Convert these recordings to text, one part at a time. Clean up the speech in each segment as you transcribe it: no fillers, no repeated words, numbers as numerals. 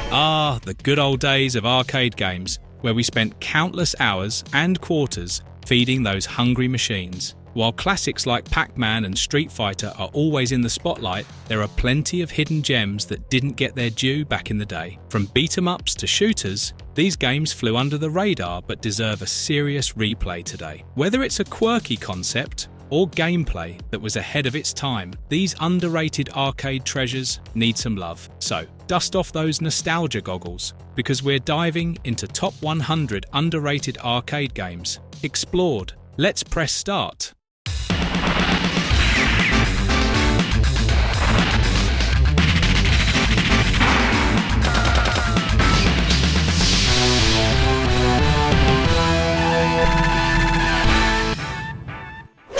Ah, the good old days of arcade games, where we spent countless hours and quarters feeding those hungry machines. While classics like Pac-Man and Street Fighter are always in the spotlight, there are plenty of hidden gems that didn't get their due back in the day. From beat-em-ups to shooters, these games flew under the radar but deserve a serious replay today. Whether it's a quirky concept or gameplay that was ahead of its time, these underrated arcade treasures need some love. So, dust off those nostalgia goggles, because we're diving into top 100 underrated arcade games. Explored. Let's press start.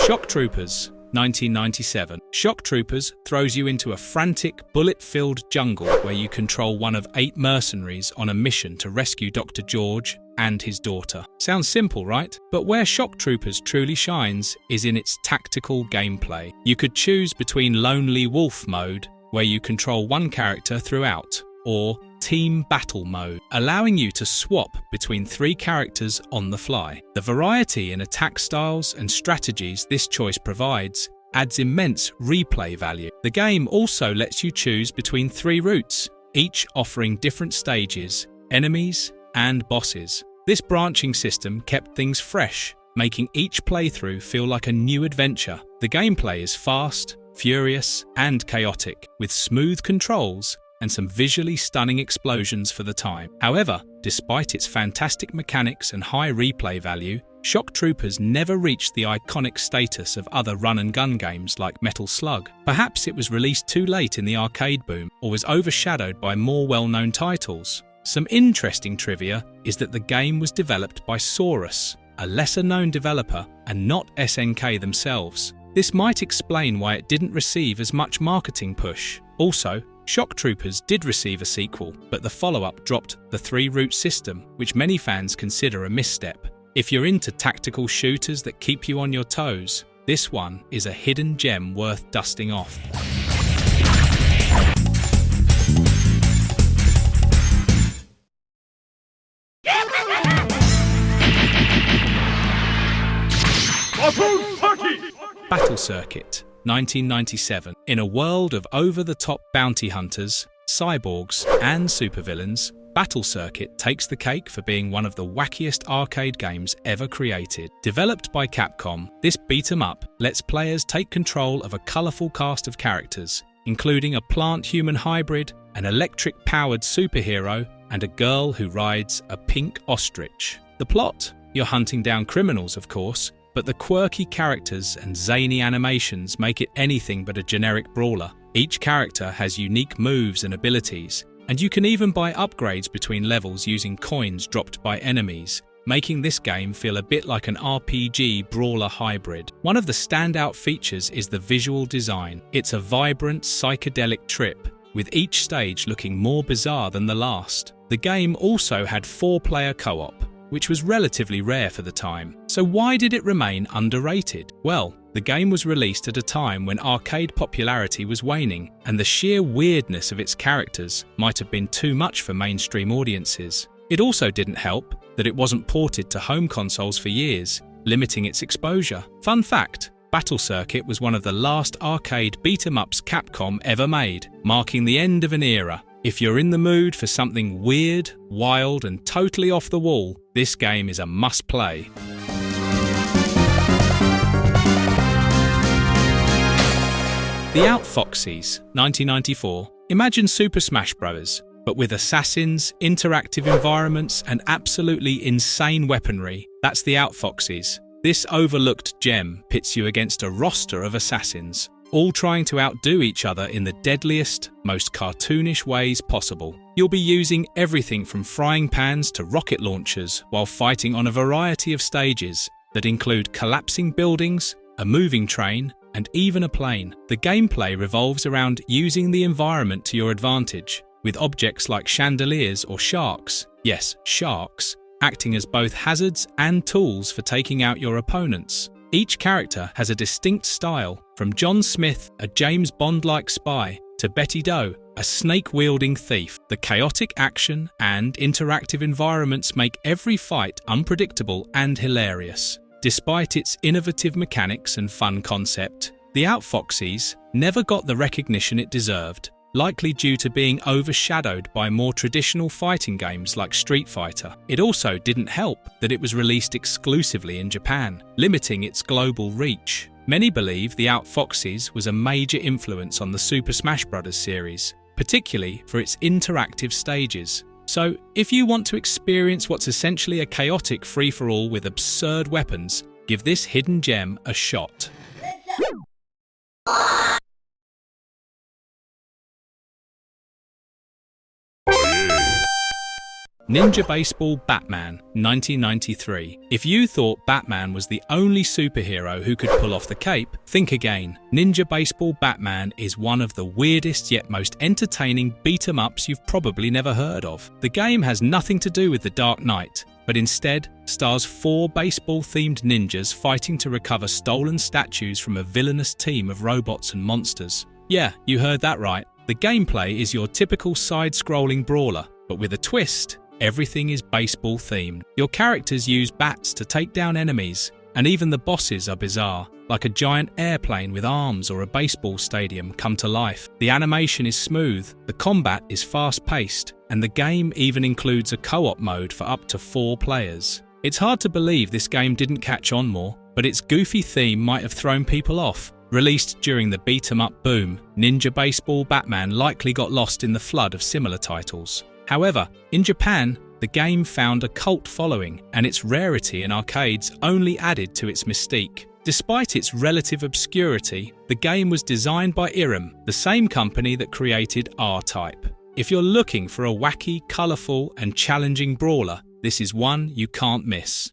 Shock Troopers, 1997. Shock Troopers throws you into a frantic, bullet-filled jungle where you control one of 8 mercenaries on a mission to rescue Dr. George and his daughter. Sounds simple, right? But where Shock Troopers truly shines is in its tactical gameplay. You could choose between Lonely Wolf mode, where you control one character throughout, or Team Battle mode, allowing you to swap between 3 characters on the fly. The variety in attack styles and strategies this choice provides adds immense replay value. The game also lets you choose between 3 routes, each offering different stages, enemies, and bosses. This branching system kept things fresh, making each playthrough feel like a new adventure. The gameplay is fast, furious, and chaotic, with smooth controls and some visually stunning explosions for the time. However, despite its fantastic mechanics and high replay value, Shock Troopers never reached the iconic status of other run-and-gun games like Metal Slug. Perhaps it was released too late in the arcade boom, or was overshadowed by more well-known titles. Some interesting trivia is that the game was developed by Saurus, a lesser-known developer, and not SNK themselves. This might explain why it didn't receive as much marketing push. Also, Shock Troopers did receive a sequel, but the follow-up dropped the 3-route system, which many fans consider a misstep. If you're into tactical shooters that keep you on your toes, this one is a hidden gem worth dusting off. Battle Circuit, 1997. In a world of over-the-top bounty hunters, cyborgs, and supervillains, Battle Circuit takes the cake for being one of the wackiest arcade games ever created. Developed by Capcom, this beat-em-up lets players take control of a colourful cast of characters, including a plant-human hybrid, an electric-powered superhero, and a girl who rides a pink ostrich. The plot? You're hunting down criminals, of course, but the quirky characters and zany animations make it anything but a generic brawler. Each character has unique moves and abilities, and you can even buy upgrades between levels using coins dropped by enemies, making this game feel a bit like an RPG brawler hybrid. One of the standout features is the visual design. It's a vibrant, psychedelic trip, with each stage looking more bizarre than the last. The game also had 4-player co-op, which was relatively rare for the time. So why did it remain underrated? Well, the game was released at a time when arcade popularity was waning, and the sheer weirdness of its characters might have been too much for mainstream audiences. It also didn't help that it wasn't ported to home consoles for years, limiting its exposure. Fun fact, Battle Circuit was one of the last arcade beat-em-ups Capcom ever made, marking the end of an era. If you're in the mood for something weird, wild, and totally off the wall, this game is a must-play. The Outfoxies, 1994. Imagine Super Smash Bros., but with assassins, interactive environments, and absolutely insane weaponry. That's the Outfoxies. This overlooked gem pits you against a roster of assassins, all trying to outdo each other in the deadliest, most cartoonish ways possible. You'll be using everything from frying pans to rocket launchers while fighting on a variety of stages that include collapsing buildings, a moving train, and even a plane. The gameplay revolves around using the environment to your advantage, with objects like chandeliers or sharks, yes, sharks, acting as both hazards and tools for taking out your opponents. Each character has a distinct style, from John Smith, a James Bond-like spy, to Betty Doe, a snake-wielding thief. The chaotic action and interactive environments make every fight unpredictable and hilarious. Despite its innovative mechanics and fun concept, the Outfoxies never got the recognition it deserved, likely due to being overshadowed by more traditional fighting games like Street Fighter. It also didn't help that it was released exclusively in Japan, limiting its global reach. Many believe the Outfoxies was a major influence on the Super Smash Bros. Series, particularly for its interactive stages. So, if you want to experience what's essentially a chaotic free-for-all with absurd weapons, give this hidden gem a shot. Ninja Baseball Batman, 1993. If you thought Batman was the only superhero who could pull off the cape, think again. Ninja Baseball Batman is one of the weirdest yet most entertaining beat-em-ups you've probably never heard of. The game has nothing to do with the Dark Knight, but instead stars 4 baseball-themed ninjas fighting to recover stolen statues from a villainous team of robots and monsters. Yeah, you heard that right. The gameplay is your typical side-scrolling brawler, but with a twist. Everything is baseball themed. Your characters use bats to take down enemies, and even the bosses are bizarre, like a giant airplane with arms or a baseball stadium come to life. The animation is smooth, the combat is fast-paced, and the game even includes a co-op mode for up to 4 players. It's hard to believe this game didn't catch on more, but its goofy theme might have thrown people off. Released during the beat-em-up boom, Ninja Baseball Batman likely got lost in the flood of similar titles. However, in Japan, the game found a cult following, and its rarity in arcades only added to its mystique. Despite its relative obscurity, the game was designed by Irem, the same company that created R-Type. If you're looking for a wacky, colourful and challenging brawler, this is one you can't miss.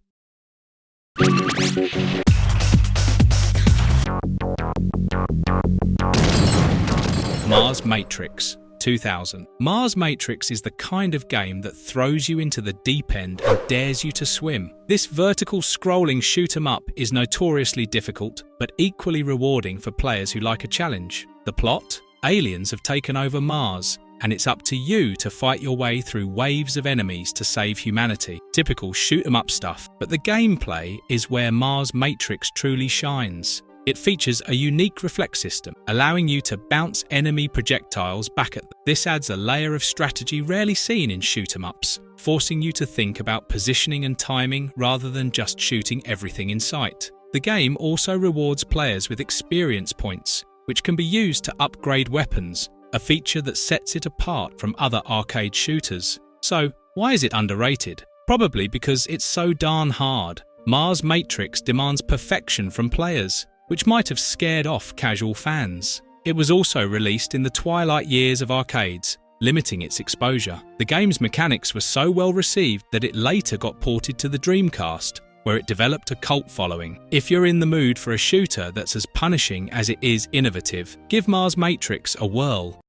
Mars Matrix, 2000. Mars Matrix is the kind of game that throws you into the deep end and dares you to swim. This vertical scrolling shoot-'em-up is notoriously difficult, but equally rewarding for players who like a challenge. The plot? Aliens have taken over Mars, and it's up to you to fight your way through waves of enemies to save humanity. Typical shoot-'em-up stuff, but the gameplay is where Mars Matrix truly shines. It features a unique reflex system, allowing you to bounce enemy projectiles back at them. This adds a layer of strategy rarely seen in shoot-'em-ups, forcing you to think about positioning and timing rather than just shooting everything in sight. The game also rewards players with experience points, which can be used to upgrade weapons, a feature that sets it apart from other arcade shooters. So, why is it underrated? Probably because it's so darn hard. Mars Matrix demands perfection from players, which might have scared off casual fans. It was also released in the twilight years of arcades, limiting its exposure. The game's mechanics were so well received that it later got ported to the Dreamcast, where it developed a cult following. If you're in the mood for a shooter that's as punishing as it is innovative, give Mars Matrix a whirl.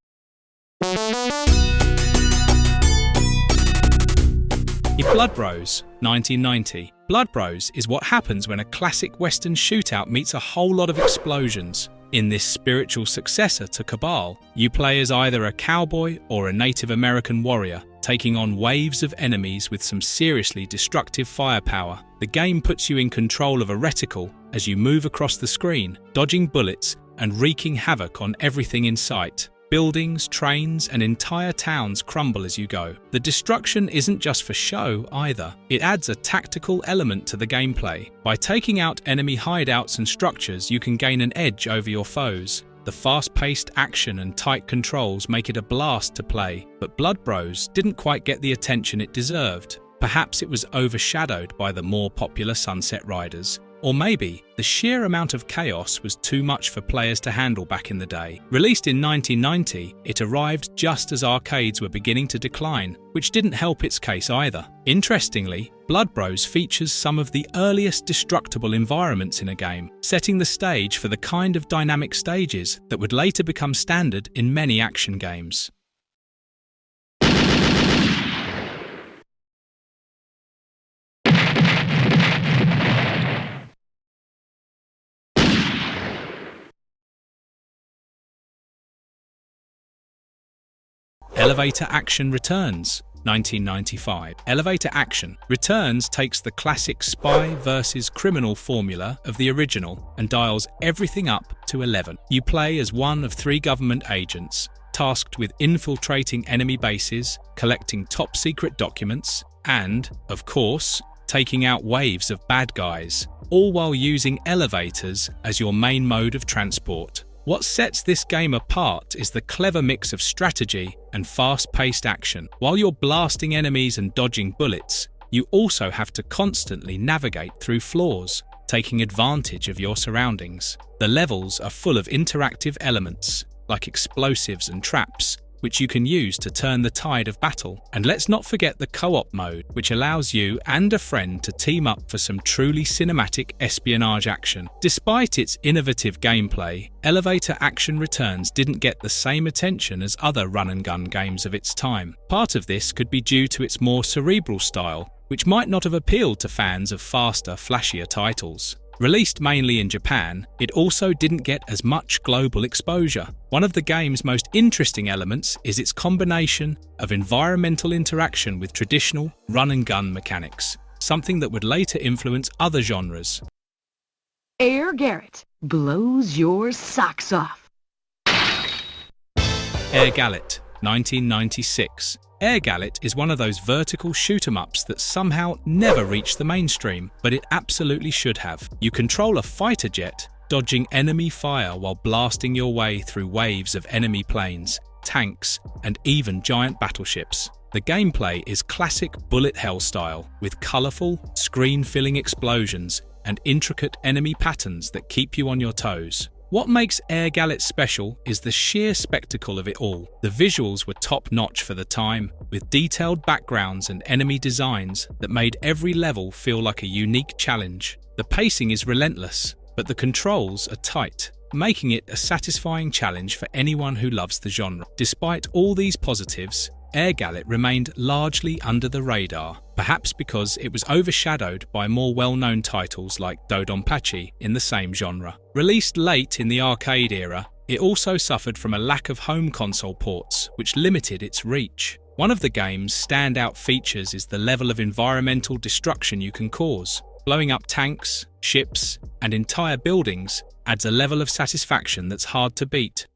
Blood Bros, 1990. Blood Bros is what happens when a classic Western shootout meets a whole lot of explosions. In this spiritual successor to Cabal, you play as either a cowboy or a Native American warrior, taking on waves of enemies with some seriously destructive firepower. The game puts you in control of a reticle as you move across the screen, dodging bullets and wreaking havoc on everything in sight. Buildings, trains, and entire towns crumble as you go. The destruction isn't just for show either. It adds a tactical element to the gameplay. By taking out enemy hideouts and structures, you can gain an edge over your foes. The fast-paced action and tight controls make it a blast to play, but Blood Bros didn't quite get the attention it deserved. Perhaps it was overshadowed by the more popular Sunset Riders. Or maybe the sheer amount of chaos was too much for players to handle back in the day. Released in 1990, it arrived just as arcades were beginning to decline, which didn't help its case either. Interestingly, Blood Bros features some of the earliest destructible environments in a game, setting the stage for the kind of dynamic stages that would later become standard in many action games. Elevator Action Returns, 1995. Elevator Action Returns takes the classic spy versus criminal formula of the original and dials everything up to 11. You play as one of 3 government agents, tasked with infiltrating enemy bases, collecting top-secret documents, and, of course, taking out waves of bad guys, all while using elevators as your main mode of transport. What sets this game apart is the clever mix of strategy and fast-paced action. While you're blasting enemies and dodging bullets, you also have to constantly navigate through floors, taking advantage of your surroundings. The levels are full of interactive elements, like explosives and traps, which you can use to turn the tide of battle. And let's not forget the co-op mode, which allows you and a friend to team up for some truly cinematic espionage action. Despite its innovative gameplay, Elevator Action Returns didn't get the same attention as other run-and-gun games of its time. Part of this could be due to its more cerebral style, which might not have appealed to fans of faster, flashier titles. Released mainly in Japan, it also didn't get as much global exposure. One of the game's most interesting elements is its combination of environmental interaction with traditional run-and-gun mechanics, something that would later influence other genres. AirGallet blows your socks off. AirGallet, 1996. AirGallet is one of those vertical shoot-'em-ups that somehow never reached the mainstream, but it absolutely should have. You control a fighter jet, dodging enemy fire while blasting your way through waves of enemy planes, tanks, and even giant battleships. The gameplay is classic bullet hell style, with colourful, screen-filling explosions and intricate enemy patterns that keep you on your toes. What makes AirGallet special is the sheer spectacle of it all. The visuals were top-notch for the time, with detailed backgrounds and enemy designs that made every level feel like a unique challenge. The pacing is relentless, but the controls are tight, making it a satisfying challenge for anyone who loves the genre. Despite all these positives, AirGallet remained largely under the radar, perhaps because it was overshadowed by more well-known titles like Dodonpachi in the same genre. Released late in the arcade era, it also suffered from a lack of home console ports, which limited its reach. One of the game's standout features is the level of environmental destruction you can cause. Blowing up tanks, ships, and entire buildings adds a level of satisfaction that's hard to beat.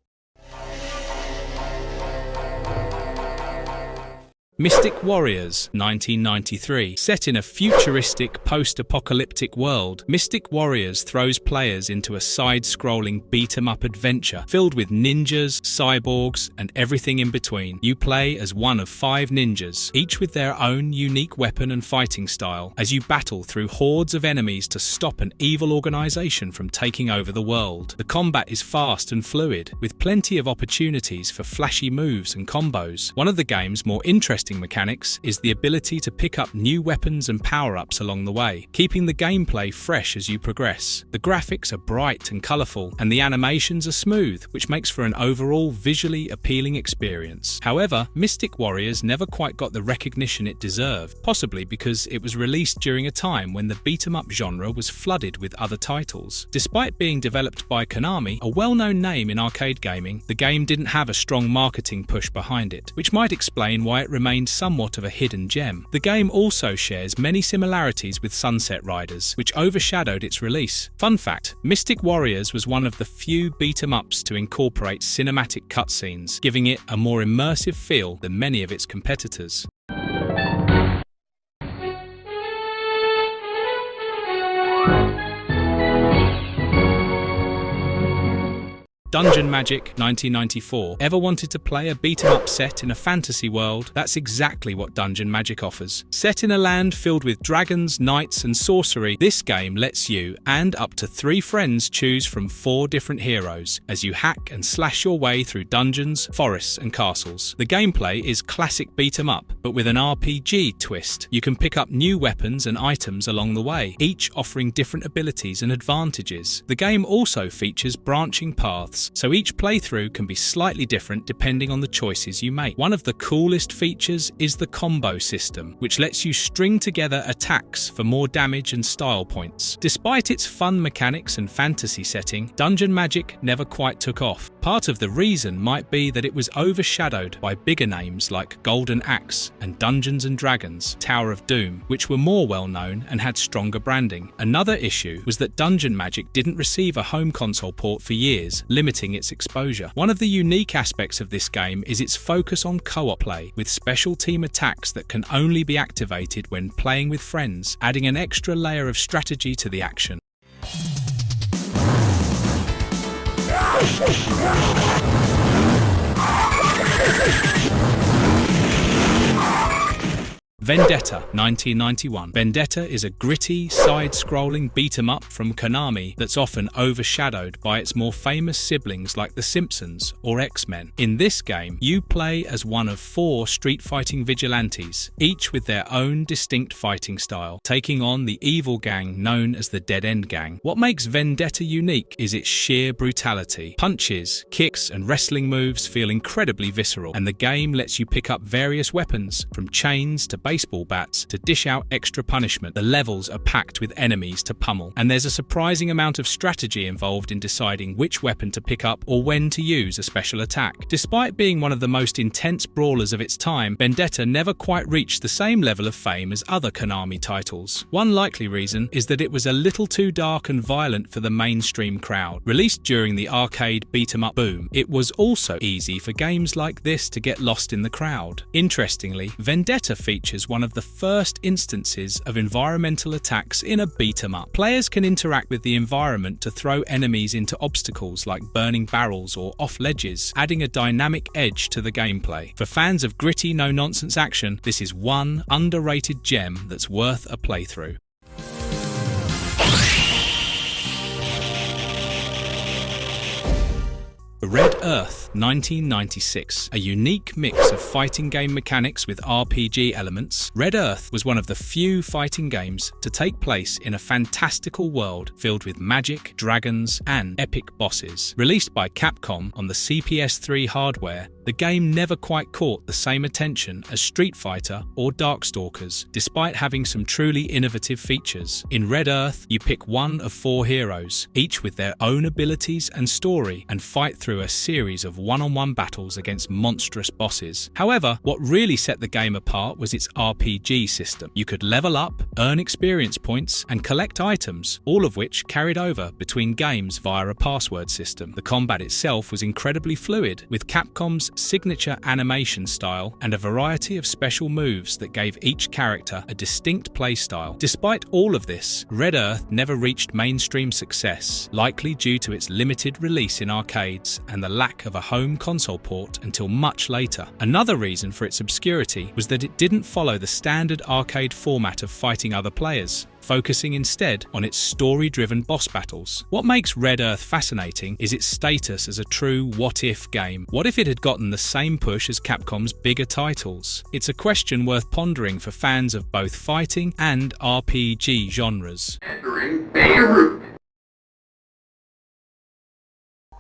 Mystic Warriors, 1993. Set in a futuristic post-apocalyptic world, Mystic Warriors throws players into a side-scrolling beat-em-up adventure filled with ninjas, cyborgs, and everything in between. You play as one of 5 ninjas, each with their own unique weapon and fighting style, as you battle through hordes of enemies to stop an evil organization from taking over the world. The combat is fast and fluid, with plenty of opportunities for flashy moves and combos. One of the game's more interesting mechanics is the ability to pick up new weapons and power-ups along the way, keeping the gameplay fresh as you progress. The graphics are bright and colourful, and the animations are smooth, which makes for an overall visually appealing experience. However, Mystic Warriors never quite got the recognition it deserved, possibly because it was released during a time when the beat-em-up genre was flooded with other titles. Despite being developed by Konami, a well-known name in arcade gaming, the game didn't have a strong marketing push behind it, which might explain why it remained somewhat of a hidden gem. The game also shares many similarities with Sunset Riders, which overshadowed its release. Fun fact, Mystic Warriors was one of the few beat-em-ups to incorporate cinematic cutscenes, giving it a more immersive feel than many of its competitors. Dungeon Magic, 1994. Ever wanted to play a beat-em-up set in a fantasy world? That's exactly what Dungeon Magic offers. Set in a land filled with dragons, knights, and sorcery, this game lets you and up to 3 friends choose from 4 different heroes as you hack and slash your way through dungeons, forests, and castles. The gameplay is classic beat-em-up, but with an RPG twist. You can pick up new weapons and items along the way, each offering different abilities and advantages. The game also features branching paths paths, so each playthrough can be slightly different depending on the choices you make. One of the coolest features is the combo system, which lets you string together attacks for more damage and style points. Despite its fun mechanics and fantasy setting, dungeon magic never quite took off. Part of the reason might be that it was overshadowed by bigger names like Golden Axe and Dungeons & Dragons: Tower of Doom, which were more well-known and had stronger branding. Another issue was that dungeon magic didn't receive a home console port for years, limiting its exposure. One of the unique aspects of this game is its focus on co-op play, with special team attacks that can only be activated when playing with friends, adding an extra layer of strategy to the action. Vendetta, 1991. Vendetta is a gritty, side-scrolling beat-em-up from Konami that's often overshadowed by its more famous siblings like The Simpsons or X-Men. In this game, you play as one of 4 street-fighting vigilantes, each with their own distinct fighting style, taking on the evil gang known as the Dead End Gang. What makes Vendetta unique is its sheer brutality. Punches, kicks, and wrestling moves feel incredibly visceral, and the game lets you pick up various weapons, from chains to baseball bats, to dish out extra punishment. The levels are packed with enemies to pummel, and there's a surprising amount of strategy involved in deciding which weapon to pick up or when to use a special attack. Despite being one of the most intense brawlers of its time, Vendetta never quite reached the same level of fame as other Konami titles. One likely reason is that it was a little too dark and violent for the mainstream crowd. Released during the arcade beat-em-up boom, it was also easy for games like this to get lost in the crowd. Interestingly, Vendetta features one of the first instances of environmental attacks in a beat-em-up. Players can interact with the environment to throw enemies into obstacles like burning barrels or off ledges, adding a dynamic edge to the gameplay. For fans of gritty, no-nonsense action, this is one underrated gem that's worth a playthrough. Red Earth, 1996. A unique mix of fighting game mechanics with RPG elements, Red Earth was one of the few fighting games to take place in a fantastical world filled with magic, dragons, and epic bosses. Released by Capcom on the CPS3 hardware, the game never quite caught the same attention as Street Fighter or Darkstalkers, despite having some truly innovative features. In Red Earth, you pick one of 4 heroes, each with their own abilities and story, and fight through a series of one-on-one battles against monstrous bosses. However, what really set the game apart was its RPG system. You could level up, earn experience points, and collect items, all of which carried over between games via a password system. The combat itself was incredibly fluid, with Capcom's signature animation style and a variety of special moves that gave each character a distinct playstyle. Despite all of this, Red Earth never reached mainstream success, likely due to its limited release in arcades and the lack of a home console port until much later. Another reason for its obscurity was that it didn't follow the standard arcade format of fighting other players, focusing instead on its story-driven boss battles. What makes Red Earth fascinating is its status as a true what-if game. What if it had gotten the same push as Capcom's bigger titles? It's a question worth pondering for fans of both fighting and RPG genres. Entering Bayroot.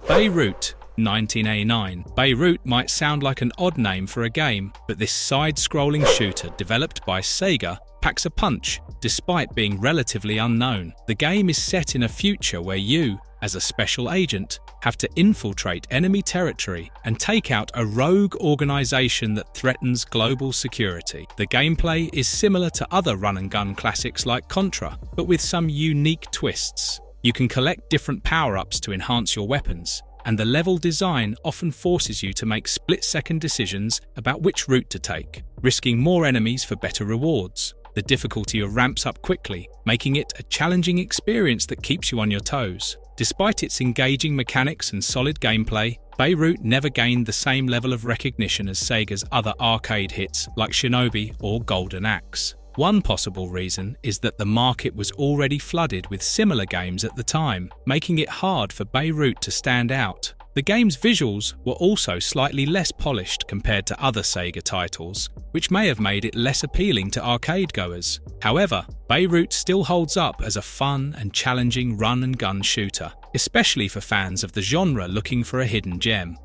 Bayroot, 1989. Bayroot might sound like an odd name for a game, but this side-scrolling shooter developed by Sega packs a punch, despite being relatively unknown. The game is set in a future where you, as a special agent, have to infiltrate enemy territory and take out a rogue organization that threatens global security. The gameplay is similar to other run-and-gun classics like Contra, but with some unique twists. You can collect different power-ups to enhance your weapons, and the level design often forces you to make split-second decisions about which route to take, risking more enemies for better rewards. The difficulty ramps up quickly, making it a challenging experience that keeps you on your toes. Despite its engaging mechanics and solid gameplay, Bayroot never gained the same level of recognition as Sega's other arcade hits like Shinobi or Golden Axe. One possible reason is that the market was already flooded with similar games at the time, making it hard for Bayroot to stand out. The game's visuals were also slightly less polished compared to other Sega titles, which may have made it less appealing to arcade goers. However, Bayroot still holds up as a fun and challenging run-and-gun shooter. especially for fans of the genre looking for a hidden gem.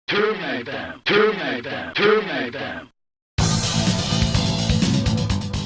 Terminate them! Terminate them! Terminate them!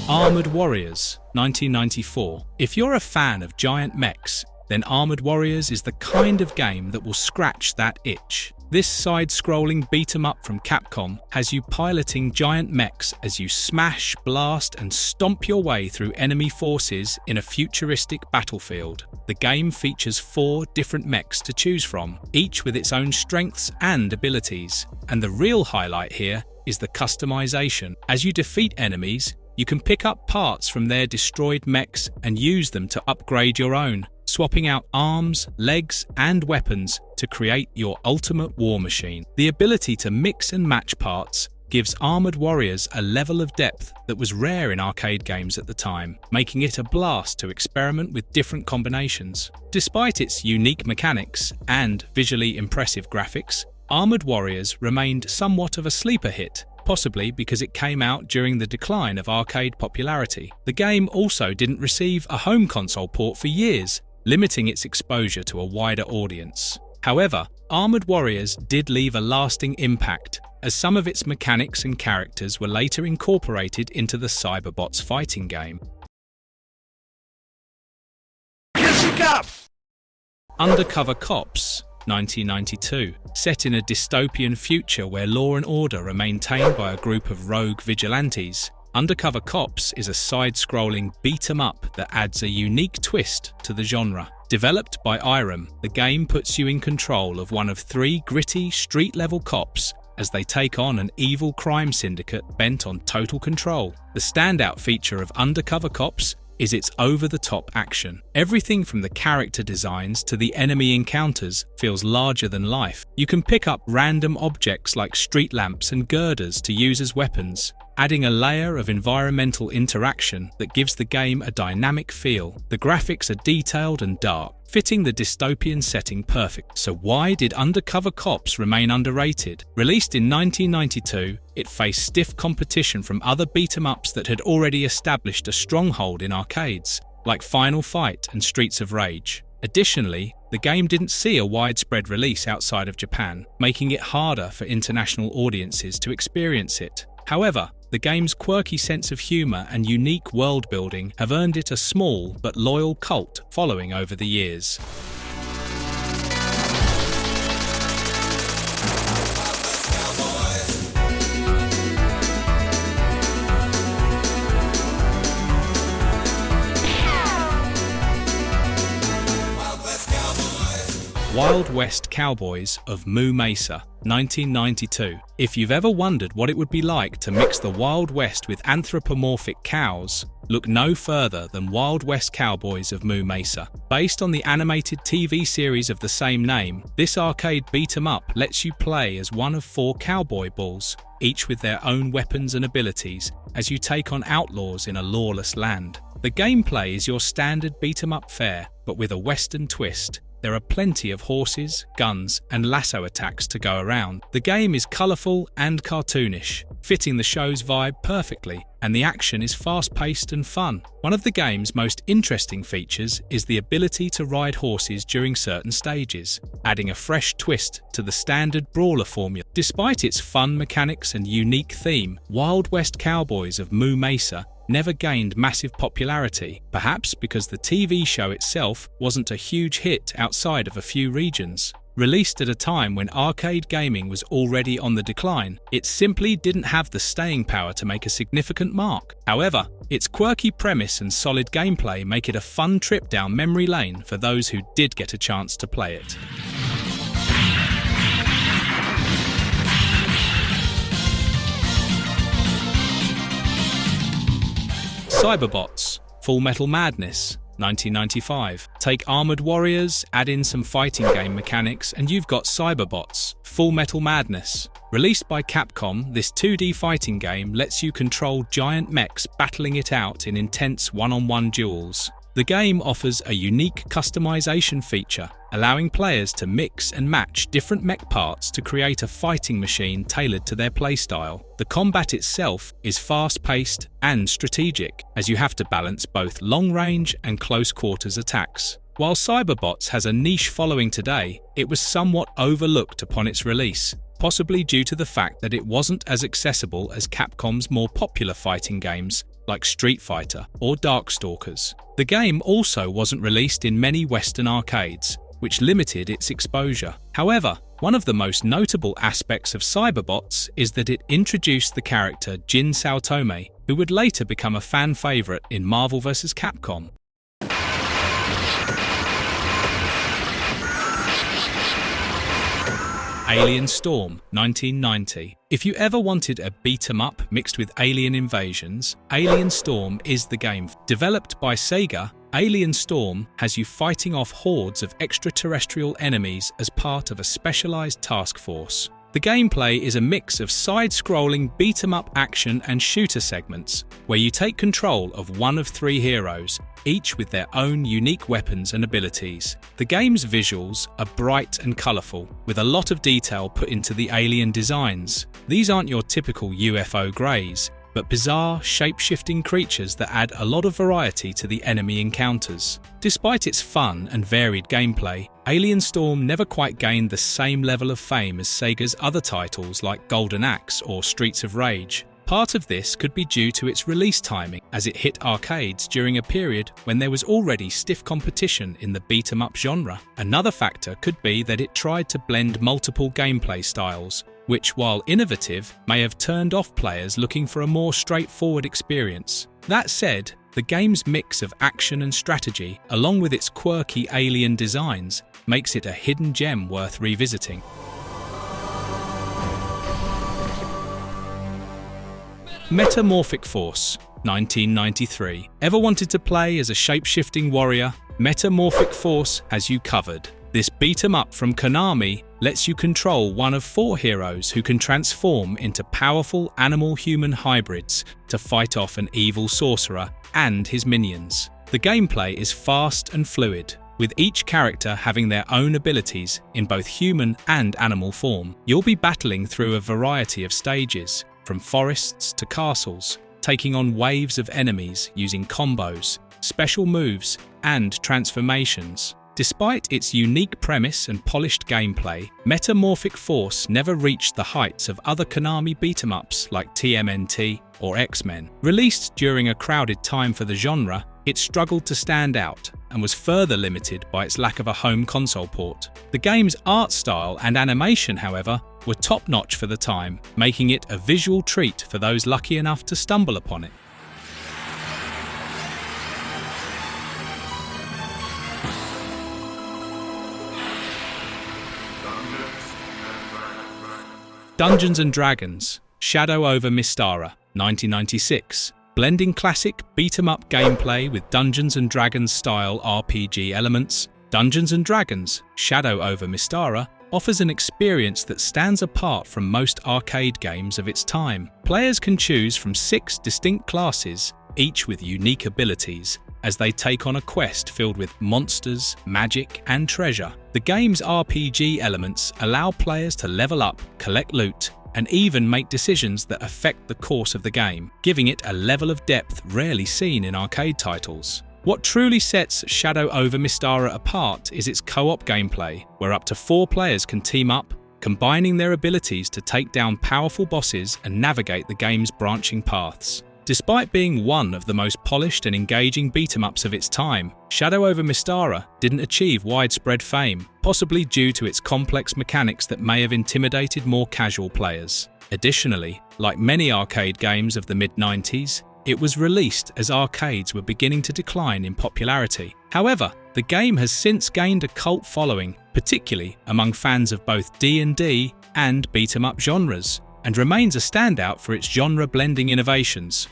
Armored Warriors, 1994. If you're a fan of giant mechs, then Armored Warriors is the kind of game that will scratch that itch. This side-scrolling beat-em-up from Capcom has you piloting giant mechs as you smash, blast, and stomp your way through enemy forces in a futuristic battlefield. The game features 4 different mechs to choose from, each with its own strengths and abilities. And the real highlight here is the customization. As you defeat enemies, you can pick up parts from their destroyed mechs and use them to upgrade your own, swapping out arms, legs, and weapons to create your ultimate war machine. The ability to mix and match parts gives Armored Warriors a level of depth that was rare in arcade games at the time, making it a blast to experiment with different combinations. Despite its unique mechanics and visually impressive graphics, Armored Warriors remained somewhat of a sleeper hit, possibly because it came out during the decline of arcade popularity. The game also didn't receive a home console port for years, limiting its exposure to a wider audience. However, Armored Warriors did leave a lasting impact, as some of its mechanics and characters were later incorporated into the Cyberbots fighting game. Undercover Cops, 1992. Set in a dystopian future where law and order are maintained by a group of rogue vigilantes, Undercover Cops is a side-scrolling beat-em-up that adds a unique twist to the genre. Developed by Irem, the game puts you in control of one of 3 gritty, street-level cops as they take on an evil crime syndicate bent on total control. The standout feature of Undercover Cops is its over-the-top action. Everything from the character designs to the enemy encounters feels larger than life. You can pick up random objects like street lamps and girders to use as weapons, adding a layer of environmental interaction that gives the game a dynamic feel. The graphics are detailed and dark, fitting the dystopian setting perfect. So why did Undercover Cops remain underrated? Released in 1992, it faced stiff competition from other beat-em-ups that had already established a stronghold in arcades, like Final Fight and Streets of Rage. Additionally, the game didn't see a widespread release outside of Japan, making it harder for international audiences to experience it. However, the game's quirky sense of humour and unique world building have earned it a small but loyal cult following over the years. Wild West Cowboys of Moo Mesa, 1992. If you've ever wondered what it would be like to mix the Wild West with anthropomorphic cows, look no further than Wild West Cowboys of Moo Mesa. Based on the animated TV series of the same name, this arcade beat-em-up lets you play as one of 4 cowboy bulls, each with their own weapons and abilities, as you take on outlaws in a lawless land. The gameplay is your standard beat-em-up fare, but with a western twist. There are plenty of horses, guns, and lasso attacks to go around. The game is colourful and cartoonish, fitting the show's vibe perfectly, and the action is fast-paced and fun. One of the game's most interesting features is the ability to ride horses during certain stages, adding a fresh twist to the standard brawler formula. Despite its fun mechanics and unique theme, Wild West Cowboys of Moo Mesa never gained massive popularity, perhaps because the TV show itself wasn't a huge hit outside of a few regions. Released at a time when arcade gaming was already on the decline, it simply didn't have the staying power to make a significant mark. However, its quirky premise and solid gameplay make it a fun trip down memory lane for those who did get a chance to play it. Cyberbots, Full Metal Madness, 1995. Take Armored Warriors, add in some fighting game mechanics, and you've got Cyberbots, Full Metal Madness. Released by Capcom, this 2D fighting game lets you control giant mechs battling it out in intense one-on-one duels. The game offers a unique customization feature, allowing players to mix and match different mech parts to create a fighting machine tailored to their playstyle. The combat itself is fast-paced and strategic, as you have to balance both long-range and close-quarters attacks. While Cyberbots has a niche following today, it was somewhat overlooked upon its release, possibly due to the fact that it wasn't as accessible as Capcom's more popular fighting games like Street Fighter or Darkstalkers. The game also wasn't released in many Western arcades, which limited its exposure. However, one of the most notable aspects of Cyberbots is that it introduced the character Jin Saotome, who would later become a fan favorite in Marvel vs. Capcom. Alien Storm, 1990. If you ever wanted a beat-em-up mixed with alien invasions, Alien Storm is the game. Developed by Sega, Alien Storm has you fighting off hordes of extraterrestrial enemies as part of a specialized task force. The gameplay is a mix of side-scrolling beat-em-up action and shooter segments, where you take control of one of 3 heroes, each with their own unique weapons and abilities. The game's visuals are bright and colourful, with a lot of detail put into the alien designs. These aren't your typical UFO greys, but bizarre, shape-shifting creatures that add a lot of variety to the enemy encounters. Despite its fun and varied gameplay, Alien Storm never quite gained the same level of fame as Sega's other titles like Golden Axe or Streets of Rage. Part of this could be due to its release timing, as it hit arcades during a period when there was already stiff competition in the beat-em-up genre. Another factor could be that it tried to blend multiple gameplay styles, which, while innovative, may have turned off players looking for a more straightforward experience. That said, the game's mix of action and strategy, along with its quirky alien designs, makes it a hidden gem worth revisiting. Metamorphosis Force, 1993. Ever wanted to play as a shape-shifting warrior? Metamorphosis Force has you covered. This beat-em-up from Konami lets you control one of 4 heroes who can transform into powerful animal-human hybrids to fight off an evil sorcerer and his minions. The gameplay is fast and fluid, with each character having their own abilities in both human and animal form. You'll be battling through a variety of stages, from forests to castles, taking on waves of enemies using combos, special moves, and transformations. Despite its unique premise and polished gameplay, Metamorphosis Force never reached the heights of other Konami beat-em-ups like TMNT or X-Men. Released during a crowded time for the genre, it struggled to stand out and was further limited by its lack of a home console port. The game's art style and animation, however, were top-notch for the time, making it a visual treat for those lucky enough to stumble upon it. Dungeons & Dragons, Shadow over Mystara, 1996. Blending classic beat-em-up gameplay with Dungeons & Dragons-style RPG elements, Dungeons & Dragons, Shadow over Mystara offers an experience that stands apart from most arcade games of its time. Players can choose from 6 distinct classes, each with unique abilities, as they take on a quest filled with monsters, magic, and treasure. The game's RPG elements allow players to level up, collect loot, and even make decisions that affect the course of the game, giving it a level of depth rarely seen in arcade titles. What truly sets Shadow over Mystara apart is its co-op gameplay, where up to 4 players can team up, combining their abilities to take down powerful bosses and navigate the game's branching paths. Despite being one of the most polished and engaging beat-em-ups of its time, Shadow over Mystara didn't achieve widespread fame, possibly due to its complex mechanics that may have intimidated more casual players. Additionally, like many arcade games of the mid-90s, it was released as arcades were beginning to decline in popularity. However, the game has since gained a cult following, particularly among fans of both D&D and beat-em-up genres, and remains a standout for its genre-blending innovations.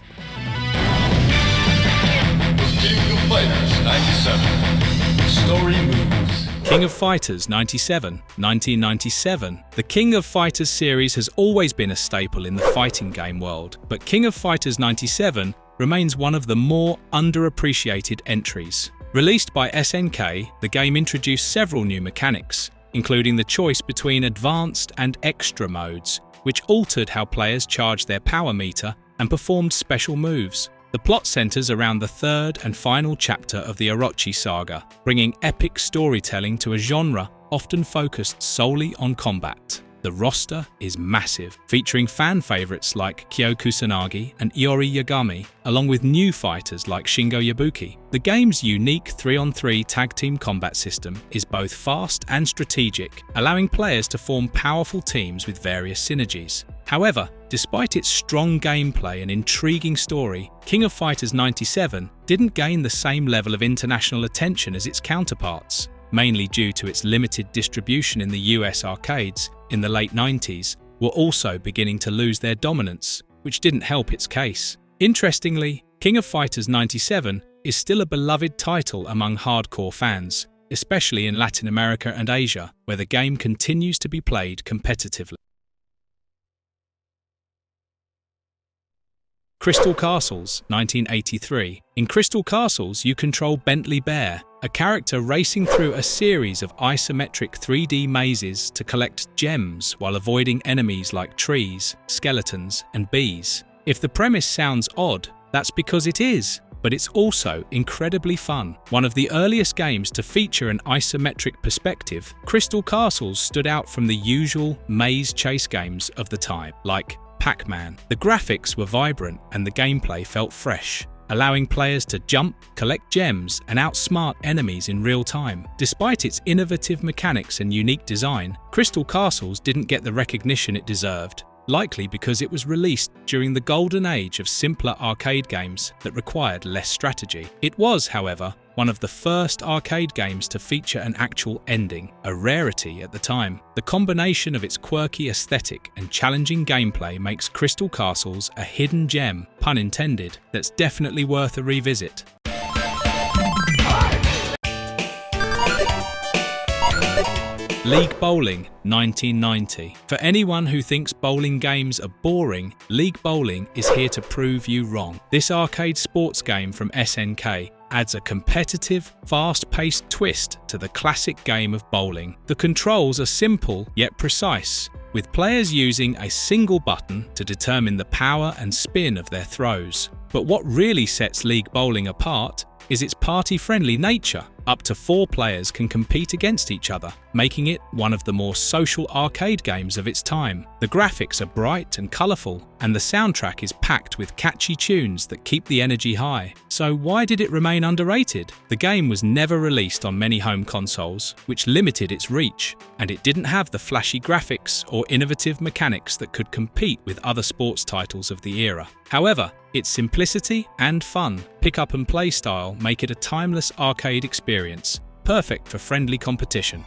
King of Fighters 97. Story moves. King of Fighters 97, 1997. The King of Fighters series has always been a staple in the fighting game world, but King of Fighters 97 remains one of the more underappreciated entries. Released by SNK, the game introduced several new mechanics, including the choice between advanced and extra modes, which altered how players charged their power meter and performed special moves. The plot centers around the third and final chapter of the Orochi saga, bringing epic storytelling to a genre often focused solely on combat. The roster is massive, featuring fan favorites like Kyo Kusanagi and Iori Yagami, along with new fighters like Shingo Yabuki. The game's unique 3-on-3 tag team combat system is both fast and strategic, allowing players to form powerful teams with various synergies. However, despite its strong gameplay and intriguing story, King of Fighters 97 didn't gain the same level of international attention as its counterparts, mainly due to its limited distribution in the US arcades in the late 90s, were also beginning to lose their dominance, which didn't help its case. Interestingly, King of Fighters 97 is still a beloved title among hardcore fans, especially in Latin America and Asia, where the game continues to be played competitively. Crystal Castles, 1983. In Crystal Castles, you control Bentley Bear, a character racing through a series of isometric 3D mazes to collect gems while avoiding enemies like trees, skeletons, and bees. If the premise sounds odd, that's because it is, but it's also incredibly fun. One of the earliest games to feature an isometric perspective, Crystal Castles stood out from the usual maze chase games of the time, like Pac-Man. The graphics were vibrant and the gameplay felt fresh, allowing players to jump, collect gems, and outsmart enemies in real time. Despite its innovative mechanics and unique design, Crystal Castles didn't get the recognition it deserved, likely because it was released during the golden age of simpler arcade games that required less strategy. It was, however, one of the first arcade games to feature an actual ending, a rarity at the time. The combination of its quirky aesthetic and challenging gameplay makes Crystal Castles a hidden gem, pun intended, that's definitely worth a revisit. League Bowling, 1990. For anyone who thinks bowling games are boring, League Bowling is here to prove you wrong. This arcade sports game from SNK adds a competitive, fast-paced twist to the classic game of bowling. The controls are simple yet precise, with players using a single button to determine the power and spin of their throws. But what really sets League Bowling apart is its party-friendly nature. Up to 4 players can compete against each other, making it one of the more social arcade games of its time. The graphics are bright and colourful, and the soundtrack is packed with catchy tunes that keep the energy high. So why did it remain underrated? The game was never released on many home consoles, which limited its reach, and it didn't have the flashy graphics or innovative mechanics that could compete with other sports titles of the era. However, its simplicity and fun, pick-up-and-play style make it a timeless arcade experience, perfect for friendly competition.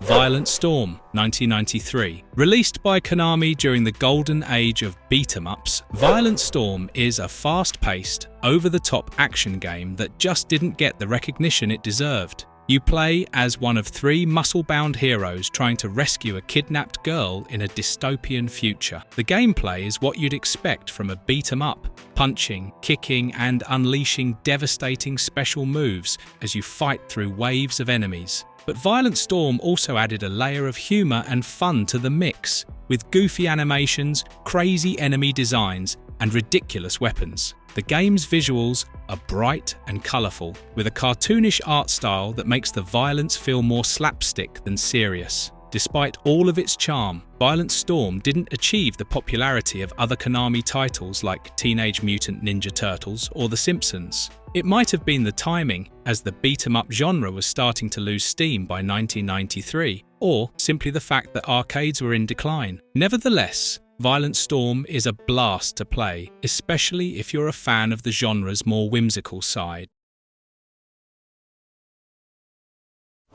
Violent Storm, 1993. Released by Konami during the golden age of beat-em-ups, Violent Storm is a fast-paced, over-the-top action game that just didn't get the recognition it deserved. You play as one of 3 muscle-bound heroes trying to rescue a kidnapped girl in a dystopian future. The gameplay is what you'd expect from a beat-em-up, punching, kicking, and unleashing devastating special moves as you fight through waves of enemies. But Violent Storm also added a layer of humour and fun to the mix, with goofy animations, crazy enemy designs, and ridiculous weapons. The game's visuals are bright and colourful, with a cartoonish art style that makes the violence feel more slapstick than serious. Despite all of its charm, Violent Storm didn't achieve the popularity of other Konami titles like Teenage Mutant Ninja Turtles or The Simpsons. It might have been the timing, as the beat-em-up genre was starting to lose steam by 1993, or simply the fact that arcades were in decline. Nevertheless, Violent Storm is a blast to play, especially if you're a fan of the genre's more whimsical side.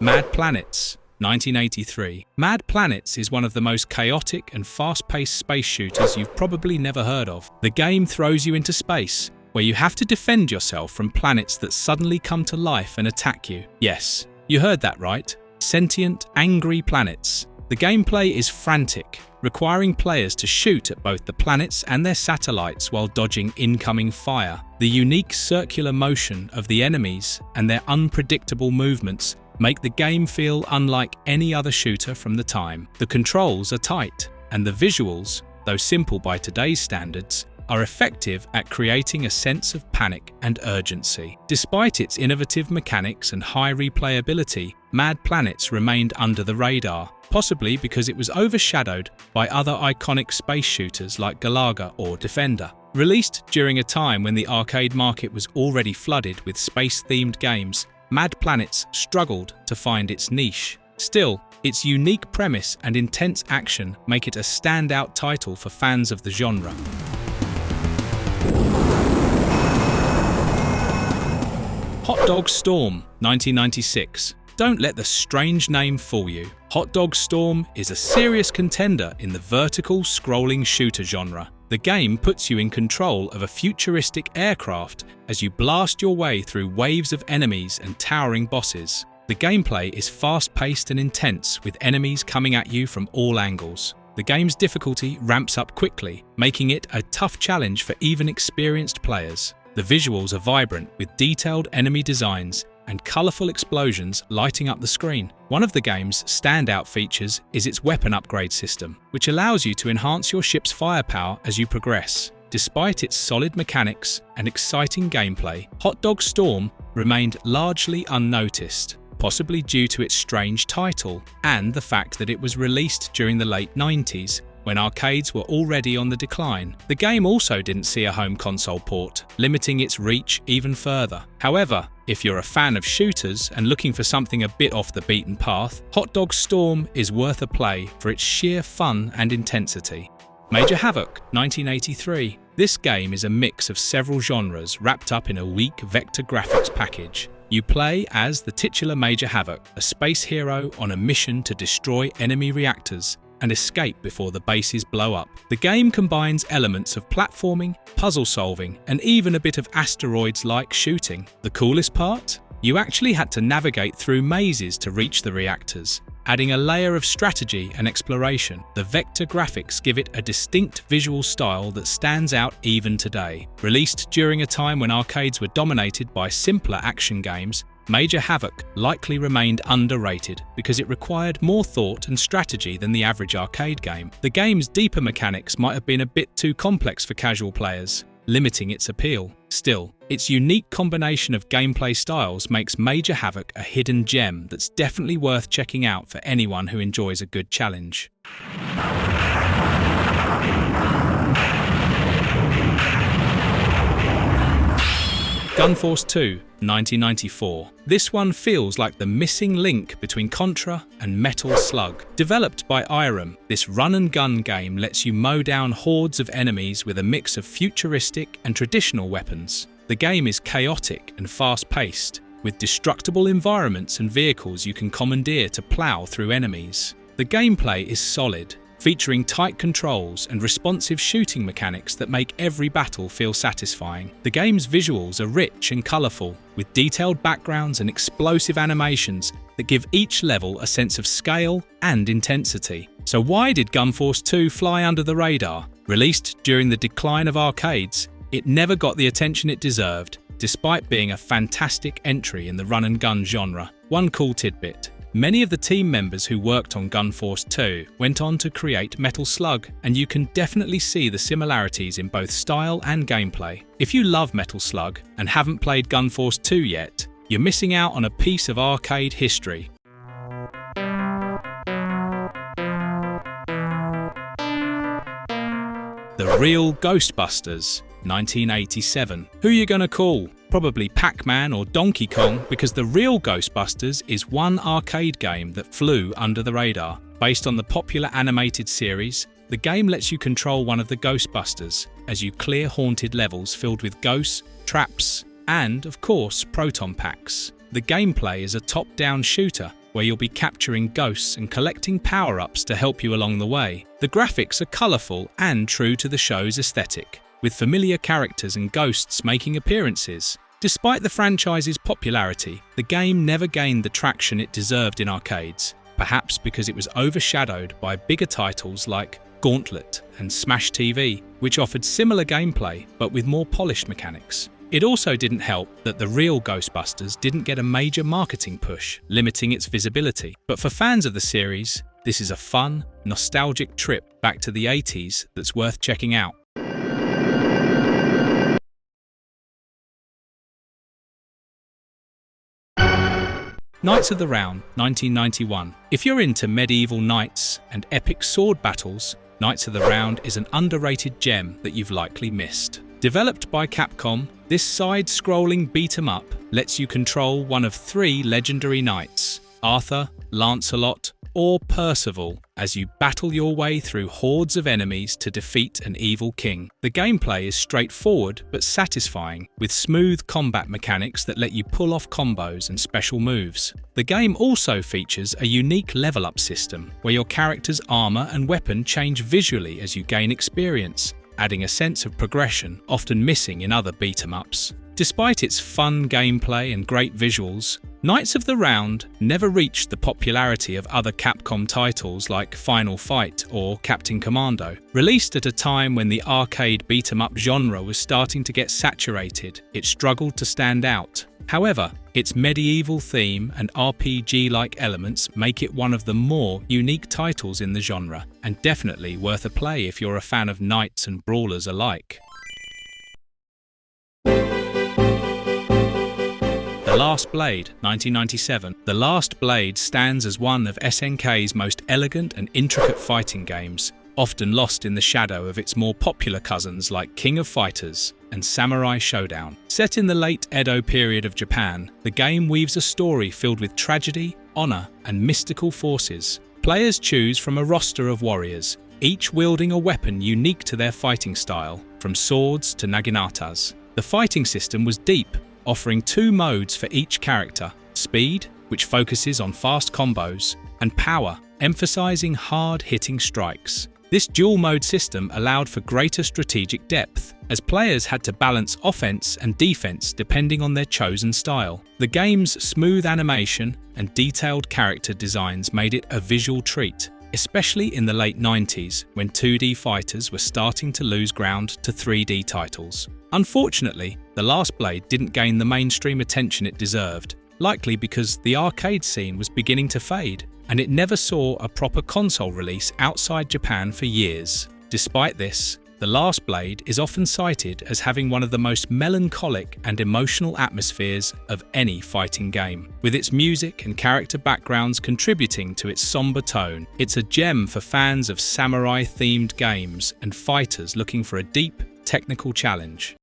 Mad Planets, 1983. Mad Planets is one of the most chaotic and fast-paced space shooters you've probably never heard of. The game throws you into space, where you have to defend yourself from planets that suddenly come to life and attack you. Yes, you heard that right. Sentient, angry planets. The gameplay is frantic, requiring players to shoot at both the planets and their satellites while dodging incoming fire. The unique circular motion of the enemies and their unpredictable movements make the game feel unlike any other shooter from the time. The controls are tight, and the visuals, though simple by today's standards, are effective at creating a sense of panic and urgency. Despite its innovative mechanics and high replayability, Mad Planets remained under the radar, possibly because it was overshadowed by other iconic space shooters like Galaga or Defender. Released during a time when the arcade market was already flooded with space-themed games, Mad Planets struggled to find its niche. Still, its unique premise and intense action make it a standout title for fans of the genre. Hot Dog Storm, 1996. Don't let the strange name fool you. Hot Dog Storm is a serious contender in the vertical scrolling shooter genre. The game puts you in control of a futuristic aircraft as you blast your way through waves of enemies and towering bosses. The gameplay is fast-paced and intense, with enemies coming at you from all angles. The game's difficulty ramps up quickly, making it a tough challenge for even experienced players. The visuals are vibrant, with detailed enemy designs and colourful explosions lighting up the screen. One of the game's standout features is its weapon upgrade system, which allows you to enhance your ship's firepower as you progress. Despite its solid mechanics and exciting gameplay, Hot Dog Storm remained largely unnoticed, possibly due to its strange title and the fact that it was released during the late 90s, when arcades were already on the decline. The game also didn't see a home console port, limiting its reach even further. However, if you're a fan of shooters and looking for something a bit off the beaten path, Hot Dog Storm is worth a play for its sheer fun and intensity. Major Havoc, 1983. This game is a mix of several genres wrapped up in a weak vector graphics package. You play as the titular Major Havoc, a space hero on a mission to destroy enemy reactors and escape before the bases blow up. The game combines elements of platforming, puzzle solving, and even a bit of asteroids-like shooting. The coolest part? You actually had to navigate through mazes to reach the reactors, adding a layer of strategy and exploration. The vector graphics give it a distinct visual style that stands out even today. Released during a time when arcades were dominated by simpler action games, Major Havoc likely remained underrated because it required more thought and strategy than the average arcade game. The game's deeper mechanics might have been a bit too complex for casual players, limiting its appeal. Still, its unique combination of gameplay styles makes Major Havoc a hidden gem that's definitely worth checking out for anyone who enjoys a good challenge. Gunforce 2, 1994. This one feels like the missing link between Contra and Metal Slug. Developed by Irem, this run-and-gun game lets you mow down hordes of enemies with a mix of futuristic and traditional weapons. The game is chaotic and fast-paced, with destructible environments and vehicles you can commandeer to plow through enemies. The gameplay is solid, featuring tight controls and responsive shooting mechanics that make every battle feel satisfying. The game's visuals are rich and colourful, with detailed backgrounds and explosive animations that give each level a sense of scale and intensity. So why did Gunforce 2 fly under the radar? Released during the decline of arcades, it never got the attention it deserved, despite being a fantastic entry in the run-and-gun genre. One cool tidbit: many of the team members who worked on Gunforce 2 went on to create Metal Slug, and you can definitely see the similarities in both style and gameplay. If you love Metal Slug and haven't played Gunforce 2 yet, you're missing out on a piece of arcade history. The Real Ghostbusters, 1987. Who you gonna call? Probably Pac-Man or Donkey Kong, because the Real Ghostbusters is one arcade game that flew under the radar. Based on the popular animated series, the game lets you control one of the Ghostbusters as you clear haunted levels filled with ghosts, traps, and, of course, proton packs. The gameplay is a top-down shooter where you'll be capturing ghosts and collecting power-ups to help you along the way. The graphics are colourful and true to the show's aesthetic, with familiar characters and ghosts making appearances. Despite the franchise's popularity, the game never gained the traction it deserved in arcades, perhaps because it was overshadowed by bigger titles like Gauntlet and Smash TV, which offered similar gameplay but with more polished mechanics. It also didn't help that the Real Ghostbusters didn't get a major marketing push, limiting its visibility. But for fans of the series, This is a fun, nostalgic trip back to the 80s that's worth checking out. Knights of the Round, 1991. If you're into medieval knights and epic sword battles, Knights of the Round is an underrated gem that you've likely missed. Developed by Capcom, this side-scrolling beat-em-up lets you control one of 3 legendary knights, Arthur, Lancelot, or Percival, as you battle your way through hordes of enemies to defeat an evil king. The gameplay is straightforward but satisfying, with smooth combat mechanics that let you pull off combos and special moves. The game also features a unique level-up system, where your character's armor and weapon change visually as you gain experience, adding a sense of progression often missing in other beat-em-ups. Despite its fun gameplay and great visuals, Knights of the Round never reached the popularity of other Capcom titles like Final Fight or Captain Commando. Released at a time when the arcade beat-em-up genre was starting to get saturated, it struggled to stand out. However, its medieval theme and RPG-like elements make it one of the more unique titles in the genre, and definitely worth a play if you're a fan of knights and brawlers alike. The Last Blade, 1997. The Last Blade stands as one of SNK's most elegant and intricate fighting games, often lost in the shadow of its more popular cousins like King of Fighters and Samurai Showdown. Set in the late Edo period of Japan, the game weaves a story filled with tragedy, honor, and mystical forces. Players choose from a roster of warriors, each wielding a weapon unique to their fighting style, from swords to naginatas. The fighting system was deep, offering 2 modes for each character: speed, which focuses on fast combos, and power, emphasizing hard-hitting strikes. This dual-mode system allowed for greater strategic depth, as players had to balance offense and defense depending on their chosen style. The game's smooth animation and detailed character designs made it a visual treat, especially in the late 90s when 2D fighters were starting to lose ground to 3D titles. Unfortunately, The Last Blade didn't gain the mainstream attention it deserved, likely because the arcade scene was beginning to fade, and it never saw a proper console release outside Japan for years. Despite this, The Last Blade is often cited as having one of the most melancholic and emotional atmospheres of any fighting game. With its music and character backgrounds contributing to its somber tone, it's a gem for fans of samurai-themed games and fighters looking for a deep, technical challenge.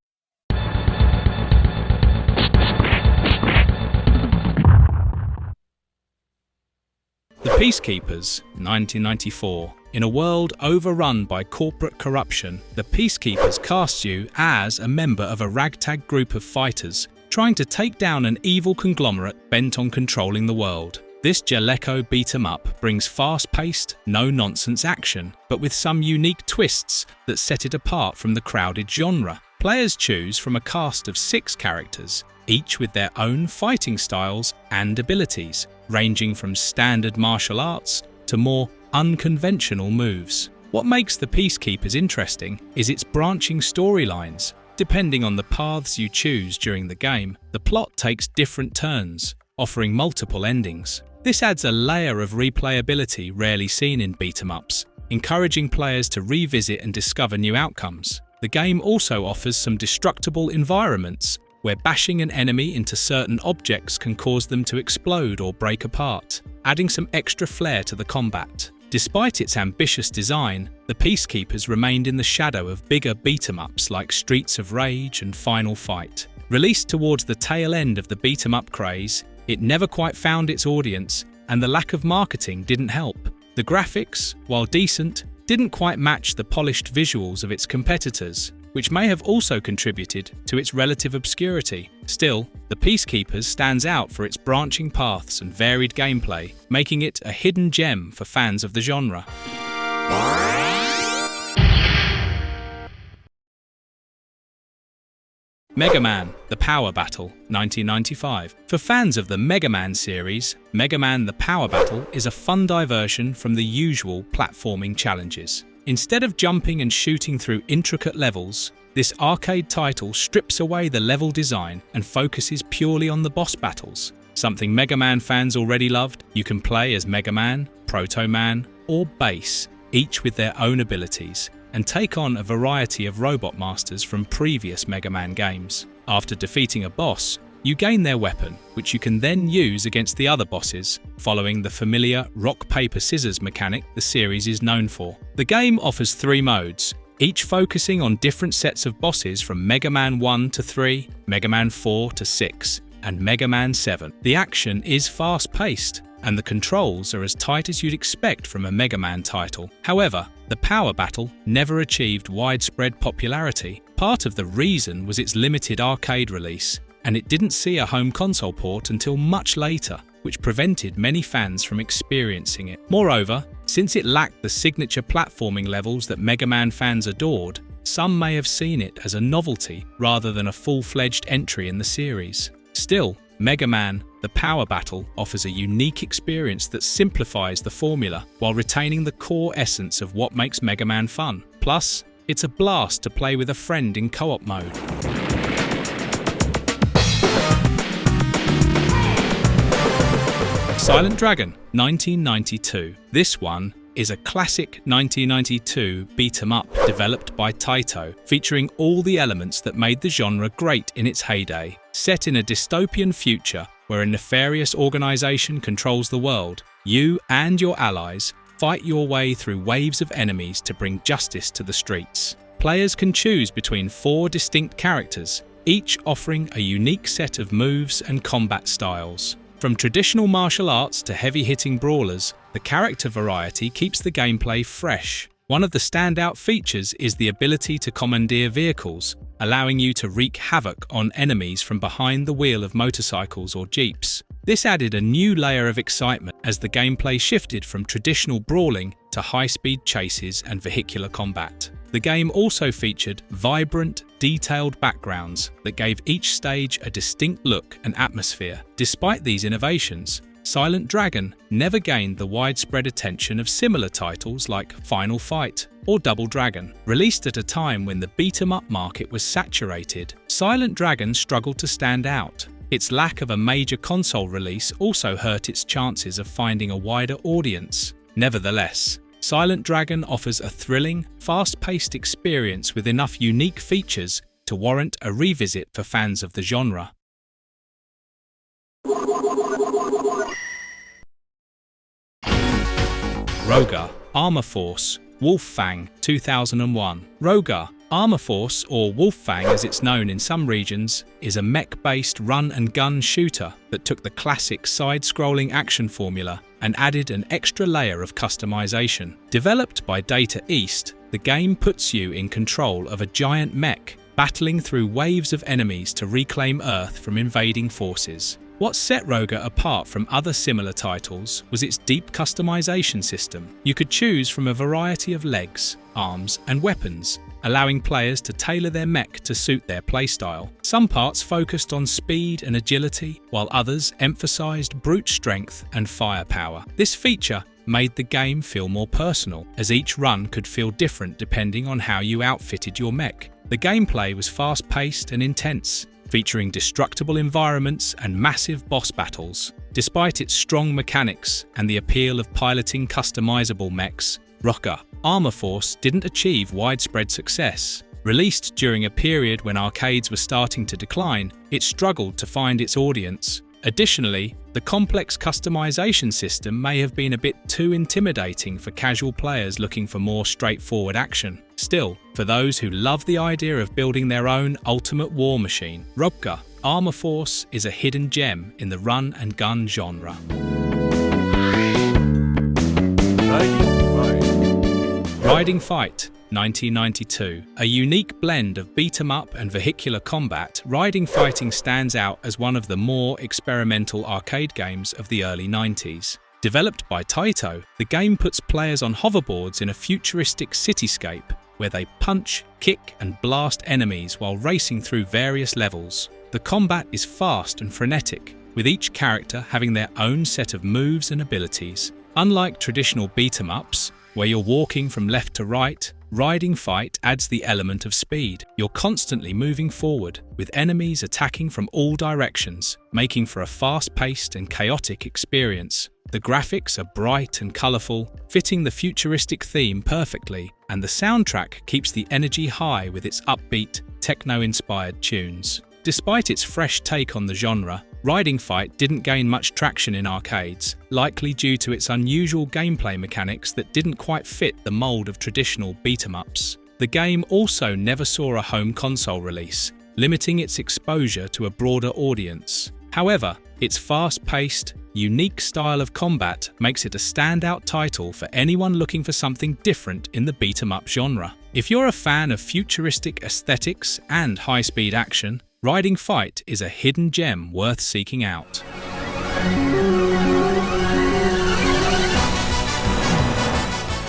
The Peacekeepers, 1994. In a world overrun by corporate corruption, the Peacekeepers casts you as a member of a ragtag group of fighters trying to take down an evil conglomerate bent on controlling the world. This Jaleco beat-em-up brings fast-paced, no-nonsense action, but with some unique twists that set it apart from the crowded genre. Players choose from a cast of 6 characters, each with their own fighting styles and abilities, ranging from standard martial arts to more unconventional moves. What makes the Peacekeepers interesting is its branching storylines. Depending on the paths you choose during the game, the plot takes different turns, offering multiple endings. This adds a layer of replayability rarely seen in beat-em-ups, encouraging players to revisit and discover new outcomes. The game also offers some destructible environments, where bashing an enemy into certain objects can cause them to explode or break apart, adding some extra flair to the combat. Despite its ambitious design, the Peacekeepers remained in the shadow of bigger beat-em-ups like Streets of Rage and Final Fight. Released towards the tail end of the beat-em-up craze, it never quite found its audience, and the lack of marketing didn't help. The graphics, while decent, didn't quite match the polished visuals of its competitors, which may have also contributed to its relative obscurity. Still, the Peacekeepers stands out for its branching paths and varied gameplay, making it a hidden gem for fans of the genre. Mega Man: The Power Battle, 1995. For fans of the Mega Man series, Mega Man: The Power Battle is a fun diversion from the usual platforming challenges. Instead of jumping and shooting through intricate levels, this arcade title strips away the level design and focuses purely on the boss battles. Something Mega Man fans already loved, you can play as Mega Man, Proto Man, or Base, each with their own abilities, and take on a variety of robot masters from previous Mega Man games. After defeating a boss, you gain their weapon, which you can then use against the other bosses, following the familiar rock-paper-scissors mechanic the series is known for. The game offers 3 modes, each focusing on different sets of bosses from Mega Man 1 to 3, Mega Man 4 to 6, and Mega Man 7. The action is fast-paced, and the controls are as tight as you'd expect from a Mega Man title. However, the power battle never achieved widespread popularity. Part of the reason was its limited arcade release, and it didn't see a home console port until much later, which prevented many fans from experiencing it. Moreover, since it lacked the signature platforming levels that Mega Man fans adored, some may have seen it as a novelty rather than a full-fledged entry in the series. Still, Mega Man: The Power Battle offers a unique experience that simplifies the formula while retaining the core essence of what makes Mega Man fun. Plus, it's a blast to play with a friend in co-op mode. Silent Dragon, 1992. This one is a classic 1992 beat-em-up developed by Taito, featuring all the elements that made the genre great in its heyday. Set in a dystopian future where a nefarious organization controls the world, you and your allies fight your way through waves of enemies to bring justice to the streets. Players can choose between 4 distinct characters, each offering a unique set of moves and combat styles. From traditional martial arts to heavy-hitting brawlers, the character variety keeps the gameplay fresh. One of the standout features is the ability to commandeer vehicles, allowing you to wreak havoc on enemies from behind the wheel of motorcycles or jeeps. This added a new layer of excitement as the gameplay shifted from traditional brawling to high-speed chases and vehicular combat. The game also featured vibrant, detailed backgrounds that gave each stage a distinct look and atmosphere. Despite these innovations, Silent Dragon never gained the widespread attention of similar titles like Final Fight or Double Dragon. Released at a time when the beat-em-up market was saturated, Silent Dragon struggled to stand out. Its lack of a major console release also hurt its chances of finding a wider audience. Nevertheless, Silent Dragon offers a thrilling, fast-paced experience with enough unique features to warrant a revisit for fans of the genre. Rogar: Armor Force Wolffang 2001. Rogar: Armor Force, or Wolffang as it's known in some regions, is a mech-based run-and-gun shooter that took the classic side-scrolling action formula and added an extra layer of customization. Developed by Data East, the game puts you in control of a giant mech, battling through waves of enemies to reclaim Earth from invading forces. What set Rogar apart from other similar titles was its deep customization system. You could choose from a variety of legs, arms, and weapons, allowing players to tailor their mech to suit their playstyle. Some parts focused on speed and agility, while others emphasized brute strength and firepower. This feature made the game feel more personal, as each run could feel different depending on how you outfitted your mech. The gameplay was fast-paced and intense, featuring destructible environments and massive boss battles. Despite its strong mechanics and the appeal of piloting customizable mechs, Rogar: Armor Force didn't achieve widespread success. Released during a period when arcades were starting to decline, it struggled to find its audience. Additionally, the complex customization system may have been a bit too intimidating for casual players looking for more straightforward action. Still, for those who love the idea of building their own ultimate war machine, Rogar: Armor Force is a hidden gem in the run-and-gun genre. Riding Fight 1992. A unique blend of beat-em-up and vehicular combat, Riding Fighting stands out as one of the more experimental arcade games of the early 90s. Developed by Taito, the game puts players on hoverboards in a futuristic cityscape where they punch, kick, and blast enemies while racing through various levels. The combat is fast and frenetic, with each character having their own set of moves and abilities. Unlike traditional beat-em-ups, where you're walking from left to right, Riding Fight adds the element of speed. You're constantly moving forward, with enemies attacking from all directions, making for a fast-paced and chaotic experience. The graphics are bright and colourful, fitting the futuristic theme perfectly, and the soundtrack keeps the energy high with its upbeat, techno-inspired tunes. Despite its fresh take on the genre, Riding Fight didn't gain much traction in arcades, likely due to its unusual gameplay mechanics that didn't quite fit the mold of traditional beat-em-ups. The game also never saw a home console release, limiting its exposure to a broader audience. However, its fast-paced, unique style of combat makes it a standout title for anyone looking for something different in the beat-em-up genre. If you're a fan of futuristic aesthetics and high-speed action, Riding Fight is a hidden gem worth seeking out.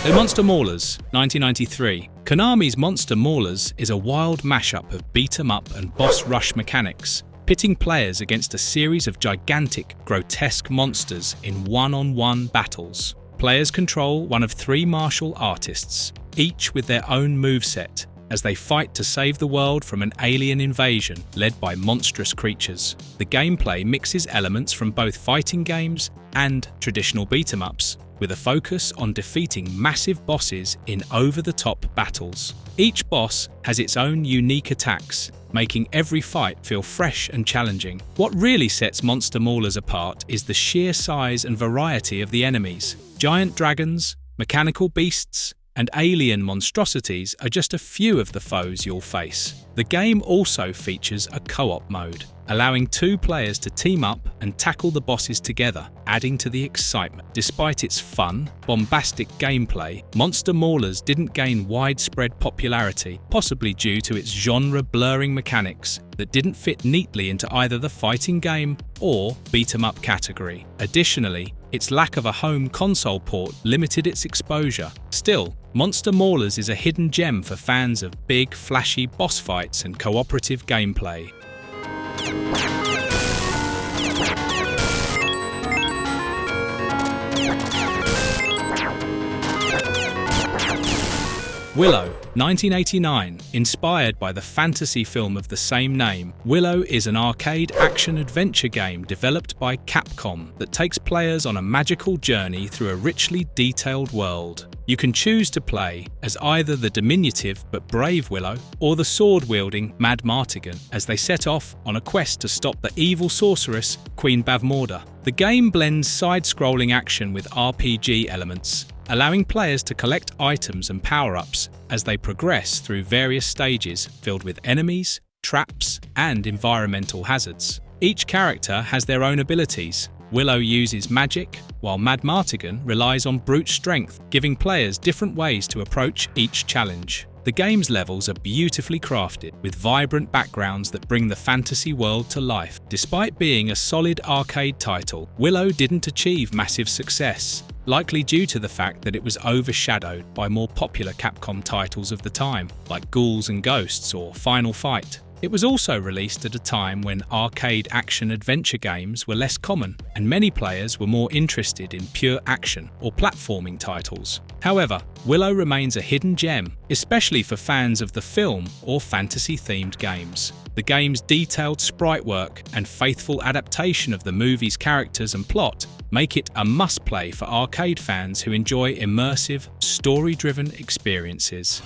The Monster Maulers, 1993. Konami's Monster Maulers is a wild mashup of beat-em-up and boss rush mechanics, pitting players against a series of gigantic, grotesque monsters in one-on-one battles. Players control one of 3 martial artists, each with their own moveset, as they fight to save the world from an alien invasion led by monstrous creatures. The gameplay mixes elements from both fighting games and traditional beat-em-ups, with a focus on defeating massive bosses in over-the-top battles. Each boss has its own unique attacks, making every fight feel fresh and challenging. What really sets Monster Maulers apart is the sheer size and variety of the enemies. Giant dragons, mechanical beasts, and alien monstrosities are just a few of the foes you'll face. The game also features a co-op mode, allowing 2 players to team up and tackle the bosses together, adding to the excitement. Despite its fun, bombastic gameplay, Monster Maulers didn't gain widespread popularity, possibly due to its genre-blurring mechanics that didn't fit neatly into either the fighting game or beat-em-up category. Additionally, its lack of a home console port limited its exposure. Still, Monster Maulers is a hidden gem for fans of big, flashy boss fights and cooperative gameplay. Willow, 1989. Inspired by the fantasy film of the same name, Willow is an arcade action-adventure game developed by Capcom that takes players on a magical journey through a richly detailed world. You can choose to play as either the diminutive but brave Willow or the sword-wielding Mad Martigan as they set off on a quest to stop the evil sorceress Queen Bavmorda. The game blends side-scrolling action with RPG elements, allowing players to collect items and power-ups as they progress through various stages filled with enemies, traps, and environmental hazards. Each character has their own abilities. Willow uses magic, while Mad Martigan relies on brute strength, giving players different ways to approach each challenge. The game's levels are beautifully crafted, with vibrant backgrounds that bring the fantasy world to life. Despite being a solid arcade title, Willow didn't achieve massive success, likely due to the fact that it was overshadowed by more popular Capcom titles of the time, like Ghouls and Ghosts or Final Fight. It was also released at a time when arcade action-adventure games were less common, and many players were more interested in pure action or platforming titles. However, Willow remains a hidden gem, especially for fans of the film or fantasy-themed games. The game's detailed sprite work and faithful adaptation of the movie's characters and plot make it a must-play for arcade fans who enjoy immersive, story-driven experiences.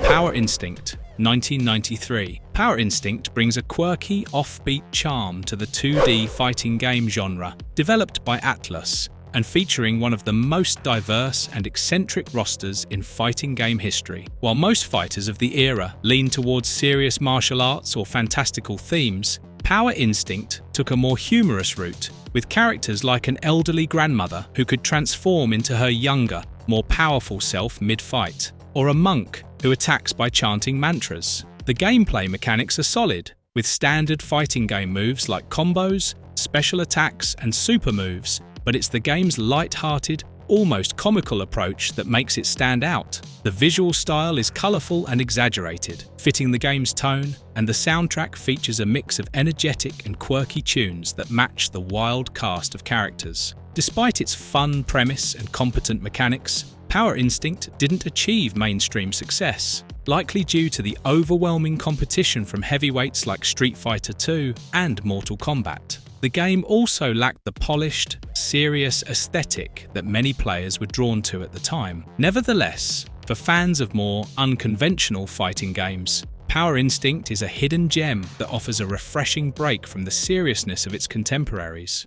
Power Instinct, 1993. Power Instinct brings a quirky, offbeat charm to the 2D fighting game genre, developed by Atlus, and featuring one of the most diverse and eccentric rosters in fighting game history. While most fighters of the era leaned towards serious martial arts or fantastical themes, Power Instinct took a more humorous route, with characters like an elderly grandmother who could transform into her younger, more powerful self mid-fight, or a monk who attacks by chanting mantras. The gameplay mechanics are solid, with standard fighting game moves like combos, special attacks, and super moves, but it's the game's light-hearted, almost comical approach that makes it stand out. The visual style is colourful and exaggerated, fitting the game's tone, and the soundtrack features a mix of energetic and quirky tunes that match the wild cast of characters. Despite its fun premise and competent mechanics, Power Instinct didn't achieve mainstream success, likely due to the overwhelming competition from heavyweights like Street Fighter II and Mortal Kombat. The game also lacked the polished, serious aesthetic that many players were drawn to at the time. Nevertheless, for fans of more unconventional fighting games, Power Instinct is a hidden gem that offers a refreshing break from the seriousness of its contemporaries.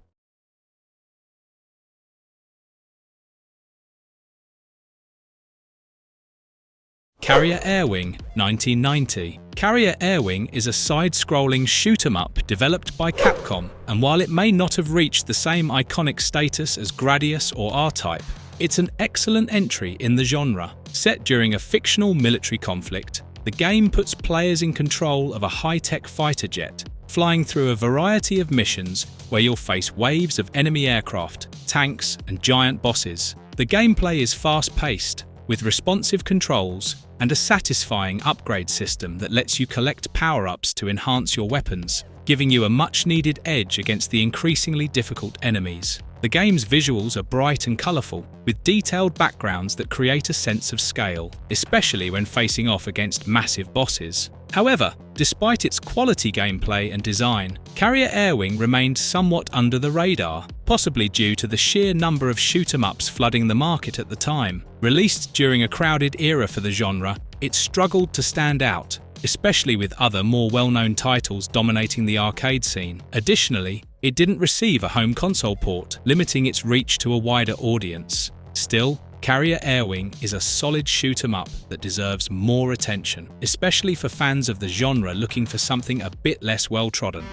Carrier Airwing, 1990. Carrier Airwing is a side-scrolling shoot-'em-up developed by Capcom, and while it may not have reached the same iconic status as Gradius or R-Type, it's an excellent entry in the genre. Set during a fictional military conflict, the game puts players in control of a high-tech fighter jet, flying through a variety of missions where you'll face waves of enemy aircraft, tanks, and giant bosses. The gameplay is fast-paced, with responsive controls and a satisfying upgrade system that lets you collect power-ups to enhance your weapons, giving you a much-needed edge against the increasingly difficult enemies. The game's visuals are bright and colourful, with detailed backgrounds that create a sense of scale, especially when facing off against massive bosses. However, despite its quality gameplay and design, Carrier Airwing remained somewhat under the radar, possibly due to the sheer number of shoot-'em-ups flooding the market at the time. Released during a crowded era for the genre, it struggled to stand out, especially with other more well-known titles dominating the arcade scene. Additionally, it didn't receive a home console port, limiting its reach to a wider audience. Still, Carrier Airwing is a solid shoot-'em-up that deserves more attention, especially for fans of the genre looking for something a bit less well-trodden.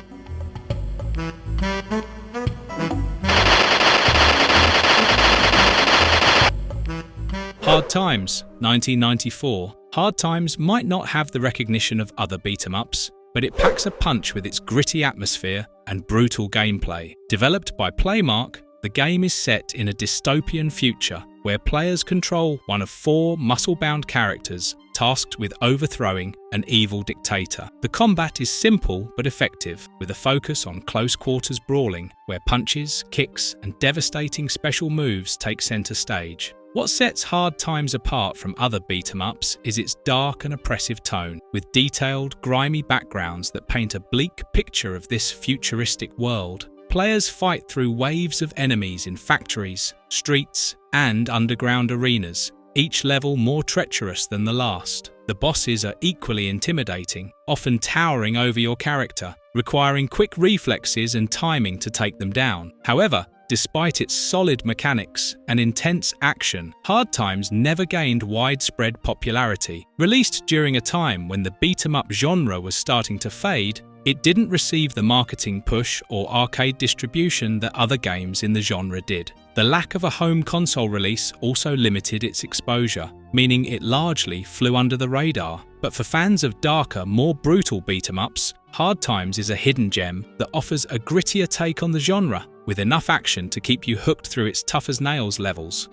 Hard Times, 1994. Hard Times might not have the recognition of other beat-em-ups, but it packs a punch with its gritty atmosphere and brutal gameplay. Developed by Playmark, the game is set in a dystopian future where players control one of 4 muscle-bound characters tasked with overthrowing an evil dictator. The combat is simple but effective, with a focus on close-quarters brawling, where punches, kicks, and devastating special moves take center stage. What sets Hard Times apart from other beat-em-ups is its dark and oppressive tone, with detailed, grimy backgrounds that paint a bleak picture of this futuristic world. Players fight through waves of enemies in factories, streets, and underground arenas, each level more treacherous than the last. The bosses are equally intimidating, often towering over your character, requiring quick reflexes and timing to take them down. However, despite its solid mechanics and intense action, Hard Times never gained widespread popularity. Released during a time when the beat-em-up genre was starting to fade, it didn't receive the marketing push or arcade distribution that other games in the genre did. The lack of a home console release also limited its exposure, meaning it largely flew under the radar. But for fans of darker, more brutal beat-em-ups, Hard Times is a hidden gem that offers a grittier take on the genre, with enough action to keep you hooked through its tough-as-nails levels.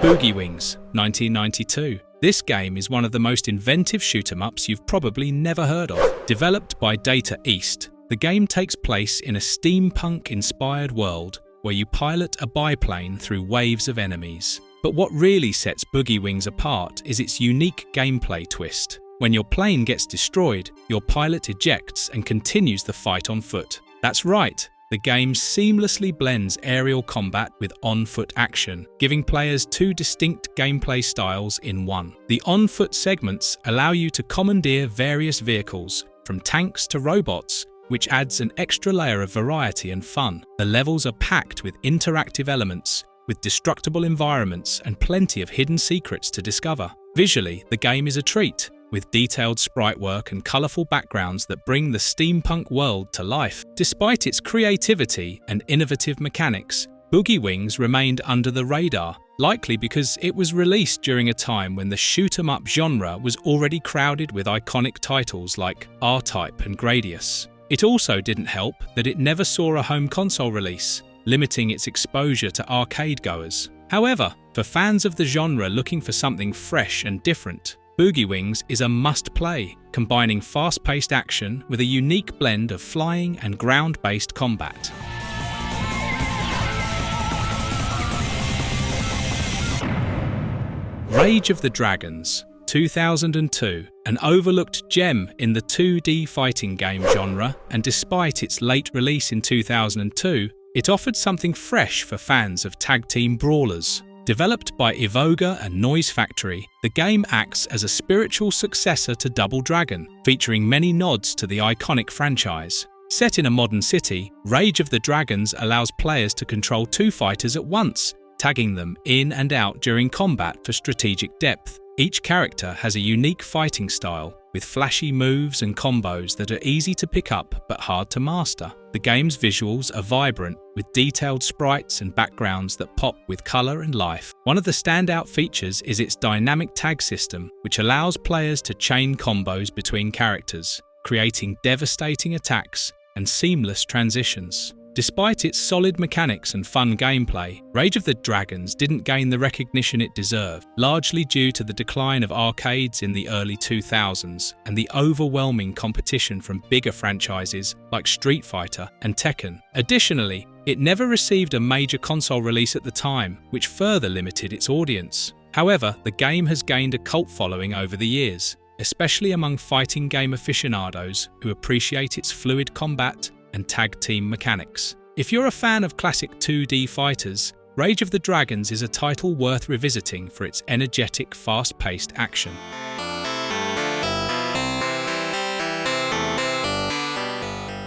Boogie Wings, 1992. This game is one of the most inventive shoot-'em-ups you've probably never heard of. Developed by Data East, the game takes place in a steampunk-inspired world where you pilot a biplane through waves of enemies. But what really sets Boogie Wings apart is its unique gameplay twist. When your plane gets destroyed, your pilot ejects and continues the fight on foot. That's right, the game seamlessly blends aerial combat with on-foot action, giving players 2 distinct gameplay styles in one. The on-foot segments allow you to commandeer various vehicles, from tanks to robots, which adds an extra layer of variety and fun. The levels are packed with interactive elements, with destructible environments and plenty of hidden secrets to discover. Visually, the game is a treat, with detailed sprite work and colourful backgrounds that bring the steampunk world to life. Despite its creativity and innovative mechanics, Boogie Wings remained under the radar, likely because it was released during a time when the shoot-'em-up genre was already crowded with iconic titles like R-Type and Gradius. It also didn't help that it never saw a home console release, limiting its exposure to arcade goers. However, for fans of the genre looking for something fresh and different, Boogie Wings is a must-play, combining fast-paced action with a unique blend of flying and ground-based combat. Rage of the Dragons, 2002, an overlooked gem in the 2D fighting game genre, and despite its late release in 2002, it offered something fresh for fans of tag-team brawlers. Developed by Evoga and Noise Factory, the game acts as a spiritual successor to Double Dragon, featuring many nods to the iconic franchise. Set in a modern city, Rage of the Dragons allows players to control two fighters at once, tagging them in and out during combat for strategic depth. Each character has a unique fighting style, with flashy moves and combos that are easy to pick up but hard to master. The game's visuals are vibrant, with detailed sprites and backgrounds that pop with colour and life. One of the standout features is its dynamic tag system, which allows players to chain combos between characters, creating devastating attacks and seamless transitions. Despite its solid mechanics and fun gameplay, Rage of the Dragons didn't gain the recognition it deserved, largely due to the decline of arcades in the early 2000s and the overwhelming competition from bigger franchises like Street Fighter and Tekken. Additionally, it never received a major console release at the time, which further limited its audience. However, the game has gained a cult following over the years, especially among fighting game aficionados who appreciate its fluid combat and tag team mechanics. If you're a fan of classic 2D fighters, Rage of the Dragons is a title worth revisiting for its energetic, fast-paced action.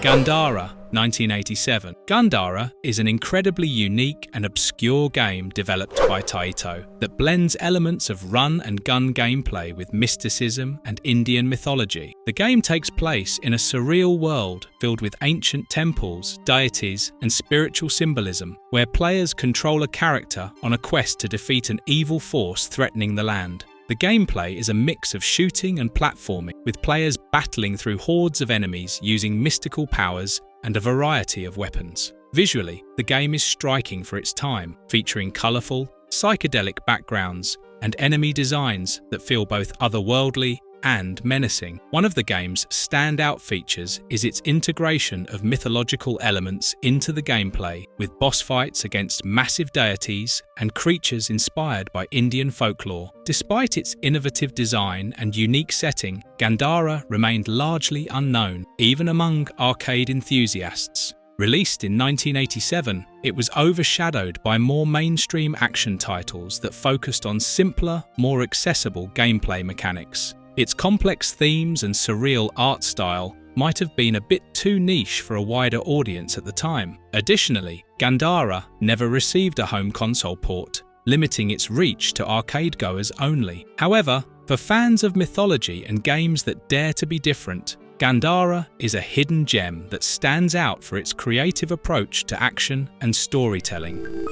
Gandara, 1987. Gandara is an incredibly unique and obscure game developed by Taito that blends elements of run-and-gun gameplay with mysticism and Indian mythology. The game takes place in a surreal world filled with ancient temples, deities, and spiritual symbolism, where players control a character on a quest to defeat an evil force threatening the land. The gameplay is a mix of shooting and platforming, with players battling through hordes of enemies using mystical powers and a variety of weapons. Visually, the game is striking for its time, featuring colourful, psychedelic backgrounds and enemy designs that feel both otherworldly and menacing. One of the game's standout features is its integration of mythological elements into the gameplay, with boss fights against massive deities and creatures inspired by Indian folklore. Despite its innovative design and unique setting, Gandara remained largely unknown, even among arcade enthusiasts. Released in 1987, it was overshadowed by more mainstream action titles that focused on simpler, more accessible gameplay mechanics. Its complex themes and surreal art style might have been a bit too niche for a wider audience at the time. Additionally, Gandara never received a home console port, limiting its reach to arcade goers only. However, for fans of mythology and games that dare to be different, Gandara is a hidden gem that stands out for its creative approach to action and storytelling.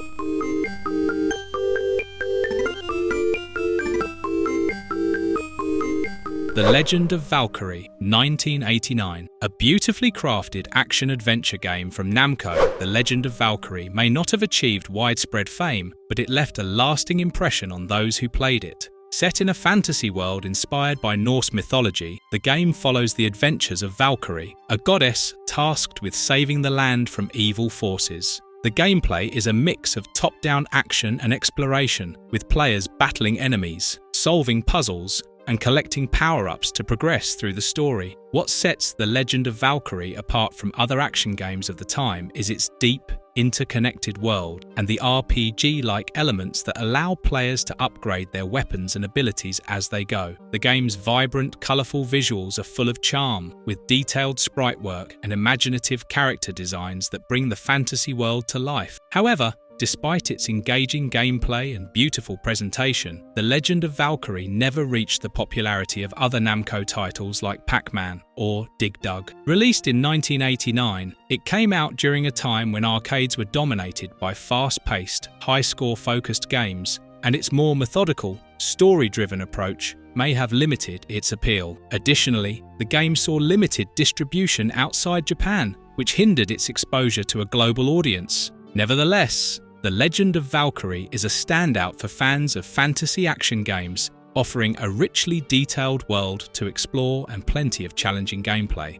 The Legend of Valkyrie, 1989. A beautifully crafted action-adventure game from Namco, The Legend of Valkyrie may not have achieved widespread fame, but it left a lasting impression on those who played it. Set in a fantasy world inspired by Norse mythology, the game follows the adventures of Valkyrie, a goddess tasked with saving the land from evil forces. The gameplay is a mix of top-down action and exploration, with players battling enemies, solving puzzles, and collecting power-ups to progress through the story. What sets The Legend of Valkyrie apart from other action games of the time is its deep, interconnected world and the RPG-like elements that allow players to upgrade their weapons and abilities as they go. The game's vibrant, colourful visuals are full of charm, with detailed sprite work and imaginative character designs that bring the fantasy world to life. However, despite its engaging gameplay and beautiful presentation, The Legend of Valkyrie never reached the popularity of other Namco titles like Pac-Man or Dig Dug. Released in 1989, it came out during a time when arcades were dominated by fast-paced, high-score-focused games, and its more methodical, story-driven approach may have limited its appeal. Additionally, the game saw limited distribution outside Japan, which hindered its exposure to a global audience. Nevertheless, The Legend of Valkyrie is a standout for fans of fantasy action games, offering a richly detailed world to explore and plenty of challenging gameplay.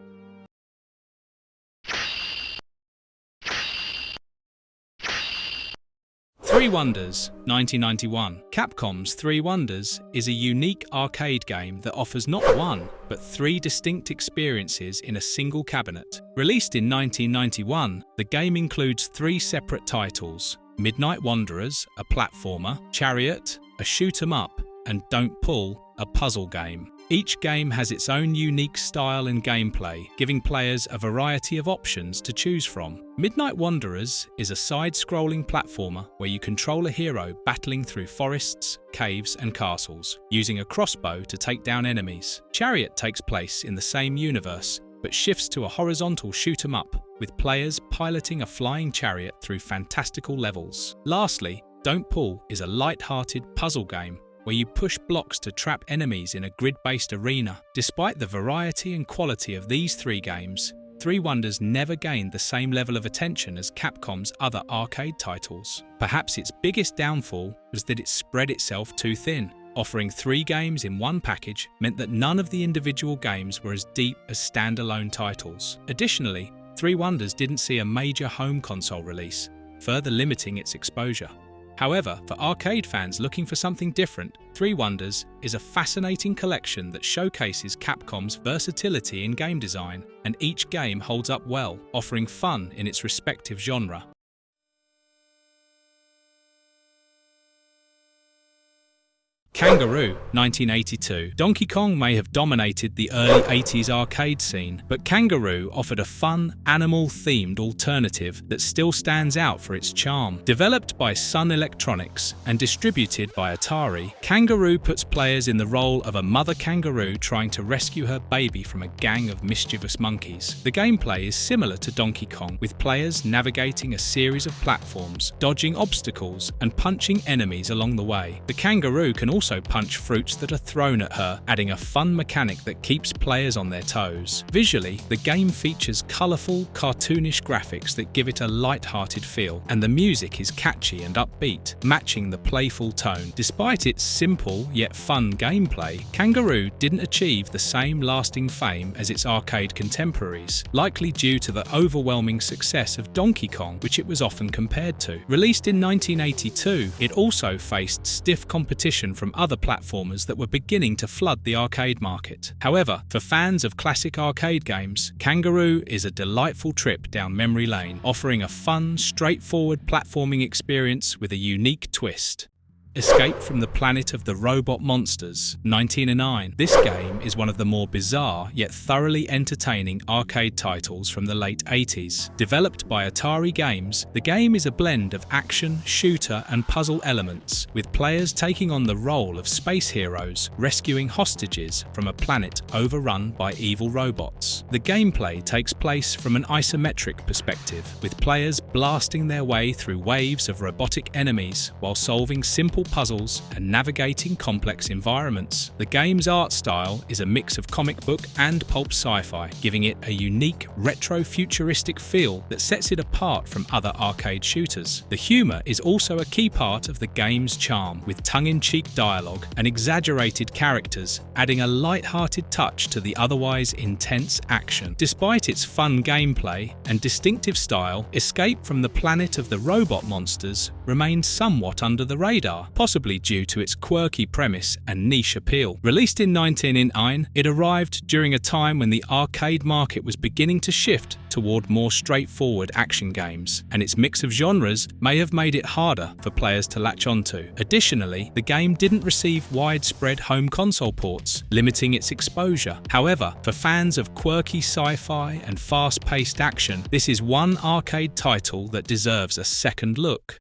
Three Wonders, 1991. Capcom's Three Wonders is a unique arcade game that offers not one, but three distinct experiences in a single cabinet. Released in 1991, the game includes three separate titles: Midnight Wanderers, a platformer; Chariot, a shoot-'em-up; and Don't Pull, a puzzle game. Each game has its own unique style and gameplay, giving players a variety of options to choose from. Midnight Wanderers is a side-scrolling platformer where you control a hero battling through forests, caves, and castles, using a crossbow to take down enemies. Chariot takes place in the same universe, but shifts to a horizontal shoot-'em-up, with players piloting a flying chariot through fantastical levels. Lastly, Don't Pull is a light-hearted puzzle game where you push blocks to trap enemies in a grid-based arena. Despite the variety and quality of these three games, Three Wonders never gained the same level of attention as Capcom's other arcade titles. Perhaps its biggest downfall was that it spread itself too thin. Offering three games in one package meant that none of the individual games were as deep as standalone titles. Additionally, Three Wonders didn't see a major home console release, further limiting its exposure. However, for arcade fans looking for something different, Three Wonders is a fascinating collection that showcases Capcom's versatility in game design, and each game holds up well, offering fun in its respective genre. Kangaroo, 1982. Donkey Kong may have dominated the early 80s arcade scene, but Kangaroo offered a fun, animal-themed alternative that still stands out for its charm. Developed by Sun Electronics and distributed by Atari, Kangaroo puts players in the role of a mother kangaroo trying to rescue her baby from a gang of mischievous monkeys. The gameplay is similar to Donkey Kong, with players navigating a series of platforms, dodging obstacles, and punching enemies along the way. The kangaroo can also punch fruits that are thrown at her, adding a fun mechanic that keeps players on their toes. Visually, the game features colourful, cartoonish graphics that give it a light-hearted feel, and the music is catchy and upbeat, matching the playful tone. Despite its simple yet fun gameplay, Kangaroo didn't achieve the same lasting fame as its arcade contemporaries, likely due to the overwhelming success of Donkey Kong, which it was often compared to. Released in 1982, it also faced stiff competition from other platformers that were beginning to flood the arcade market. However, for fans of classic arcade games, Kangaroo is a delightful trip down memory lane, offering a fun, straightforward platforming experience with a unique twist. Escape from the Planet of the Robot Monsters, 1909. This game is one of the more bizarre yet thoroughly entertaining arcade titles from the late 80s. Developed by Atari Games, the game is a blend of action, shooter, and puzzle elements, with players taking on the role of space heroes, rescuing hostages from a planet overrun by evil robots. The gameplay takes place from an isometric perspective, with players blasting their way through waves of robotic enemies while solving simple puzzles and navigating complex environments. The game's art style is a mix of comic book and pulp sci-fi, giving it a unique retro-futuristic feel that sets it apart from other arcade shooters. The humour is also a key part of the game's charm, with tongue-in-cheek dialogue and exaggerated characters, adding a light-hearted touch to the otherwise intense action. Despite its fun gameplay and distinctive style, Escape from the Planet of the Robot Monsters remained somewhat under the radar, possibly due to its quirky premise and niche appeal. Released in 1999, it arrived during a time when the arcade market was beginning to shift toward more straightforward action games, and its mix of genres may have made it harder for players to latch onto. Additionally, the game didn't receive widespread home console ports, limiting its exposure. However, for fans of quirky sci-fi and fast-paced action, this is one arcade title that deserves a second look.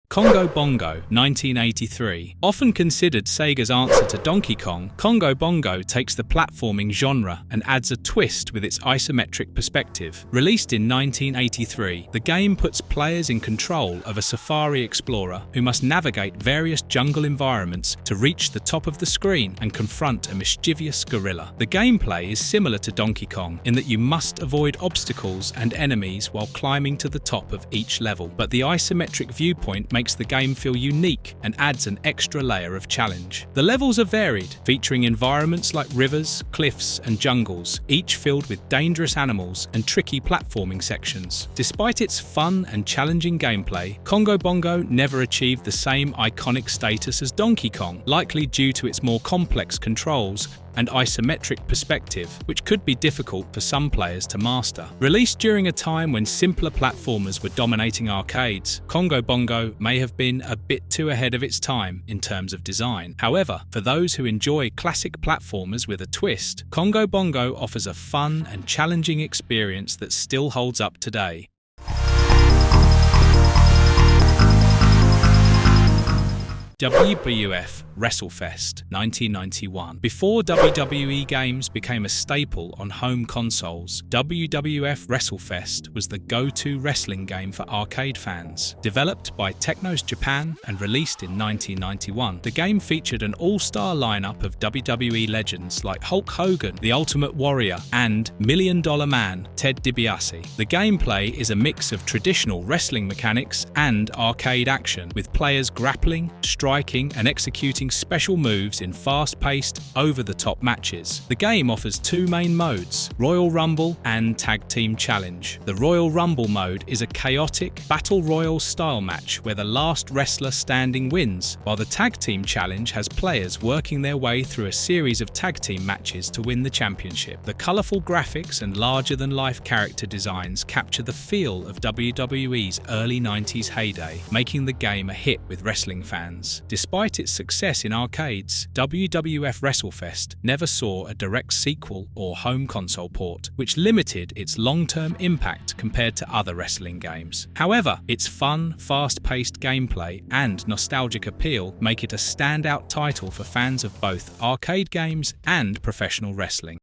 Congo Bongo, 1983. Often considered Sega's answer to Donkey Kong, Congo Bongo takes the platforming genre and adds a twist with its isometric perspective. Released in 1983, the game puts players in control of a safari explorer who must navigate various jungle environments to reach the top of the screen and confront a mischievous gorilla. The gameplay is similar to Donkey Kong in that you must avoid obstacles and enemies while climbing to the top of each level, but the isometric viewpoint makes the game feel unique and adds an extra layer of challenge. The levels are varied, featuring environments like rivers, cliffs, and jungles, each filled with dangerous animals and tricky platforming sections. Despite its fun and challenging gameplay, Congo Bongo never achieved the same iconic status as Donkey Kong, likely due to its more complex controls and isometric perspective, which could be difficult for some players to master. Released during a time when simpler platformers were dominating arcades, Congo Bongo may have been a bit too ahead of its time in terms of design. However, for those who enjoy classic platformers with a twist, Congo Bongo offers a fun and challenging experience that still holds up today. WWF WrestleFest, 1991. Before WWE games became a staple on home consoles, WWF WrestleFest was the go-to wrestling game for arcade fans. Developed by Technos Japan and released in 1991, the game featured an all-star lineup of WWE legends like Hulk Hogan, The Ultimate Warrior, and Million Dollar Man Ted DiBiase. The gameplay is a mix of traditional wrestling mechanics and arcade action, with players grappling, striking, and executing special moves in fast-paced, over-the-top matches. The game offers two main modes, Royal Rumble and Tag Team Challenge. The Royal Rumble mode is a chaotic, Battle Royale style match where the last wrestler standing wins, while the Tag Team Challenge has players working their way through a series of tag team matches to win the championship. The colourful graphics and larger-than-life character designs capture the feel of WWE's early 90s heyday, making the game a hit with wrestling fans. Despite its success in arcades, WWF WrestleFest never saw a direct sequel or home console port, which limited its long-term impact compared to other wrestling games. However, its fun, fast-paced gameplay and nostalgic appeal make it a standout title for fans of both arcade games and professional wrestling.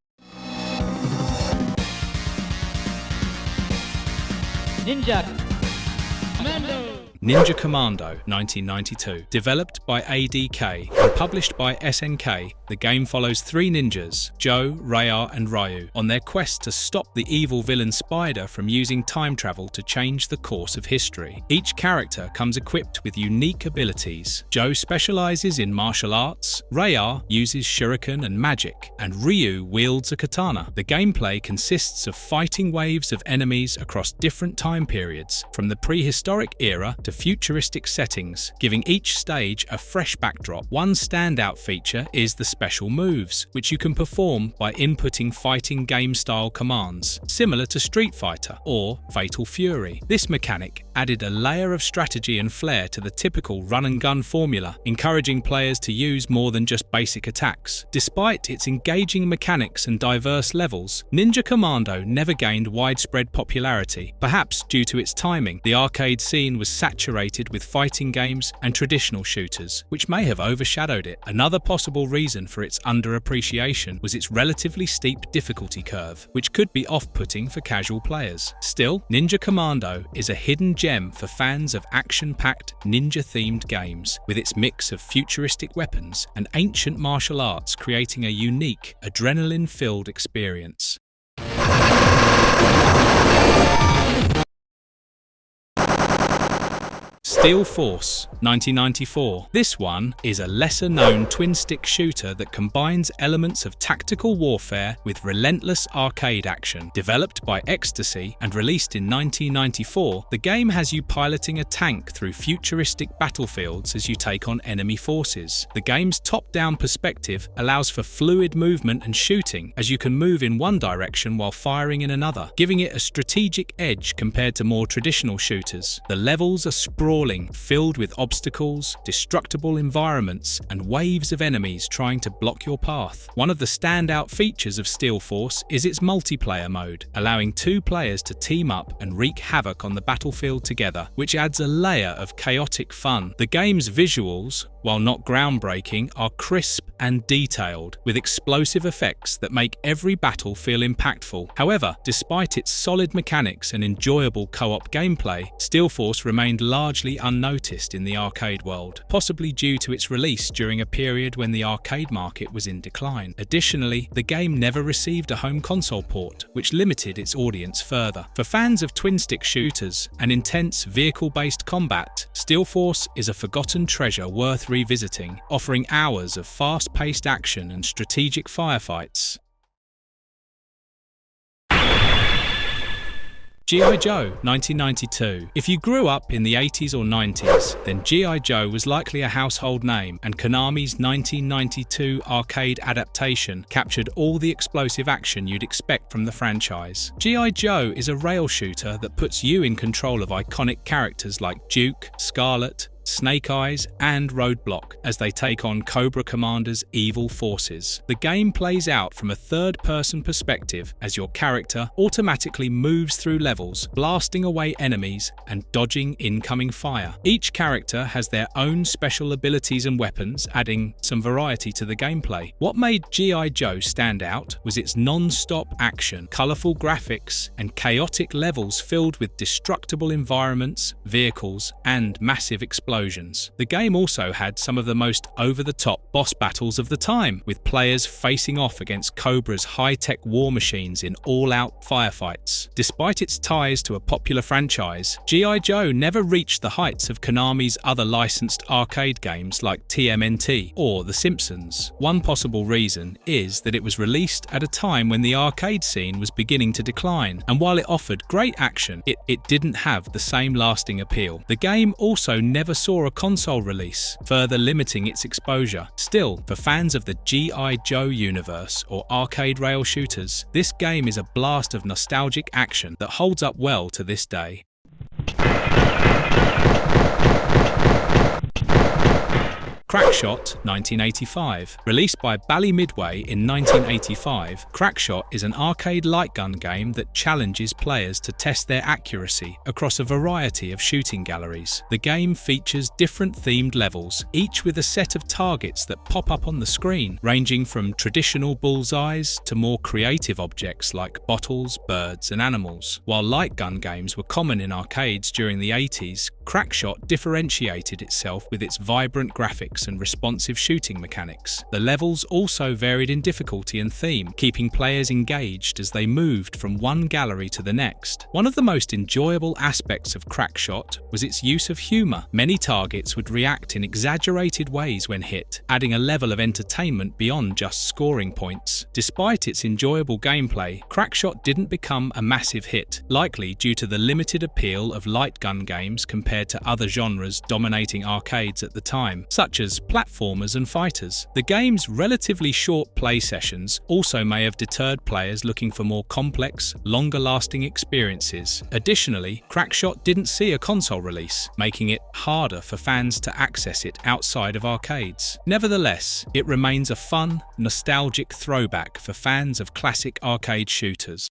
Ninja Commando, 1992. Developed by ADK and published by SNK, the game follows three ninjas, Joe, Rayar, and Ryu, on their quest to stop the evil villain Spider from using time travel to change the course of history. Each character comes equipped with unique abilities. Joe specializes in martial arts, Rayar uses shuriken and magic, and Ryu wields a katana. The gameplay consists of fighting waves of enemies across different time periods, from the prehistoric era to futuristic settings, giving each stage a fresh backdrop. One standout feature is the special moves, which you can perform by inputting fighting game-style commands, similar to Street Fighter or Fatal Fury. This mechanic added a layer of strategy and flair to the typical run-and-gun formula, encouraging players to use more than just basic attacks. Despite its engaging mechanics and diverse levels, Ninja Commando never gained widespread popularity, perhaps due to its timing. The arcade scene was saturated with fighting games and traditional shooters, which may have overshadowed it. Another possible reason for its underappreciation was its relatively steep difficulty curve, which could be off-putting for casual players. Still, Ninja Commando is a hidden gem for fans of action-packed, ninja-themed games, with its mix of futuristic weapons and ancient martial arts creating a unique, adrenaline-filled experience. Steel Force, 1994. This one is a lesser-known twin-stick shooter that combines elements of tactical warfare with relentless arcade action. Developed by Ecstasy and released in 1994, the game has you piloting a tank through futuristic battlefields as you take on enemy forces. The game's top-down perspective allows for fluid movement and shooting, as you can move in one direction while firing in another, giving it a strategic edge compared to more traditional shooters. The levels are sprawling thrilling, filled with obstacles, destructible environments, and waves of enemies trying to block your path. One of the standout features of Steel Force is its multiplayer mode, allowing 2 players to team up and wreak havoc on the battlefield together, which adds a layer of chaotic fun. The game's visuals, while not groundbreaking, are crisp and detailed, with explosive effects that make every battle feel impactful. However, despite its solid mechanics and enjoyable co-op gameplay, Steel Force remained largely unnoticed in the arcade world, possibly due to its release during a period when the arcade market was in decline. Additionally, the game never received a home console port, which limited its audience further. For fans of twin-stick shooters and intense vehicle-based combat, Steel Force is a forgotten treasure worth revisiting, offering hours of fast-paced action and strategic firefights. G.I. Joe, 1992. If you grew up in the 80s or 90s, then G.I. Joe was likely a household name, and Konami's 1992 arcade adaptation captured all the explosive action you'd expect from the franchise. G.I. Joe is a rail shooter that puts you in control of iconic characters like Duke, Scarlet, Snake Eyes, and Roadblock as they take on Cobra Commander's evil forces. The game plays out from a third-person perspective as your character automatically moves through levels, blasting away enemies and dodging incoming fire. Each character has their own special abilities and weapons, adding some variety to the gameplay. What made G.I. Joe stand out was its non-stop action, colourful graphics, and chaotic levels filled with destructible environments, vehicles, and massive explosions. The game also had some of the most over-the-top boss battles of the time, with players facing off against Cobra's high-tech war machines in all-out firefights. Despite its ties to a popular franchise, G.I. Joe never reached the heights of Konami's other licensed arcade games like TMNT or The Simpsons. One possible reason is that it was released at a time when the arcade scene was beginning to decline, and while it offered great action, it didn't have the same lasting appeal. The game also never saw a console release, further limiting its exposure. Still, for fans of the G.I. Joe universe or arcade rail shooters, this game is a blast of nostalgic action that holds up well to this day. Crackshot, 1985. Released by Bally Midway in 1985, Crackshot is an arcade light gun game that challenges players to test their accuracy across a variety of shooting galleries. The game features different themed levels, each with a set of targets that pop up on the screen, ranging from traditional bullseyes to more creative objects like bottles, birds, and animals. While light gun games were common in arcades during the 80s, Crackshot differentiated itself with its vibrant graphics and responsive shooting mechanics. The levels also varied in difficulty and theme, keeping players engaged as they moved from one gallery to the next. One of the most enjoyable aspects of Crackshot was its use of humour. Many targets would react in exaggerated ways when hit, adding a level of entertainment beyond just scoring points. Despite its enjoyable gameplay, Crackshot didn't become a massive hit, likely due to the limited appeal of light gun games compared to other genres dominating arcades at the time, such as platformers and fighters. The game's relatively short play sessions also may have deterred players looking for more complex, longer-lasting experiences. Additionally, Crackshot didn't see a console release, making it harder for fans to access it outside of arcades. Nevertheless, it remains a fun, nostalgic throwback for fans of classic arcade shooters.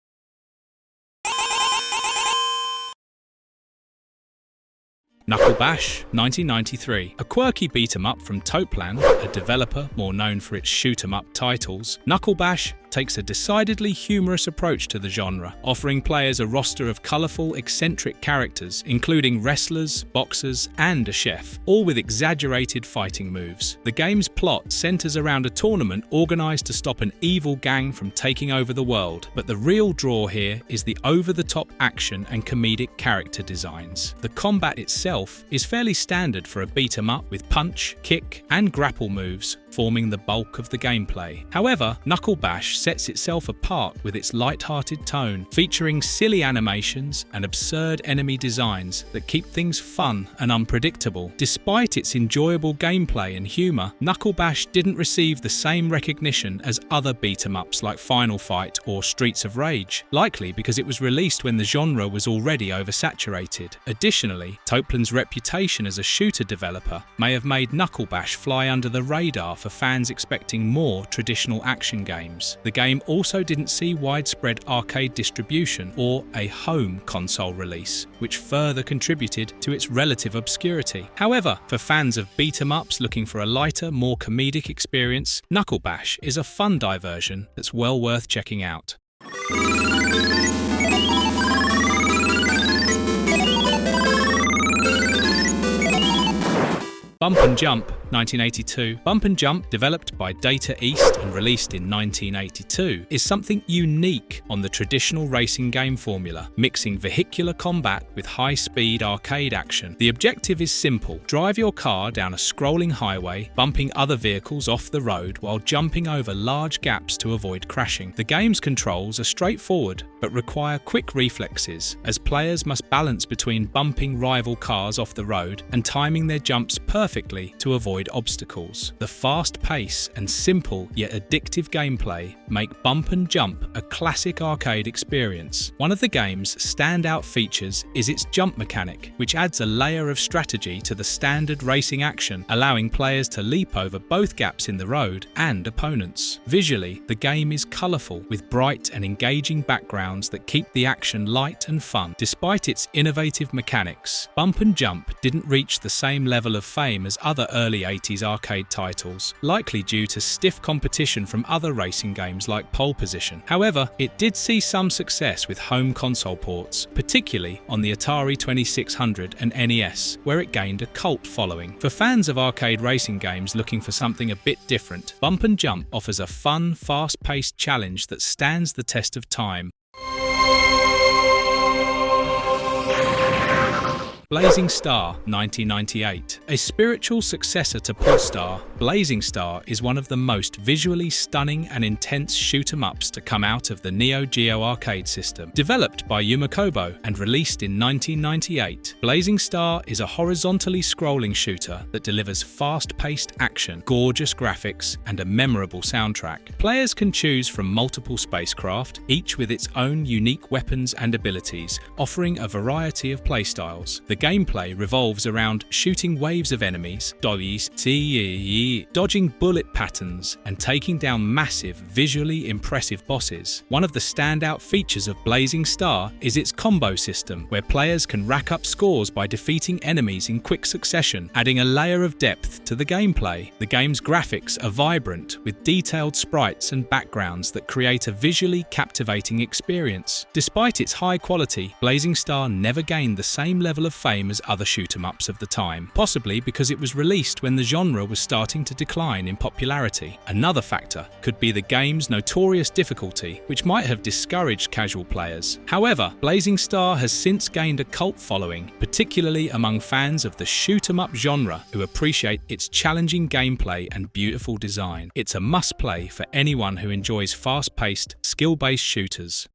Knuckle Bash, 1993. A quirky beat-em-up from Toplan, a developer more known for its shoot-em-up titles, Knuckle Bash takes a decidedly humorous approach to the genre, offering players a roster of colourful, eccentric characters, including wrestlers, boxers, and a chef, all with exaggerated fighting moves. The game's plot centres around a tournament organised to stop an evil gang from taking over the world, but the real draw here is the over-the-top action and comedic character designs. The combat itself is fairly standard for a beat-em-up with punch, kick, and grapple moves, forming the bulk of the gameplay. However, Knuckle Bash sets itself apart with its light-hearted tone, featuring silly animations and absurd enemy designs that keep things fun and unpredictable. Despite its enjoyable gameplay and humour, Knuckle Bash didn't receive the same recognition as other beat-em-ups like Final Fight or Streets of Rage, likely because it was released when the genre was already oversaturated. Additionally, Toplan's reputation as a shooter developer may have made Knuckle Bash fly under the radar for fans expecting more traditional action games. The game also didn't see widespread arcade distribution or a home console release, which further contributed to its relative obscurity. However, for fans of beat-em-ups looking for a lighter, more comedic experience, Knuckle Bash is a fun diversion that's well worth checking out. Bump and Jump, 1982. Bump and Jump, developed by Data East and released in 1982, is something unique on the traditional racing game formula, mixing vehicular combat with high-speed arcade action. The objective is simple: drive your car down a scrolling highway, bumping other vehicles off the road while jumping over large gaps to avoid crashing. The game's controls are straightforward, but require quick reflexes, as players must balance between bumping rival cars off the road and timing their jumps perfectly to avoid obstacles. The fast pace and simple yet addictive gameplay make Bump and Jump a classic arcade experience. One of the game's standout features is its jump mechanic, which adds a layer of strategy to the standard racing action, allowing players to leap over both gaps in the road and opponents. Visually, the game is colourful, with bright and engaging backgrounds that keep the action light and fun. Despite its innovative mechanics, Bump and Jump didn't reach the same level of fame as other early 80s arcade titles, likely due to stiff competition from other racing games like Pole Position. However, it did see some success with home console ports, particularly on the Atari 2600 and NES, where it gained a cult following. For fans of arcade racing games looking for something a bit different, Bump and Jump offers a fun, fast-paced challenge that stands the test of time. Blazing Star, 1998. A spiritual successor to Polestar, Blazing Star is one of the most visually stunning and intense shoot-'em-ups to come out of the Neo Geo arcade system. Developed by Yumakobo and released in 1998, Blazing Star is a horizontally scrolling shooter that delivers fast-paced action, gorgeous graphics, and a memorable soundtrack. Players can choose from multiple spacecraft, each with its own unique weapons and abilities, offering a variety of playstyles. The gameplay revolves around shooting waves of enemies, dodging bullet patterns, and taking down massive, visually impressive bosses. One of the standout features of Blazing Star is its combo system, where players can rack up scores by defeating enemies in quick succession, adding a layer of depth to the gameplay. The game's graphics are vibrant, with detailed sprites and backgrounds that create a visually captivating experience. Despite its high quality, Blazing Star never gained the same level of fame as other shoot-'em-ups of the time, possibly because it was released when the genre was starting to decline in popularity. Another factor could be the game's notorious difficulty, which might have discouraged casual players. However, Blazing Star has since gained a cult following, particularly among fans of the shoot-'em-up genre who appreciate its challenging gameplay and beautiful design. It's a must-play for anyone who enjoys fast-paced, skill-based shooters.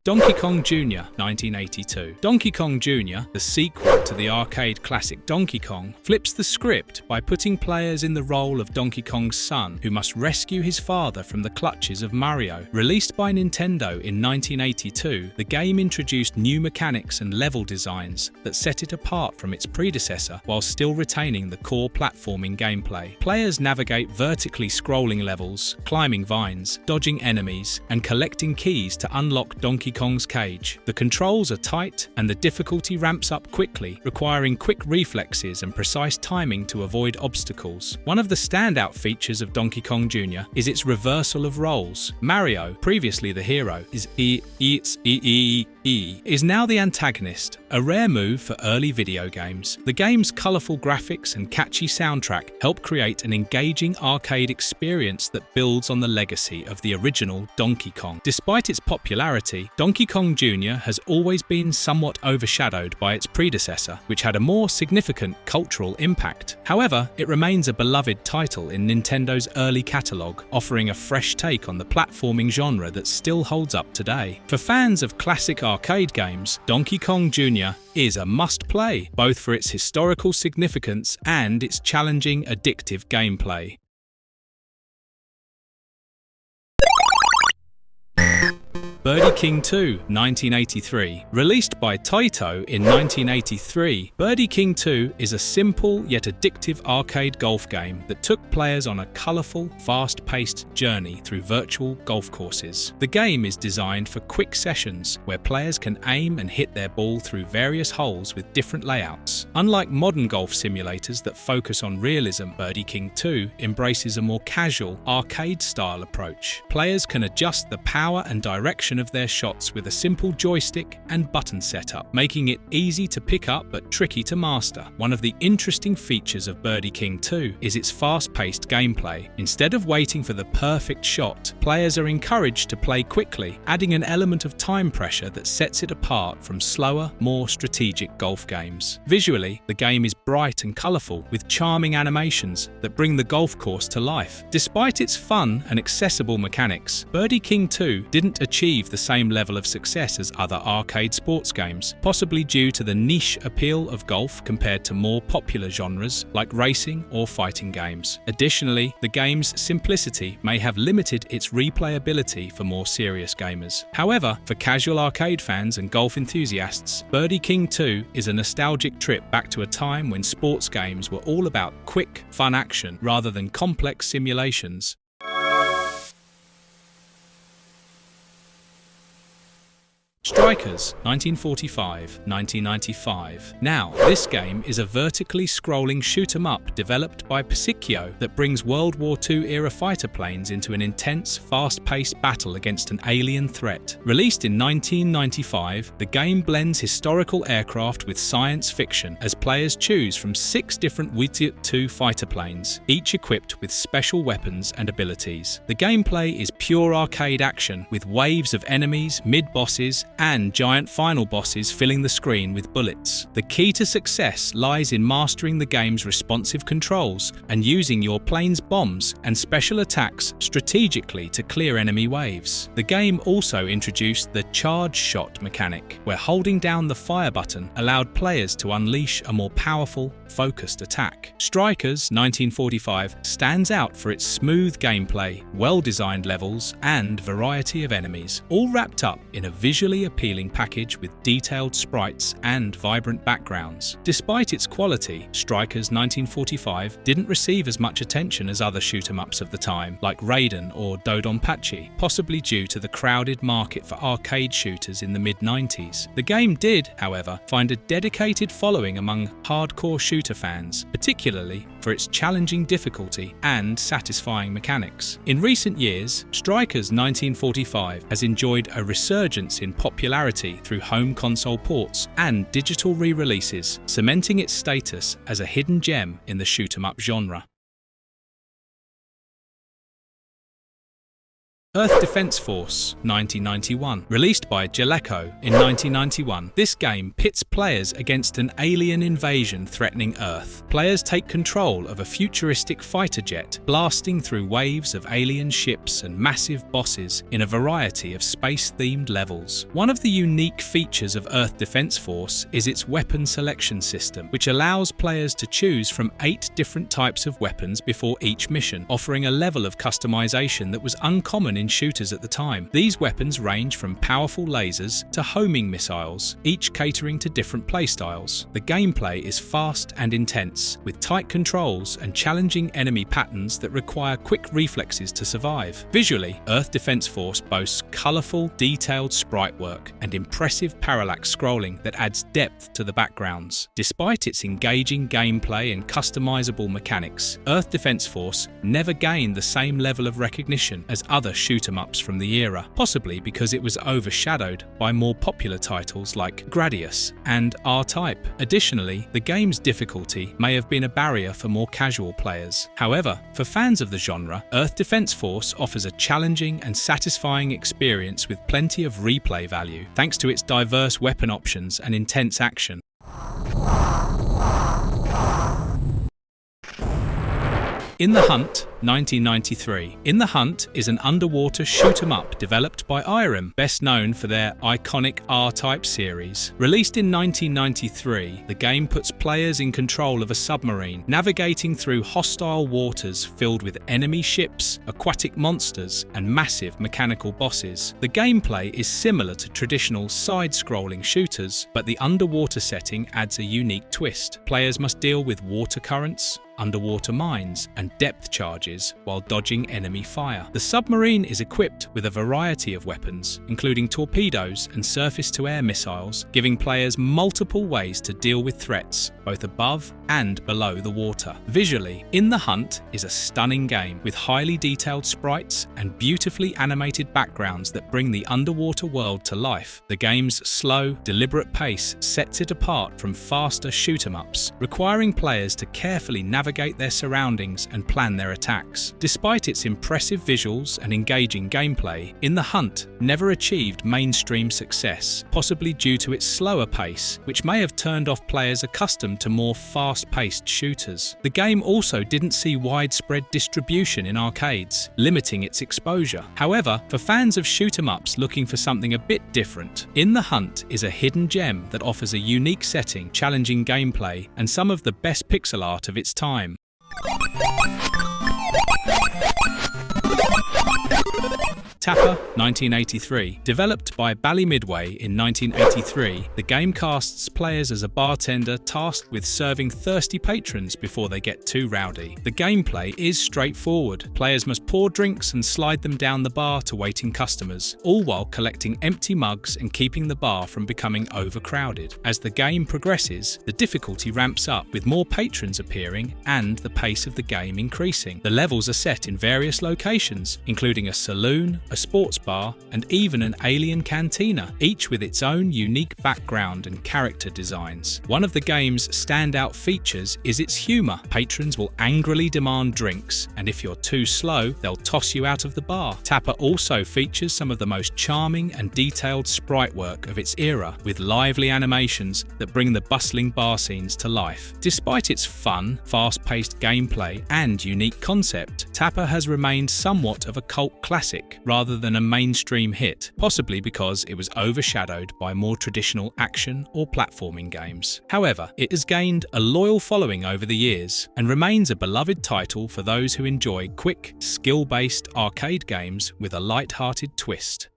Donkey Kong Jr., 1982. Donkey Kong Jr., the sequel to the arcade classic Donkey Kong, flips the script by putting players in the role of Donkey Kong's son, who must rescue his father from the clutches of Mario. Released by Nintendo in 1982, the game introduced new mechanics and level designs that set it apart from its predecessor while still retaining the core platforming gameplay. Players navigate vertically scrolling levels, climbing vines, dodging enemies, and collecting keys to unlock Donkey Kong's cage. The controls are tight and the difficulty ramps up quickly, requiring quick reflexes and precise timing to avoid obstacles. One of the standout features of Donkey Kong Jr. is its reversal of roles. Mario, previously the hero, is now the antagonist, A rare move for early video games, the game's colourful graphics and catchy soundtrack help create an engaging arcade experience that builds on the legacy of the original Donkey Kong. Despite its popularity, Donkey Kong Jr. has always been somewhat overshadowed by its predecessor, which had a more significant cultural impact. However, it remains a beloved title in Nintendo's early catalogue, offering a fresh take on the platforming genre that still holds up today. For fans of classic arcade games, Donkey Kong Jr. is a must-play, both for its historical significance and its challenging, addictive gameplay. Birdie King 2, 1983. Released by Taito in 1983, Birdie King 2 is a simple yet addictive arcade golf game that took players on a colourful, fast-paced journey through virtual golf courses. The game is designed for quick sessions where players can aim and hit their ball through various holes with different layouts. Unlike modern golf simulators that focus on realism, Birdie King 2 embraces a more casual, arcade-style approach. Players can adjust the power and direction of their shots with a simple joystick and button setup, making it easy to pick up but tricky to master. One of the interesting features of Birdie King 2 is its fast-paced gameplay. Instead of waiting for the perfect shot, players are encouraged to play quickly, adding an element of time pressure that sets it apart from slower, more strategic golf games. Visually, the game is bright and colourful, with charming animations that bring the golf course to life. Despite its fun and accessible mechanics, Birdie King 2 didn't achieve the same level of success as other arcade sports games, possibly due to the niche appeal of golf compared to more popular genres like racing or fighting games. Additionally, the game's simplicity may have limited its replayability for more serious gamers. However, for casual arcade fans and golf enthusiasts, Birdie King 2 is a nostalgic trip back to a time when sports games were all about quick, fun action rather than complex simulations. Strikers, 1945-1995. Now, this game is a vertically scrolling shoot-'em-up developed by Peacekeepers that brings World War II-era fighter planes into an intense, fast-paced battle against an alien threat. Released in 1995, the game blends historical aircraft with science fiction as players choose from 6 different Wildo fighter planes, each equipped with special weapons and abilities. The gameplay is pure arcade action, with waves of enemies, mid-bosses, and giant final bosses filling the screen with bullets. The key to success lies in mastering the game's responsive controls and using your plane's bombs and special attacks strategically to clear enemy waves. The game also introduced the charge shot mechanic, where holding down the fire button allowed players to unleash a more powerful, focused attack. Strikers 1945 stands out for its smooth gameplay, well-designed levels, and variety of enemies, all wrapped up in a visually appealing package with detailed sprites and vibrant backgrounds. Despite its quality, Strikers 1945 didn't receive as much attention as other shoot-'em-ups of the time, like Raiden or Dodonpachi, possibly due to the crowded market for arcade shooters in the mid-90s. The game did, however, find a dedicated following among hardcore shooter fans, particularly for its challenging difficulty and satisfying mechanics. In recent years, Strikers 1945 has enjoyed a resurgence in popularity through home console ports and digital re-releases, cementing its status as a hidden gem in the shoot-'em-up genre. Earth Defense Force, 1991. Released by Jaleco in 1991, this game pits players against an alien invasion threatening Earth. Players take control of a futuristic fighter jet, blasting through waves of alien ships and massive bosses in a variety of space-themed levels. One of the unique features of Earth Defense Force is its weapon selection system, which allows players to choose from 8 different types of weapons before each mission, offering a level of customization that was uncommon in shooters at the time. These weapons range from powerful lasers to homing missiles, each catering to different playstyles. The gameplay is fast and intense, with tight controls and challenging enemy patterns that require quick reflexes to survive. Visually, Earth Defense Force boasts colourful, detailed sprite work and impressive parallax scrolling that adds depth to the backgrounds. Despite its engaging gameplay and customizable mechanics, Earth Defense Force never gained the same level of recognition as other shooters shoot-'em-ups from the era, possibly because it was overshadowed by more popular titles like Gradius and R-Type. Additionally, the game's difficulty may have been a barrier for more casual players. However, for fans of the genre, Earth Defense Force offers a challenging and satisfying experience with plenty of replay value, thanks to its diverse weapon options and intense action. In the Hunt, 1993. In the Hunt is an underwater shoot-'em-up developed by Irem, best known for their iconic R-Type series. Released in 1993, the game puts players in control of a submarine, navigating through hostile waters filled with enemy ships, aquatic monsters, and massive mechanical bosses. The gameplay is similar to traditional side-scrolling shooters, but the underwater setting adds a unique twist. Players must deal with water currents, underwater mines, and depth charges while dodging enemy fire. The submarine is equipped with a variety of weapons, including torpedoes and surface-to-air missiles, giving players multiple ways to deal with threats, both above and below the water. Visually, In the Hunt is a stunning game with highly detailed sprites and beautifully animated backgrounds that bring the underwater world to life. The game's slow, deliberate pace sets it apart from faster shoot-'em-ups, requiring players to carefully navigate their surroundings and plan their attacks. Despite its impressive visuals and engaging gameplay, In the Hunt never achieved mainstream success, possibly due to its slower pace, which may have turned off players accustomed to more fast-paced shooters. The game also didn't see widespread distribution in arcades, limiting its exposure. However, for fans of shoot-'em-ups looking for something a bit different, In the Hunt is a hidden gem that offers a unique setting, challenging gameplay, and some of the best pixel art of its time. Tapper, 1983. Developed by Bally Midway in 1983, the game casts players as a bartender tasked with serving thirsty patrons before they get too rowdy. The gameplay is straightforward. Players must pour drinks and slide them down the bar to waiting customers, all while collecting empty mugs and keeping the bar from becoming overcrowded. As the game progresses, the difficulty ramps up with more patrons appearing and the pace of the game increasing. The levels are set in various locations, including a saloon, a sports bar, and even an alien cantina, each with its own unique background and character designs. One of the game's standout features is its humour. Patrons will angrily demand drinks, and if you're too slow, they'll toss you out of the bar. Tapper also features some of the most charming and detailed sprite work of its era, with lively animations that bring the bustling bar scenes to life. Despite its fun, fast-paced gameplay and unique concept, Tapper has remained somewhat of a cult classic rather than a mainstream hit, possibly because it was overshadowed by more traditional action or platforming games. However, it has gained a loyal following over the years and remains a beloved title for those who enjoy quick, skill-based arcade games with a light-hearted twist.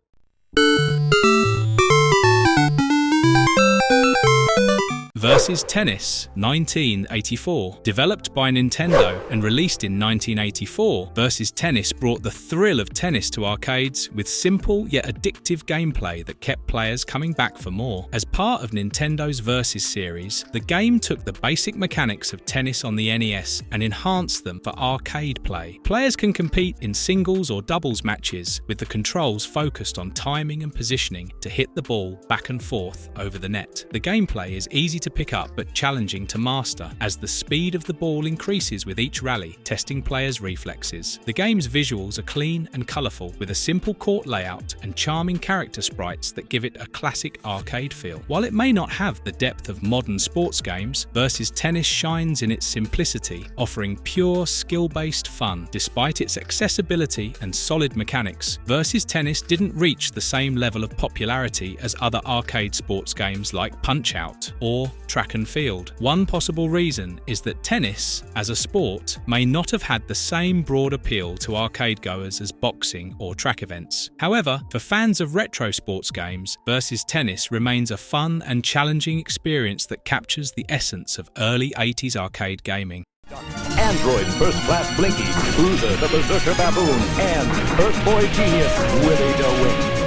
Versus Tennis, 1984. Developed by Nintendo and released in 1984, Versus Tennis brought the thrill of tennis to arcades with simple yet addictive gameplay that kept players coming back for more. As part of Nintendo's Versus series, the game took the basic mechanics of tennis on the NES and enhanced them for arcade play. Players can compete in singles or doubles matches, with the controls focused on timing and positioning to hit the ball back and forth over the net. The gameplay is easy to pick up but challenging to master, as the speed of the ball increases with each rally, testing players' reflexes. The game's visuals are clean and colourful, with a simple court layout and charming character sprites that give it a classic arcade feel. While it may not have the depth of modern sports games, Versus Tennis shines in its simplicity, offering pure skill-based fun. Despite its accessibility and solid mechanics, Versus Tennis didn't reach the same level of popularity as other arcade sports games like Punch-Out! Or Track and Field. One possible reason is that tennis, as a sport, may not have had the same broad appeal to arcade goers as boxing or track events. However, for fans of retro sports games, Versus Tennis remains a fun and challenging experience that captures the essence of early 80s arcade gaming. Android First Class Blinky, Cruiser the Berserker Baboon, and Earth Boy Genius Willie.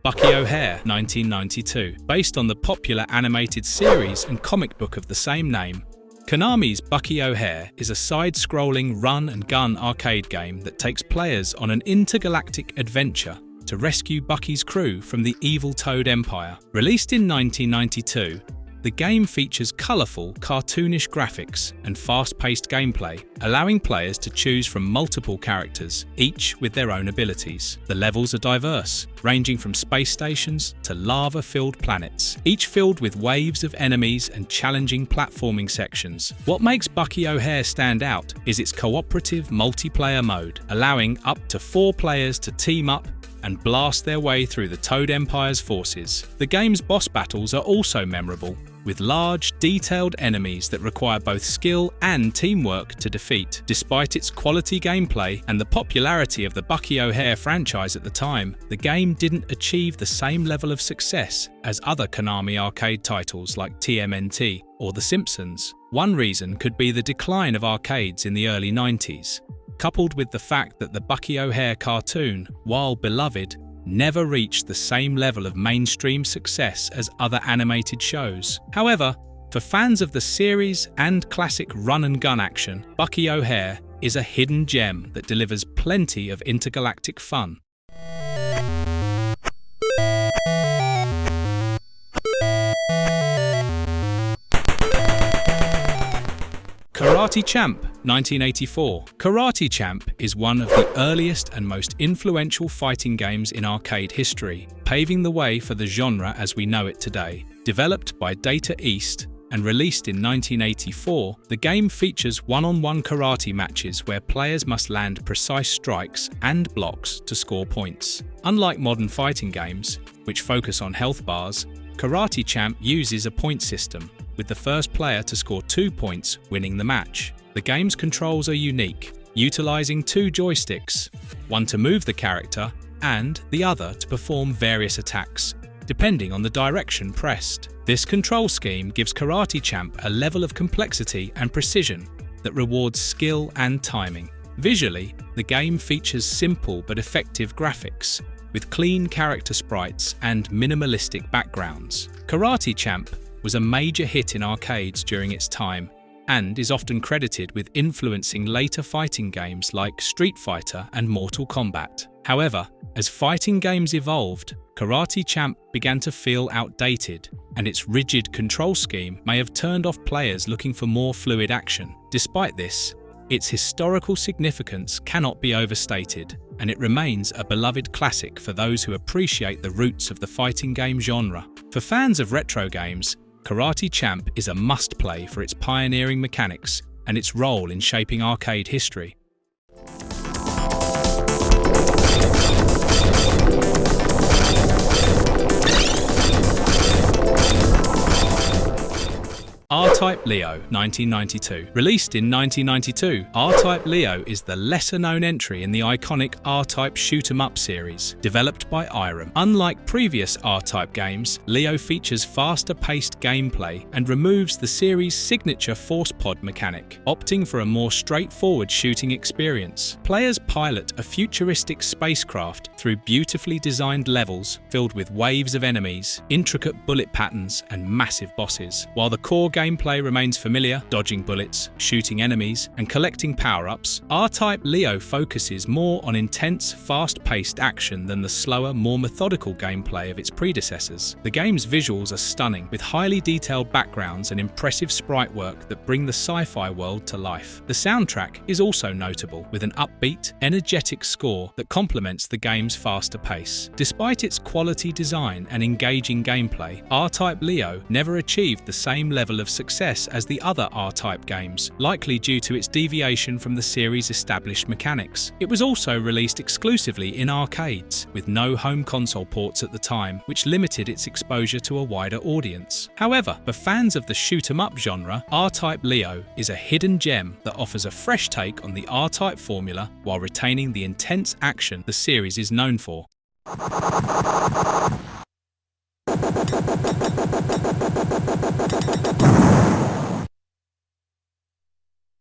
Bucky O'Hare, 1992. Based on the popular animated series and comic book of the same name, Konami's Bucky O'Hare is a side-scrolling run-and-gun arcade game that takes players on an intergalactic adventure to rescue Bucky's crew from the evil Toad Empire. Released in 1992, the game features colourful, cartoonish graphics and fast-paced gameplay, allowing players to choose from multiple characters, each with their own abilities. The levels are diverse, ranging from space stations to lava-filled planets, each filled with waves of enemies and challenging platforming sections. What makes Bucky O'Hare stand out is its cooperative multiplayer mode, allowing up to 4 players to team up and blast their way through the Toad Empire's forces. The game's boss battles are also memorable, with large, detailed enemies that require both skill and teamwork to defeat. Despite its quality gameplay and the popularity of the Bucky O'Hare franchise at the time, the game didn't achieve the same level of success as other Konami arcade titles like TMNT or The Simpsons. One reason could be the decline of arcades in the early 90s, coupled with the fact that the Bucky O'Hare cartoon, while beloved, never reached the same level of mainstream success as other animated shows. However, for fans of the series and classic run-and-gun action, Bucky O'Hare is a hidden gem that delivers plenty of intergalactic fun. Karate Champ, 1984. Karate Champ is one of the earliest and most influential fighting games in arcade history, paving the way for the genre as we know it today. Developed by Data East and released in 1984, the game features one-on-one karate matches where players must land precise strikes and blocks to score points. Unlike modern fighting games, which focus on health bars, Karate Champ uses a point system, with the first player to score 2 points winning the match. The game's controls are unique, utilising 2 joysticks, one to move the character and the other to perform various attacks, depending on the direction pressed. This control scheme gives Karate Champ a level of complexity and precision that rewards skill and timing. Visually, the game features simple but effective graphics, with clean character sprites and minimalistic backgrounds. Karate Champ was a major hit in arcades during its time and is often credited with influencing later fighting games like Street Fighter and Mortal Kombat. However, as fighting games evolved, Karate Champ began to feel outdated, and its rigid control scheme may have turned off players looking for more fluid action. Despite this, its historical significance cannot be overstated, and it remains a beloved classic for those who appreciate the roots of the fighting game genre. For fans of retro games, Karate Champ is a must-play for its pioneering mechanics and its role in shaping arcade history. R-Type Leo, 1992. Released in 1992, R-Type Leo is the lesser-known entry in the iconic R-Type shoot-'em-up series, developed by Irem. Unlike previous R-Type games, Leo features faster-paced gameplay and removes the series' signature force pod mechanic, opting for a more straightforward shooting experience. Players pilot a futuristic spacecraft through beautifully designed levels filled with waves of enemies, intricate bullet patterns, and massive bosses, while the core gameplay remains familiar, dodging bullets, shooting enemies, and collecting power-ups. R-Type Leo focuses more on intense, fast-paced action than the slower, more methodical gameplay of its predecessors. The game's visuals are stunning, with highly detailed backgrounds and impressive sprite work that bring the sci-fi world to life. The soundtrack is also notable, with an upbeat, energetic score that complements the game's faster pace. Despite its quality design and engaging gameplay, R-Type Leo never achieved the same level of success as the other R-Type games, likely due to its deviation from the series' established mechanics. It was also released exclusively in arcades, with no home console ports at the time, which limited its exposure to a wider audience. However, for fans of the shoot-'em-up genre, R-Type Leo is a hidden gem that offers a fresh take on the R-Type formula while retaining the intense action the series is known for.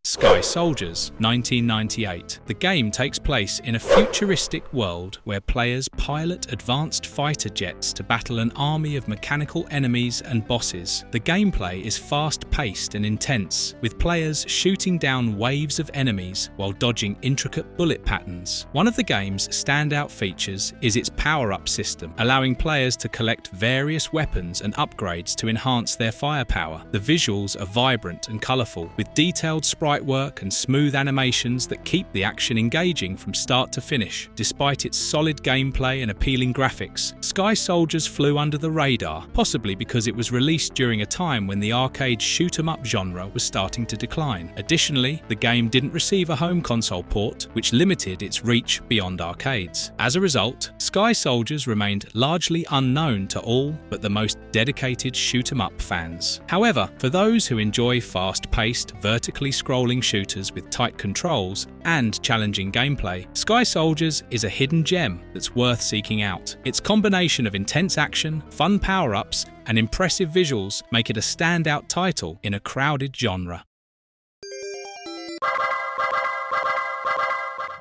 Sky Sky Soldiers, 1998. The game takes place in a futuristic world where players pilot advanced fighter jets to battle an army of mechanical enemies and bosses. The gameplay is fast-paced and intense, with players shooting down waves of enemies while dodging intricate bullet patterns. One of the game's standout features is its power-up system, allowing players to collect various weapons and upgrades to enhance their firepower. The visuals are vibrant and colourful, with detailed sprite work and smooth animations that keep the action engaging from start to finish. Despite its solid gameplay and appealing graphics, Sky Soldiers flew under the radar, possibly because it was released during a time when the arcade shoot-'em-up genre was starting to decline. Additionally, the game didn't receive a home console port, which limited its reach beyond arcades. As a result, Sky Soldiers remained largely unknown to all but the most dedicated shoot-'em-up fans. However, for those who enjoy fast-paced, vertically scrolling shooters with tight controls and challenging gameplay, Sky Soldiers is a hidden gem that's worth seeking out. Its combination of intense action, fun power-ups, and impressive visuals make it a standout title in a crowded genre.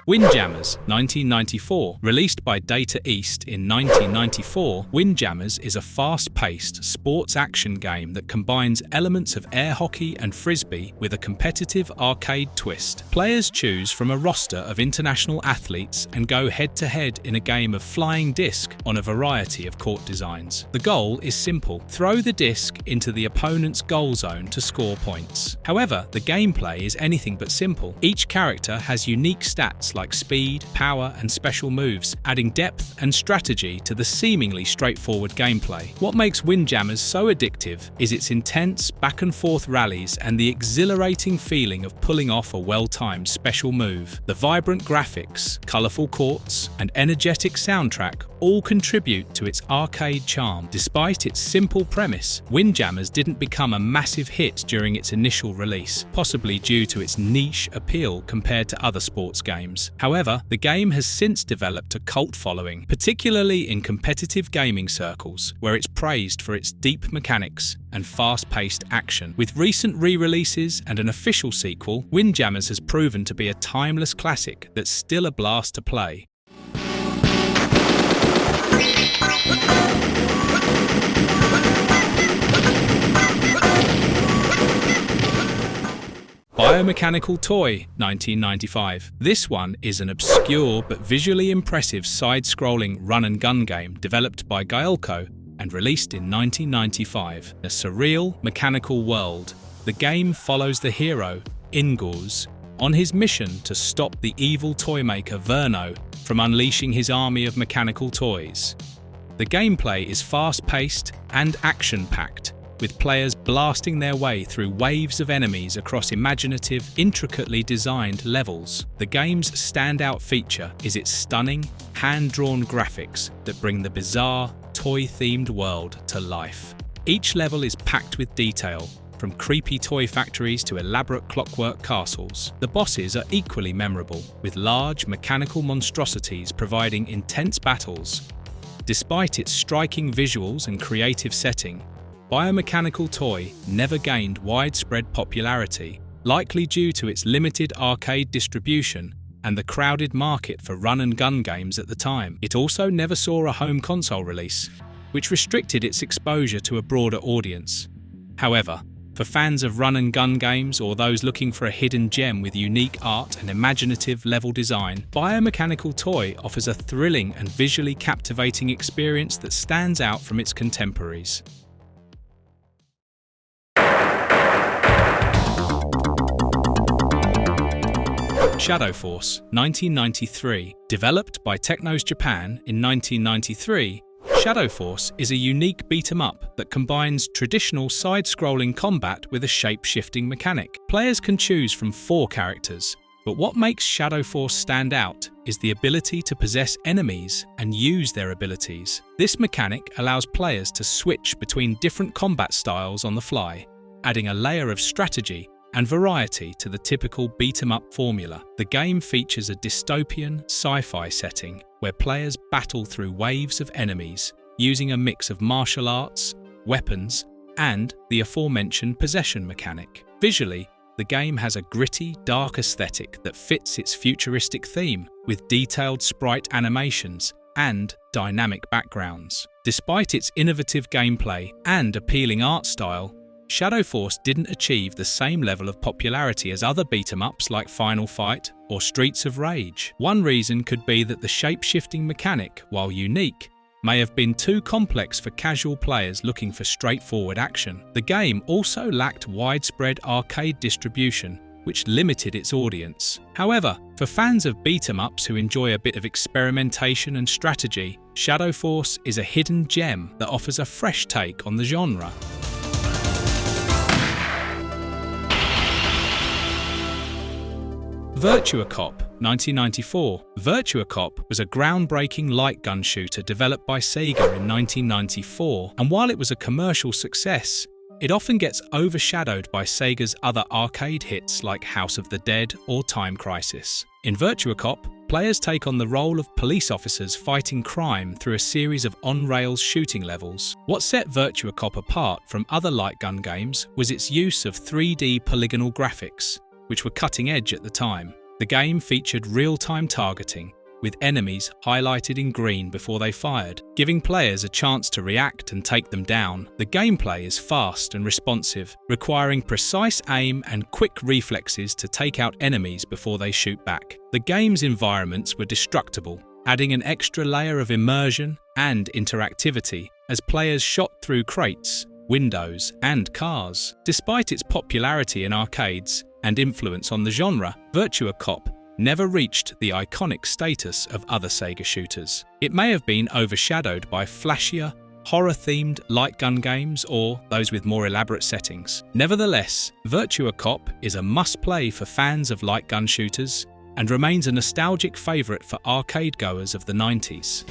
Windjammers, 1994. Released by Data East in 1994, Windjammers is a fast-paced sports action game that combines elements of air hockey and frisbee with a competitive arcade twist. Players choose from a roster of international athletes and go head-to-head in a game of flying disc on a variety of court designs. The goal is simple: throw the disc into the opponent's goal zone to score points. However, the gameplay is anything but simple. Each character has unique stats like speed, power, and special moves, adding depth and strategy to the seemingly straightforward gameplay. What makes Windjammers so addictive is its intense back-and-forth rallies and the exhilarating feeling of pulling off a well-timed special move. The vibrant graphics, colourful courts, and energetic soundtrack all contribute to its arcade charm. Despite its simple premise, Windjammers didn't become a massive hit during its initial release, possibly due to its niche appeal compared to other sports games. However, the game has since developed a cult following, particularly in competitive gaming circles, where it's praised for its deep mechanics and fast-paced action. With recent re-releases and an official sequel, Windjammers has proven to be a timeless classic that's still a blast to play. Biomechanical Toy, 1995. This one is an obscure but visually impressive side-scrolling run-and-gun game developed by Gaelco and released in 1995. A surreal, mechanical world, the game follows the hero, Ingalls, on his mission to stop the evil toymaker Verno from unleashing his army of mechanical toys. The gameplay is fast-paced and action-packed, with players blasting their way through waves of enemies across imaginative, intricately designed levels. The game's standout feature is its stunning, hand-drawn graphics that bring the bizarre, toy-themed world to life. Each level is packed with detail, from creepy toy factories to elaborate clockwork castles. The bosses are equally memorable, with large mechanical monstrosities providing intense battles. Despite its striking visuals and creative setting, Biomechanical Toy never gained widespread popularity, likely due to its limited arcade distribution and the crowded market for run-and-gun games at the time. It also never saw a home console release, which restricted its exposure to a broader audience. However, for fans of run-and-gun games or those looking for a hidden gem with unique art and imaginative level design, Biomechanical Toy offers a thrilling and visually captivating experience that stands out from its contemporaries. Shadow Force, 1993. Developed by Technos Japan in 1993, Shadow Force is a unique beat-em-up that combines traditional side-scrolling combat with a shape-shifting mechanic. Players can choose from 4 characters, but what makes Shadow Force stand out is the ability to possess enemies and use their abilities. This mechanic allows players to switch between different combat styles on the fly, adding a layer of strategy and variety to the typical beat-em-up formula. The game features a dystopian sci-fi setting where players battle through waves of enemies using a mix of martial arts, weapons, and the aforementioned possession mechanic. Visually, the game has a gritty, dark aesthetic that fits its futuristic theme, with detailed sprite animations and dynamic backgrounds. Despite its innovative gameplay and appealing art style, Shadow Force didn't achieve the same level of popularity as other beat-em-ups like Final Fight or Streets of Rage. One reason could be that the shape-shifting mechanic, while unique, may have been too complex for casual players looking for straightforward action. The game also lacked widespread arcade distribution, which limited its audience. However, for fans of beat-em-ups who enjoy a bit of experimentation and strategy, Shadow Force is a hidden gem that offers a fresh take on the genre. Virtua Cop, 1994. Virtua Cop was a groundbreaking light gun shooter developed by Sega in 1994, and while it was a commercial success, it often gets overshadowed by Sega's other arcade hits like House of the Dead or Time Crisis. In Virtua Cop, players take on the role of police officers fighting crime through a series of on-rails shooting levels. What set Virtua Cop apart from other light gun games was its use of 3D polygonal graphics, which were cutting edge at the time. The game featured real-time targeting, with enemies highlighted in green before they fired, giving players a chance to react and take them down. The gameplay is fast and responsive, requiring precise aim and quick reflexes to take out enemies before they shoot back. The game's environments were destructible, adding an extra layer of immersion and interactivity as players shot through crates, windows, and cars. Despite its popularity in arcades and influence on the genre, Virtua Cop never reached the iconic status of other Sega shooters. It may have been overshadowed by flashier, horror-themed light gun games or those with more elaborate settings. Nevertheless, Virtua Cop is a must-play for fans of light gun shooters and remains a nostalgic favourite for arcade goers of the 90s.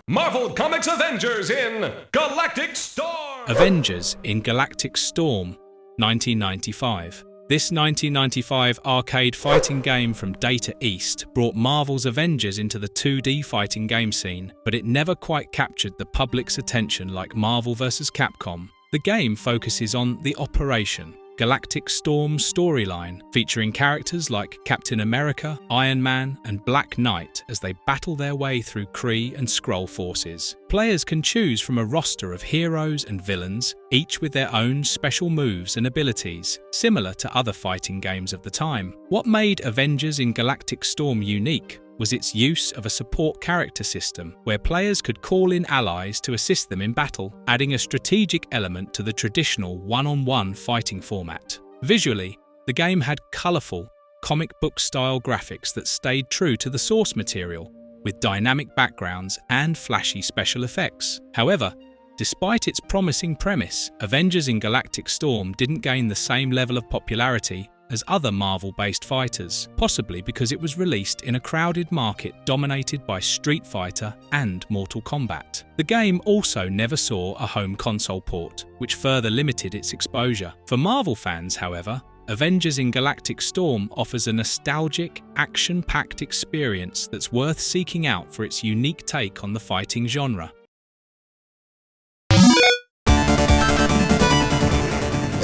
Marvel Comics Avengers in Galactic Storm! Avengers in Galactic Storm, 1995. This 1995 arcade fighting game from Data East brought Marvel's Avengers into the 2D fighting game scene, but it never quite captured the public's attention like Marvel vs. Capcom. The game focuses on the Operation Galactic Storm storyline, featuring characters like Captain America, Iron Man, and Black Knight as they battle their way through Kree and Skrull forces. Players can choose from a roster of heroes and villains, each with their own special moves and abilities, similar to other fighting games of the time. What made Avengers in Galactic Storm unique was its use of a support character system, where players could call in allies to assist them in battle, adding a strategic element to the traditional one-on-one fighting format. Visually, the game had colourful, comic book-style graphics that stayed true to the source material, with dynamic backgrounds and flashy special effects. However, despite its promising premise, Avengers in Galactic Storm didn't gain the same level of popularity as other Marvel-based fighters, possibly because it was released in a crowded market dominated by Street Fighter and Mortal Kombat. The game also never saw a home console port, which further limited its exposure. For Marvel fans, however, Avengers in Galactic Storm offers a nostalgic, action-packed experience that's worth seeking out for its unique take on the fighting genre.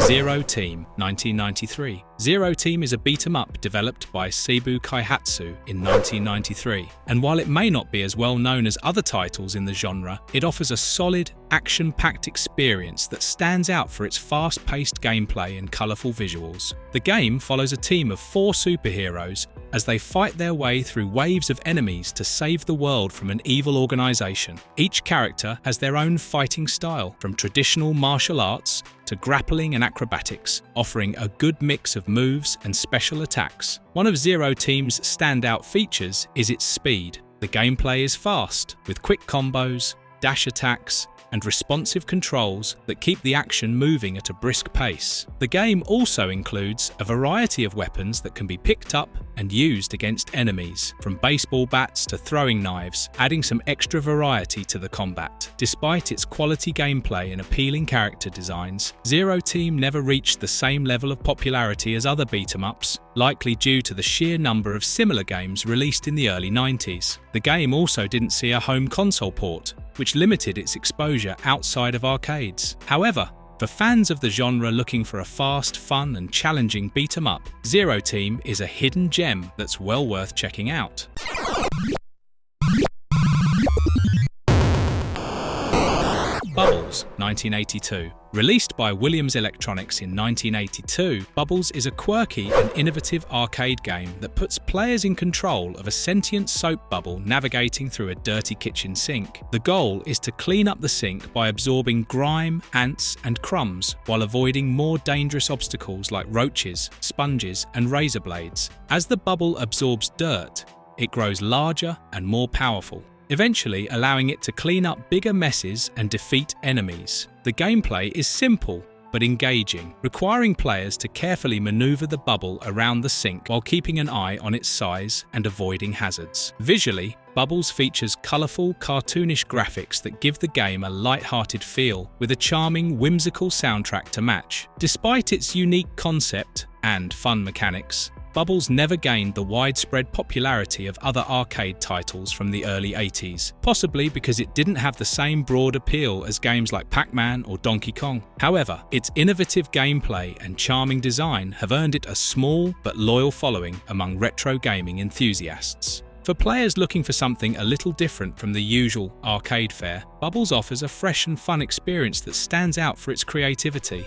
Zero Team, 1993. Zero Team is a beat-em-up developed by Seibu Kaihatsu in 1993, and while it may not be as well known as other titles in the genre, it offers a solid, action-packed experience that stands out for its fast-paced gameplay and colourful visuals. The game follows a team of 4 superheroes as they fight their way through waves of enemies to save the world from an evil organisation. Each character has their own fighting style, from traditional martial arts to grappling and acrobatics, offering a good mix of moves and special attacks. One of Zero Team's standout features is its speed. The gameplay is fast, with quick combos, dash attacks, and responsive controls that keep the action moving at a brisk pace. The game also includes a variety of weapons that can be picked up and used against enemies, from baseball bats to throwing knives, adding some extra variety to the combat. Despite its quality gameplay and appealing character designs, Zero Team never reached the same level of popularity as other beat-em-ups, likely due to the sheer number of similar games released in the early 90s. The game also didn't see a home console port, which limited its exposure outside of arcades. However, for fans of the genre looking for a fast, fun and challenging beat-em-up, Zero Team is a hidden gem that's well worth checking out. Bubbles, 1982. Released by Williams Electronics in 1982, Bubbles is a quirky and innovative arcade game that puts players in control of a sentient soap bubble navigating through a dirty kitchen sink. The goal is to clean up the sink by absorbing grime, ants and crumbs while avoiding more dangerous obstacles like roaches, sponges and razor blades. As the bubble absorbs dirt, it grows larger and more powerful, eventually allowing it to clean up bigger messes and defeat enemies. The gameplay is simple but engaging, requiring players to carefully maneuver the bubble around the sink while keeping an eye on its size and avoiding hazards. Visually, Bubbles features colourful, cartoonish graphics that give the game a light-hearted feel, with a charming, whimsical soundtrack to match. Despite its unique concept and fun mechanics, Bubbles never gained the widespread popularity of other arcade titles from the early 80s, possibly because it didn't have the same broad appeal as games like Pac-Man or Donkey Kong. However, its innovative gameplay and charming design have earned it a small but loyal following among retro gaming enthusiasts. For players looking for something a little different from the usual arcade fare, Bubbles offers a fresh and fun experience that stands out for its creativity.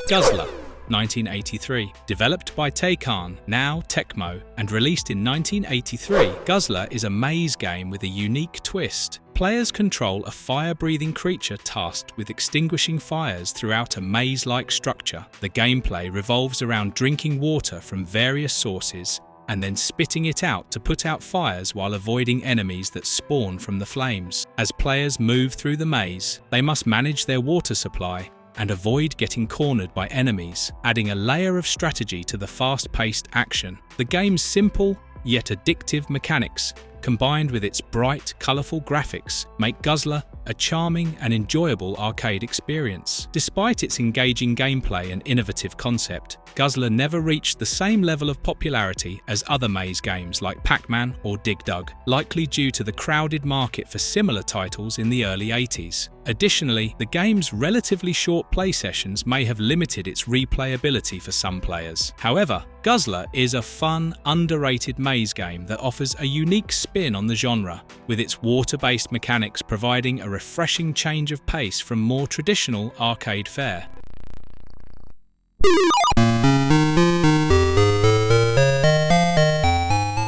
Guzzler, 1983. Developed by Taycan, now Tecmo, and released in 1983, Guzzler is a maze game with a unique twist. Players control a fire-breathing creature tasked with extinguishing fires throughout a maze-like structure. The gameplay revolves around drinking water from various sources and then spitting it out to put out fires while avoiding enemies that spawn from the flames. As players move through the maze, they must manage their water supply and avoid getting cornered by enemies, adding a layer of strategy to the fast-paced action. The game's simple yet addictive mechanics, combined with its bright, colourful graphics, make Guzzler a charming and enjoyable arcade experience. Despite its engaging gameplay and innovative concept, Guzzler never reached the same level of popularity as other maze games like Pac-Man or Dig Dug, likely due to the crowded market for similar titles in the early 80s. Additionally, the game's relatively short play sessions may have limited its replayability for some players. However, Guzzler is a fun, underrated maze game that offers a unique spin on the genre, with its water-based mechanics providing a refreshing change of pace from more traditional arcade fare.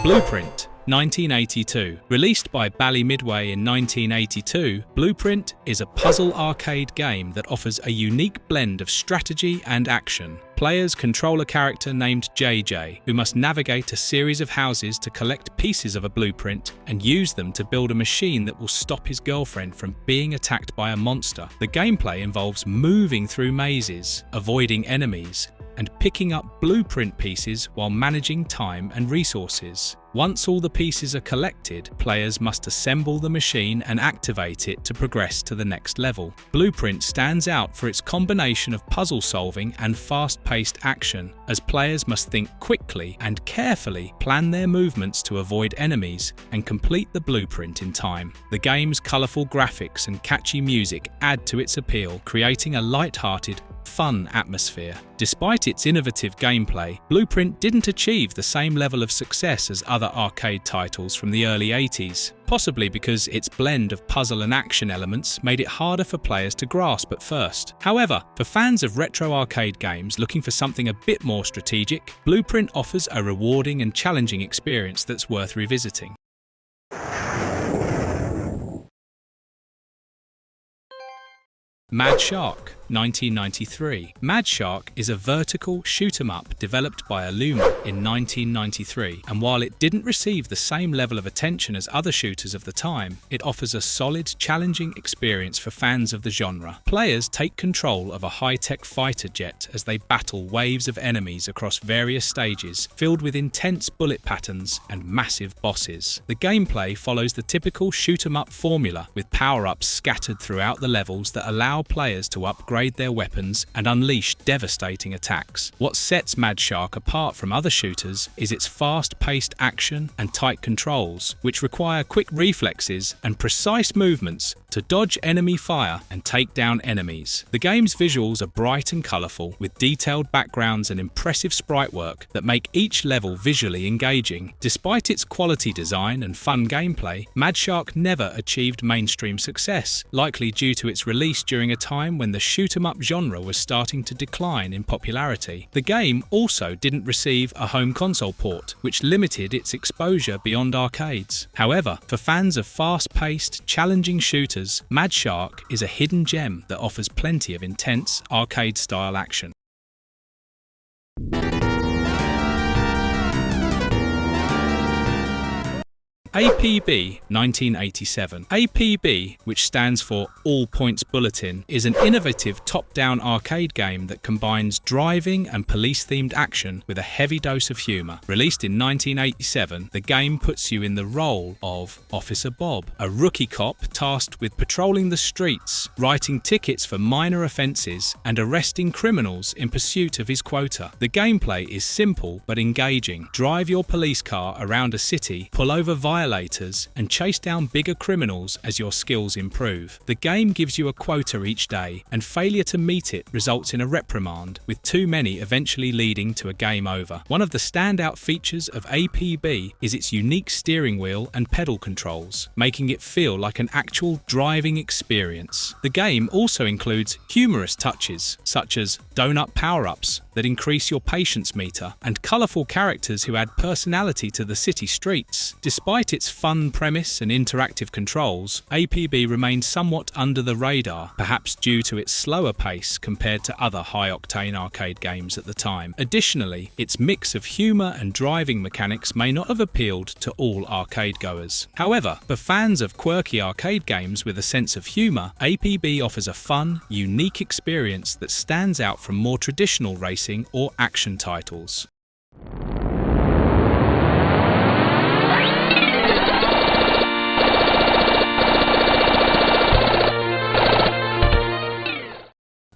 Blueprint, 1982. Released by Bally Midway in 1982, Blueprint is a puzzle arcade game that offers a unique blend of strategy and action. Players control a character named JJ, who must navigate a series of houses to collect pieces of a blueprint and use them to build a machine that will stop his girlfriend from being attacked by a monster. The gameplay involves moving through mazes, avoiding enemies, and picking up blueprint pieces while managing time and resources. Once all the pieces are collected, players must assemble the machine and activate it to progress to the next level. Blueprint stands out for its combination of puzzle solving and fast-paced action, as players must think quickly and carefully plan their movements to avoid enemies and complete the blueprint in time. The game's colourful graphics and catchy music add to its appeal, creating a light-hearted, fun atmosphere. Despite its innovative gameplay, Blueprint didn't achieve the same level of success as other arcade titles from the early 80s, possibly because its blend of puzzle and action elements made it harder for players to grasp at first. However, for fans of retro arcade games looking for something a bit more strategic, Blueprint offers a rewarding and challenging experience that's worth revisiting. Mad Shark, 1993. Mad Shark is a vertical shoot-'em-up developed by Illuma in 1993, and while it didn't receive the same level of attention as other shooters of the time, it offers a solid, challenging experience for fans of the genre. Players take control of a high-tech fighter jet as they battle waves of enemies across various stages, filled with intense bullet patterns and massive bosses. The gameplay follows the typical shoot-'em-up formula, with power-ups scattered throughout the levels that allow players to upgrade their weapons and unleash devastating attacks. What sets Mad Shark apart from other shooters is its fast-paced action and tight controls, which require quick reflexes and precise movements to dodge enemy fire and take down enemies. The game's visuals are bright and colourful, with detailed backgrounds and impressive sprite work that make each level visually engaging. Despite its quality design and fun gameplay, Mad Shark never achieved mainstream success, likely due to its release during a time when the shoot-'em-up genre was starting to decline in popularity. The game also didn't receive a home console port, which limited its exposure beyond arcades. However, for fans of fast-paced, challenging shooters, Mad Shark is a hidden gem that offers plenty of intense, arcade-style action. APB 1987. APB, which stands for All Points Bulletin, is an innovative top-down arcade game that combines driving and police-themed action with a heavy dose of humour. Released in 1987, the game puts you in the role of Officer Bob, a rookie cop tasked with patrolling the streets, writing tickets for minor offences, and arresting criminals in pursuit of his quota. The gameplay is simple but engaging. Drive your police car around a city, pull over violators, and chase down bigger criminals as your skills improve. The game gives you a quota each day, and failure to meet it results in a reprimand, with too many eventually leading to a game over. One of the standout features of APB is its unique steering wheel and pedal controls, making it feel like an actual driving experience. The game also includes humorous touches, such as donut power-ups that increase your patience meter, and colourful characters who add personality to the city streets. Despite its fun premise and interactive controls, APB remains somewhat under the radar, perhaps due to its slower pace compared to other high-octane arcade games at the time. Additionally, its mix of humour and driving mechanics may not have appealed to all arcade goers. However, for fans of quirky arcade games with a sense of humour, APB offers a fun, unique experience that stands out from more traditional racing or action titles.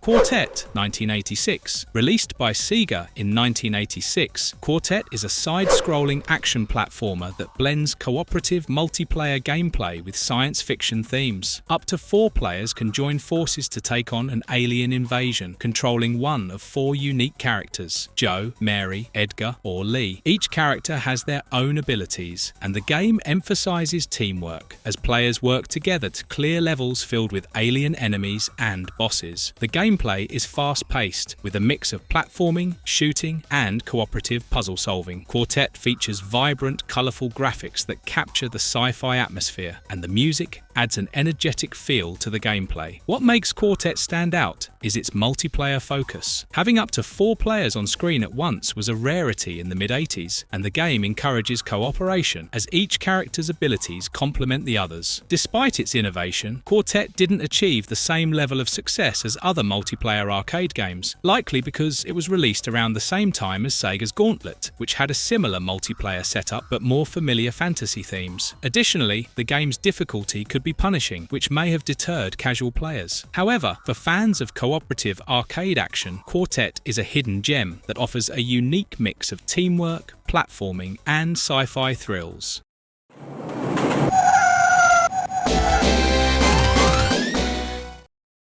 Quartet 1986. Released by Sega in 1986, Quartet is a side-scrolling action platformer that blends cooperative multiplayer gameplay with science fiction themes. Up to 4 players can join forces to take on an alien invasion, controlling one of 4 unique characters: Joe, Mary, Edgar, or Lee. Each character has their own abilities, and the game emphasizes teamwork as players work together to clear levels filled with alien enemies and bosses. The gameplay is fast-paced, with a mix of platforming, shooting, and cooperative puzzle solving. Quartet features vibrant, colourful graphics that capture the sci-fi atmosphere, and the music adds an energetic feel to the gameplay. What makes Quartet stand out is its multiplayer focus. Having up to 4 players on screen at once was a rarity in the mid-80s, and the game encourages cooperation as each character's abilities complement the others. Despite its innovation, Quartet didn't achieve the same level of success as other multiplayer arcade games, likely because it was released around the same time as Sega's Gauntlet, which had a similar multiplayer setup but more familiar fantasy themes. Additionally, the game's difficulty could be punishing, which may have deterred casual players. However, for fans of cooperative arcade action, Quartet is a hidden gem that offers a unique mix of teamwork, platforming, and sci-fi thrills.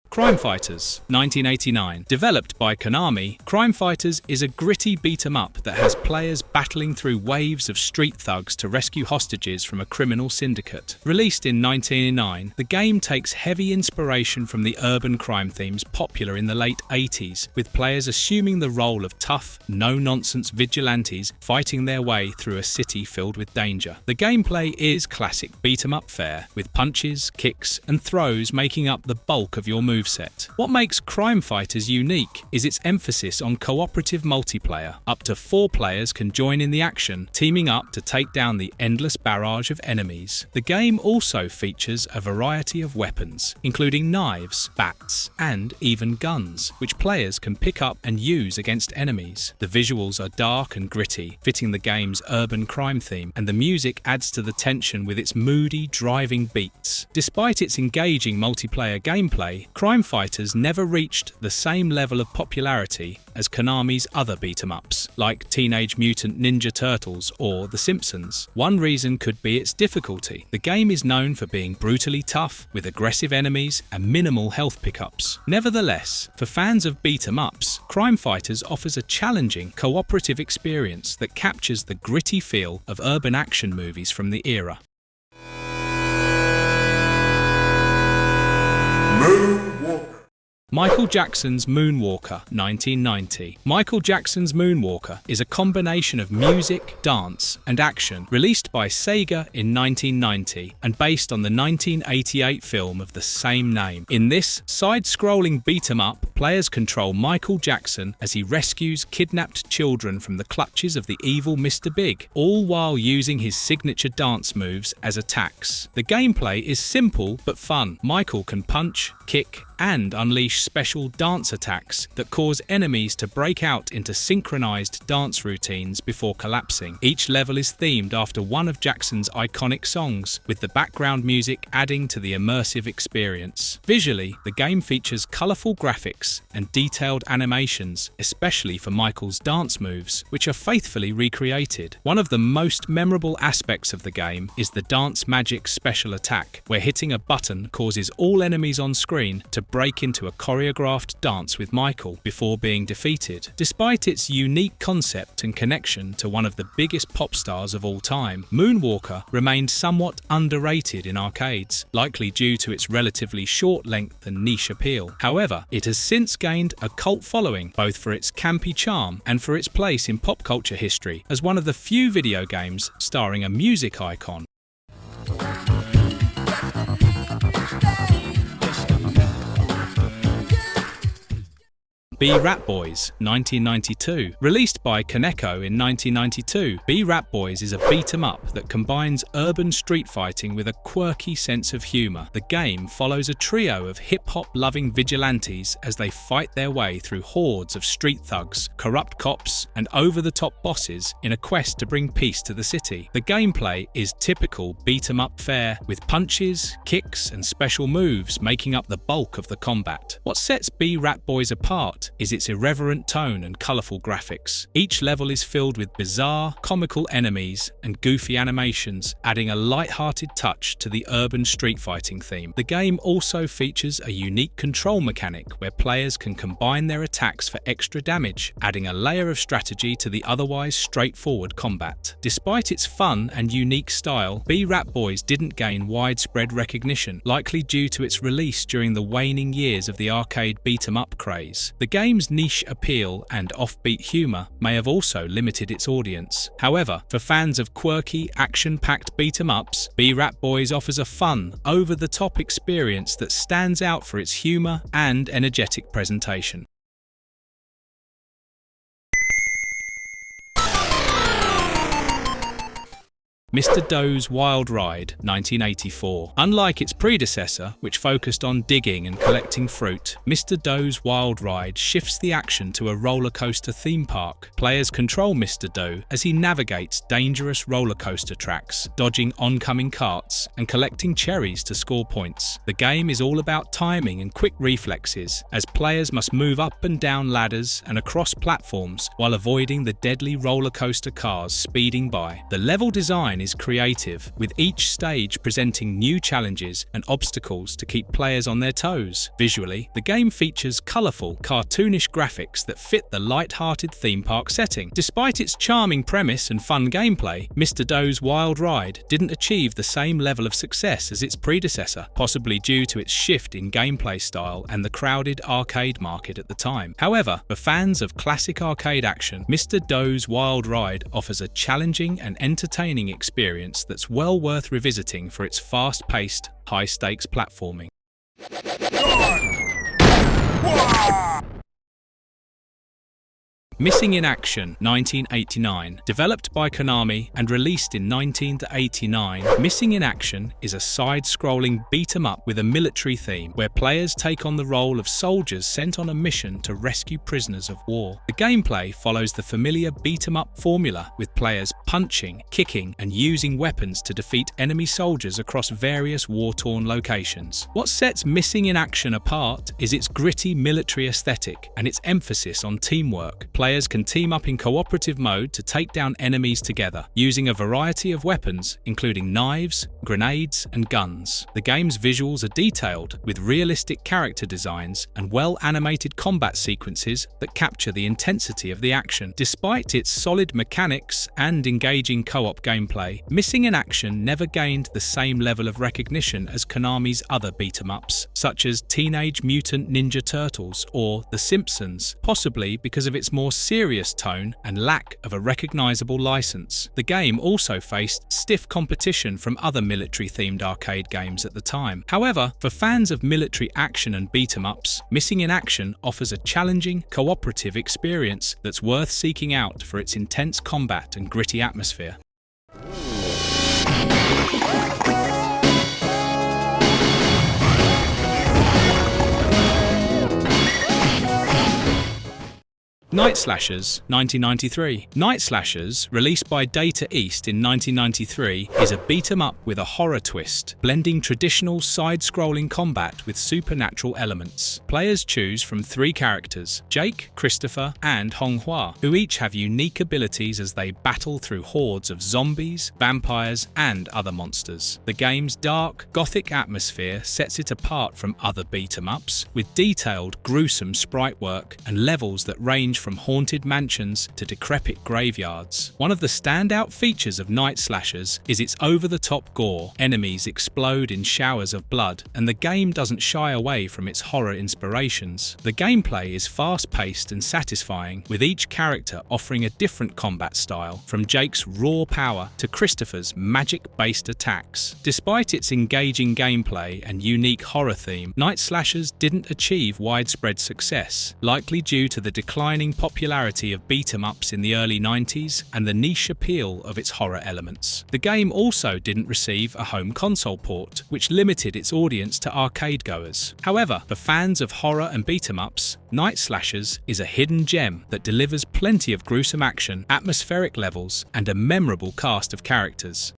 Crime Fighters 1989. Developed by Konami, Crime Fighters is a gritty beat-em-up that has players battling through waves of street thugs to rescue hostages from a criminal syndicate. Released in 1989, the game takes heavy inspiration from the urban crime themes popular in the late 80s, with players assuming the role of tough, no-nonsense vigilantes fighting their way through a city filled with danger. The gameplay is classic beat-em-up fare, with punches, kicks, and throws making up the bulk of your movement. moveset. What makes Crime Fighters unique is its emphasis on cooperative multiplayer. Up to 4 players can join in the action, teaming up to take down the endless barrage of enemies. The game also features a variety of weapons, including knives, bats, and even guns, which players can pick up and use against enemies. The visuals are dark and gritty, fitting the game's urban crime theme, and the music adds to the tension with its moody, driving beats. Despite its engaging multiplayer gameplay, Crime Fighters never reached the same level of popularity as Konami's other beat-em-ups, like Teenage Mutant Ninja Turtles or The Simpsons. One reason could be its difficulty. The game is known for being brutally tough, with aggressive enemies and minimal health pickups. Nevertheless, for fans of beat-em-ups, Crime Fighters offers a challenging, cooperative experience that captures the gritty feel of urban action movies from the era. Michael Jackson's Moonwalker, 1990. Michael Jackson's Moonwalker is a combination of music, dance, and action, released by Sega in 1990 and based on the 1988 film of the same name. In this side-scrolling beat-em-up, players control Michael Jackson as he rescues kidnapped children from the clutches of the evil Mr. Big, all while using his signature dance moves as attacks. The gameplay is simple but fun. Michael can punch, kick, and unleash special dance attacks that cause enemies to break out into synchronized dance routines before collapsing. Each level is themed after one of Jackson's iconic songs, with the background music adding to the immersive experience. Visually, the game features colorful graphics and detailed animations, especially for Michael's dance moves, which are faithfully recreated. One of the most memorable aspects of the game is the Dance Magic special attack, where hitting a button causes all enemies on screen to break into a choreographed dance with Michael before being defeated. Despite its unique concept and connection to one of the biggest pop stars of all time, Moonwalker remained somewhat underrated in arcades, likely due to its relatively short length and niche appeal. However, it has since gained a cult following, both for its campy charm and for its place in pop culture history as one of the few video games starring a music icon. B-Rat Boys, 1992. Released by Kaneko in 1992, B-Rat Boys is a beat-em-up that combines urban street fighting with a quirky sense of humor. The game follows a trio of hip-hop-loving vigilantes as they fight their way through hordes of street thugs, corrupt cops, and over-the-top bosses in a quest to bring peace to the city. The gameplay is typical beat-em-up fare, with punches, kicks, and special moves making up the bulk of the combat. What sets B-Rat Boys apart is its irreverent tone and colourful graphics. Each level is filled with bizarre, comical enemies and goofy animations, adding a light-hearted touch to the urban street fighting theme. The game also features a unique control mechanic where players can combine their attacks for extra damage, adding a layer of strategy to the otherwise straightforward combat. Despite its fun and unique style, B-Rat Boys didn't gain widespread recognition, likely due to its release during the waning years of the arcade beat-em-up craze. The game's niche appeal and offbeat humour may have also limited its audience. However, for fans of quirky, action-packed beat-em-ups, B-Rat Boys offers a fun, over-the-top experience that stands out for its humour and energetic presentation. Mr. Doe's Wild Ride, 1984. Unlike its predecessor, which focused on digging and collecting fruit, Mr. Doe's Wild Ride shifts the action to a roller coaster theme park. Players control Mr. Doe as he navigates dangerous roller coaster tracks, dodging oncoming carts and collecting cherries to score points. The game is all about timing and quick reflexes, as players must move up and down ladders and across platforms while avoiding the deadly roller coaster cars speeding by. The level design is creative, with each stage presenting new challenges and obstacles to keep players on their toes. Visually, the game features colourful, cartoonish graphics that fit the light-hearted theme park setting. Despite its charming premise and fun gameplay, Mr. Doe's Wild Ride didn't achieve the same level of success as its predecessor, possibly due to its shift in gameplay style and the crowded arcade market at the time. However, for fans of classic arcade action, Mr. Doe's Wild Ride offers a challenging and entertaining experience that's well worth revisiting for its fast-paced, high-stakes platforming. Missing in Action, 1989. Developed by Konami and released in 1989, Missing in Action is a side-scrolling beat-em-up with a military theme, where players take on the role of soldiers sent on a mission to rescue prisoners of war. The gameplay follows the familiar beat-em-up formula, with players punching, kicking, and using weapons to defeat enemy soldiers across various war-torn locations. What sets Missing in Action apart is its gritty military aesthetic and its emphasis on teamwork. Players can team up in cooperative mode to take down enemies together, using a variety of weapons, including knives, grenades, and guns. The game's visuals are detailed, with realistic character designs and well-animated combat sequences that capture the intensity of the action. Despite its solid mechanics and engaging co-op gameplay, Missing in Action never gained the same level of recognition as Konami's other beat-em-ups, such as Teenage Mutant Ninja Turtles or The Simpsons, possibly because of its more serious tone and lack of a recognizable license. The game also faced stiff competition from other military-themed arcade games at the time. However, for fans of military action and beat-em-ups, Missing in Action offers a challenging, cooperative experience that's worth seeking out for its intense combat and gritty atmosphere. Night Slashers, 1993. Night Slashers, released by Data East in 1993, is a beat-em-up with a horror twist, blending traditional side-scrolling combat with supernatural elements. Players choose from 3 characters, Jake, Christopher, and Honghua, who each have unique abilities as they battle through hordes of zombies, vampires, and other monsters. The game's dark, gothic atmosphere sets it apart from other beat-em-ups, with detailed, gruesome sprite work and levels that range from haunted mansions to decrepit graveyards. One of the standout features of Night Slashers is its over-the-top gore. Enemies explode in showers of blood, and the game doesn't shy away from its horror inspirations. The gameplay is fast-paced and satisfying, with each character offering a different combat style, from Jake's raw power to Christopher's magic-based attacks. Despite its engaging gameplay and unique horror theme, Night Slashers didn't achieve widespread success, likely due to the declining popularity of beat-em-ups in the early 90s and the niche appeal of its horror elements. The game also didn't receive a home console port, which limited its audience to arcade goers. However, for fans of horror and beat-em-ups, Night Slashers is a hidden gem that delivers plenty of gruesome action, atmospheric levels, and a memorable cast of characters.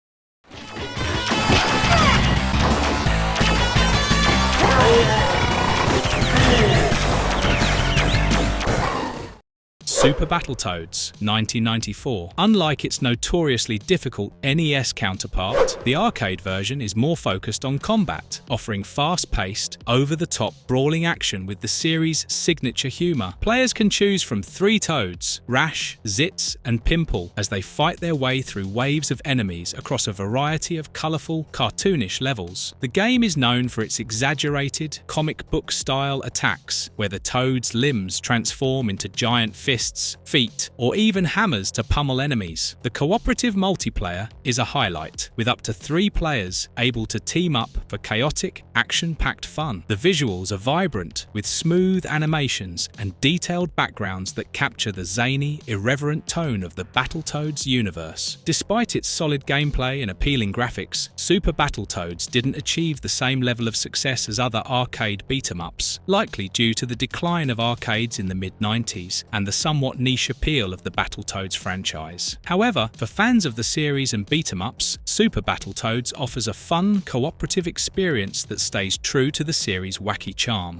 Super Battletoads, 1994. Unlike its notoriously difficult NES counterpart, the arcade version is more focused on combat, offering fast-paced, over-the-top brawling action with the series' signature humor. Players can choose from 3 Toads, Rash, Zitz, and Pimple, as they fight their way through waves of enemies across a variety of colorful, cartoonish levels. The game is known for its exaggerated, comic book-style attacks, where the Toads' limbs transform into giant fists, feet, or even hammers to pummel enemies. The cooperative multiplayer is a highlight, with up to 3 players able to team up for chaotic, action-packed fun. The visuals are vibrant, with smooth animations and detailed backgrounds that capture the zany, irreverent tone of the Battletoads universe. Despite its solid gameplay and appealing graphics, Super Battletoads didn't achieve the same level of success as other arcade beat-em-ups, likely due to the decline of arcades in the mid-90s and the somewhat niche appeal of the Battletoads franchise. However, for fans of the series and beat-em-ups, Super Battletoads offers a fun, cooperative experience that stays true to the series' wacky charm.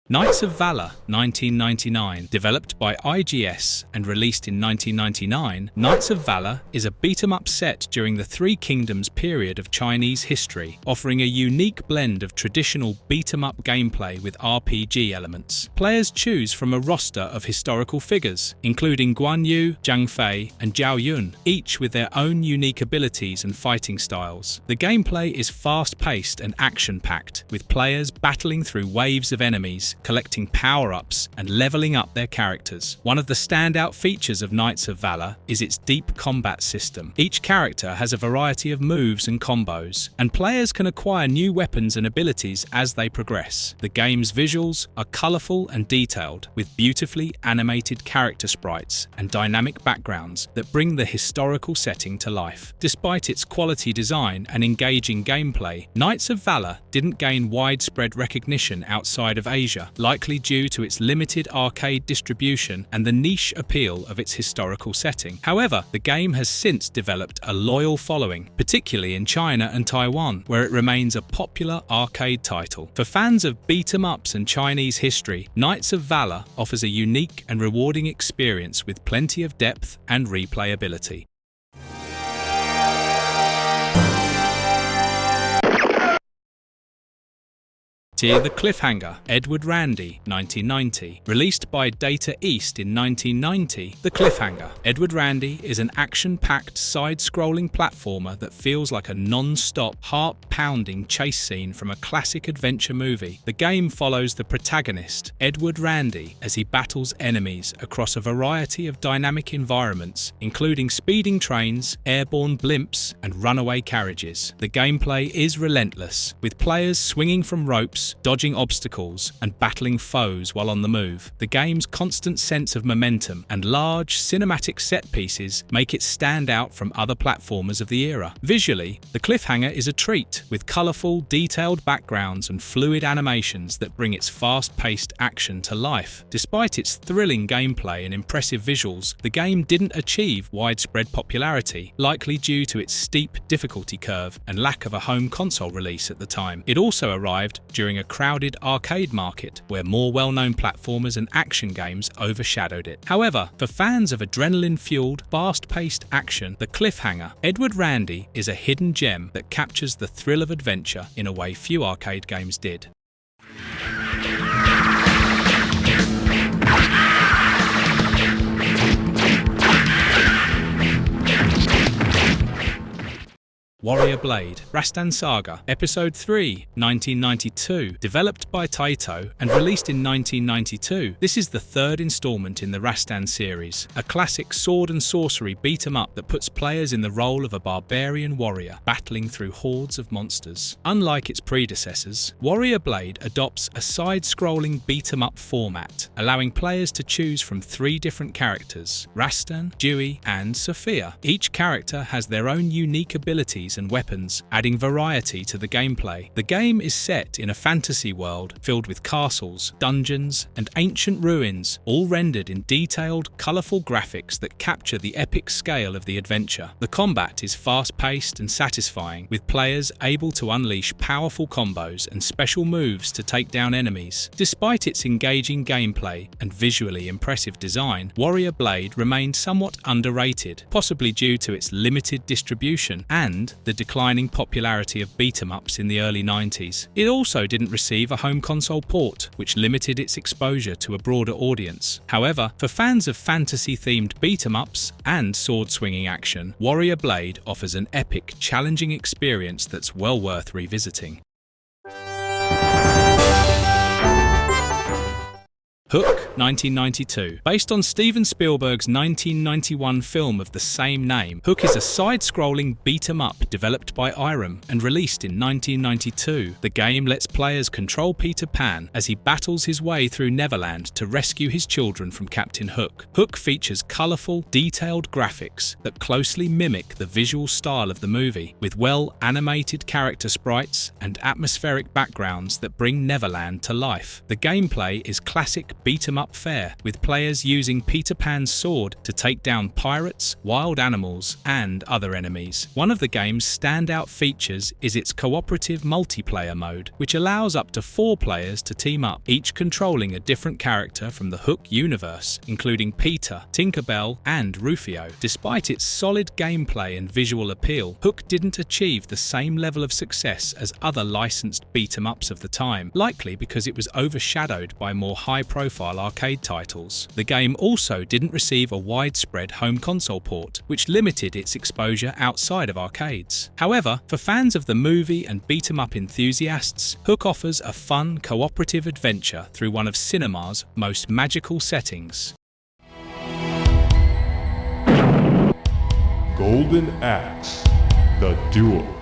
Knights of Valor, 1999. Developed by IGS and released in 1999, Knights of Valor is a beat-em-up set during the Three Kingdoms period of Chinese history, offering a unique blend of traditional beat-em-up gameplay with RPG elements. Players choose from a roster of historical figures, including Guan Yu, Zhang Fei, and Zhao Yun, each with their own unique abilities and fighting styles. The gameplay is fast-paced and action-packed, with players battling through waves of enemies, collecting power-ups and leveling up their characters. One of the standout features of Knights of Valor is its deep combat system. Each character has a variety of moves and combos, and players can acquire new weapons and abilities as they progress. The game's visuals are colourful and detailed, with beautifully animated character sprites and dynamic backgrounds that bring the historical setting to life. Despite its quality design and engaging gameplay, Knights of Valor didn't gain widespread recognition outside of Asia, likely due to its limited arcade distribution and the niche appeal of its historical setting. However, the game has since developed a loyal following, particularly in China and Taiwan, where it remains a popular arcade title. For fans of beat-em-ups and Chinese history, Knights of Valor offers a unique and rewarding experience with plenty of depth and replayability. Tier the Cliffhanger, Edward Randy, 1990. Released by Data East in 1990, The Cliffhanger, Edward Randy is an action-packed side-scrolling platformer that feels like a non-stop, heart-pounding chase scene from a classic adventure movie. The game follows the protagonist, Edward Randy, as he battles enemies across a variety of dynamic environments, including speeding trains, airborne blimps, and runaway carriages. The gameplay is relentless, with players swinging from ropes, dodging obstacles, and battling foes while on the move. The game's constant sense of momentum and large cinematic set pieces make it stand out from other platformers of the era. Visually, The Cliffhanger is a treat, with colourful, detailed backgrounds and fluid animations that bring its fast-paced action to life. Despite its thrilling gameplay and impressive visuals, the game didn't achieve widespread popularity, likely due to its steep difficulty curve and lack of a home console release at the time. It also arrived during a crowded arcade market where more well-known platformers and action games overshadowed it. However, for fans of adrenaline-fueled, fast-paced action, The Cliffhanger, Edward Randy is a hidden gem that captures the thrill of adventure in a way few arcade games did. Warrior Blade, Rastan Saga, Episode 3, 1992, developed by Taito and released in 1992. This is the third installment in the Rastan series, a classic sword and sorcery beat-em-up that puts players in the role of a barbarian warrior, battling through hordes of monsters. Unlike its predecessors, Warrior Blade adopts a side-scrolling beat-em-up format, allowing players to choose from 3 different characters, Rastan, Dewey, and Sophia. Each character has their own unique abilities and weapons, adding variety to the gameplay. The game is set in a fantasy world filled with castles, dungeons, and ancient ruins, all rendered in detailed, colourful graphics that capture the epic scale of the adventure. The combat is fast-paced and satisfying, with players able to unleash powerful combos and special moves to take down enemies. Despite its engaging gameplay and visually impressive design, Warrior Blade remained somewhat underrated, possibly due to its limited distribution and the declining popularity of beat-em-ups in the early 90s. It also didn't receive a home console port, which limited its exposure to a broader audience. However, for fans of fantasy-themed beat-em-ups and sword-swinging action, Warrior Blade offers an epic, challenging experience that's well worth revisiting. Hook, 1992. Based on Steven Spielberg's 1991 film of the same name, Hook is a side-scrolling beat-em-up developed by Irem and released in 1992. The game lets players control Peter Pan as he battles his way through Neverland to rescue his children from Captain Hook. Hook features colourful, detailed graphics that closely mimic the visual style of the movie, with well-animated character sprites and atmospheric backgrounds that bring Neverland to life. The gameplay is classic beat-em-up fare, with players using Peter Pan's sword to take down pirates, wild animals, and other enemies. One of the game's standout features is its cooperative multiplayer mode, which allows up to 4 players to team up, each controlling a different character from the Hook universe, including Peter, Tinkerbell, and Rufio. Despite its solid gameplay and visual appeal, Hook didn't achieve the same level of success as other licensed beat-em-ups of the time, likely because it was overshadowed by more high-profile high-profile arcade titles. The game also didn't receive a widespread home console port, which limited its exposure outside of arcades. However, for fans of the movie and beat-em-up enthusiasts, Hook offers a fun, cooperative adventure through one of cinema's most magical settings. Golden Axe, The Duel.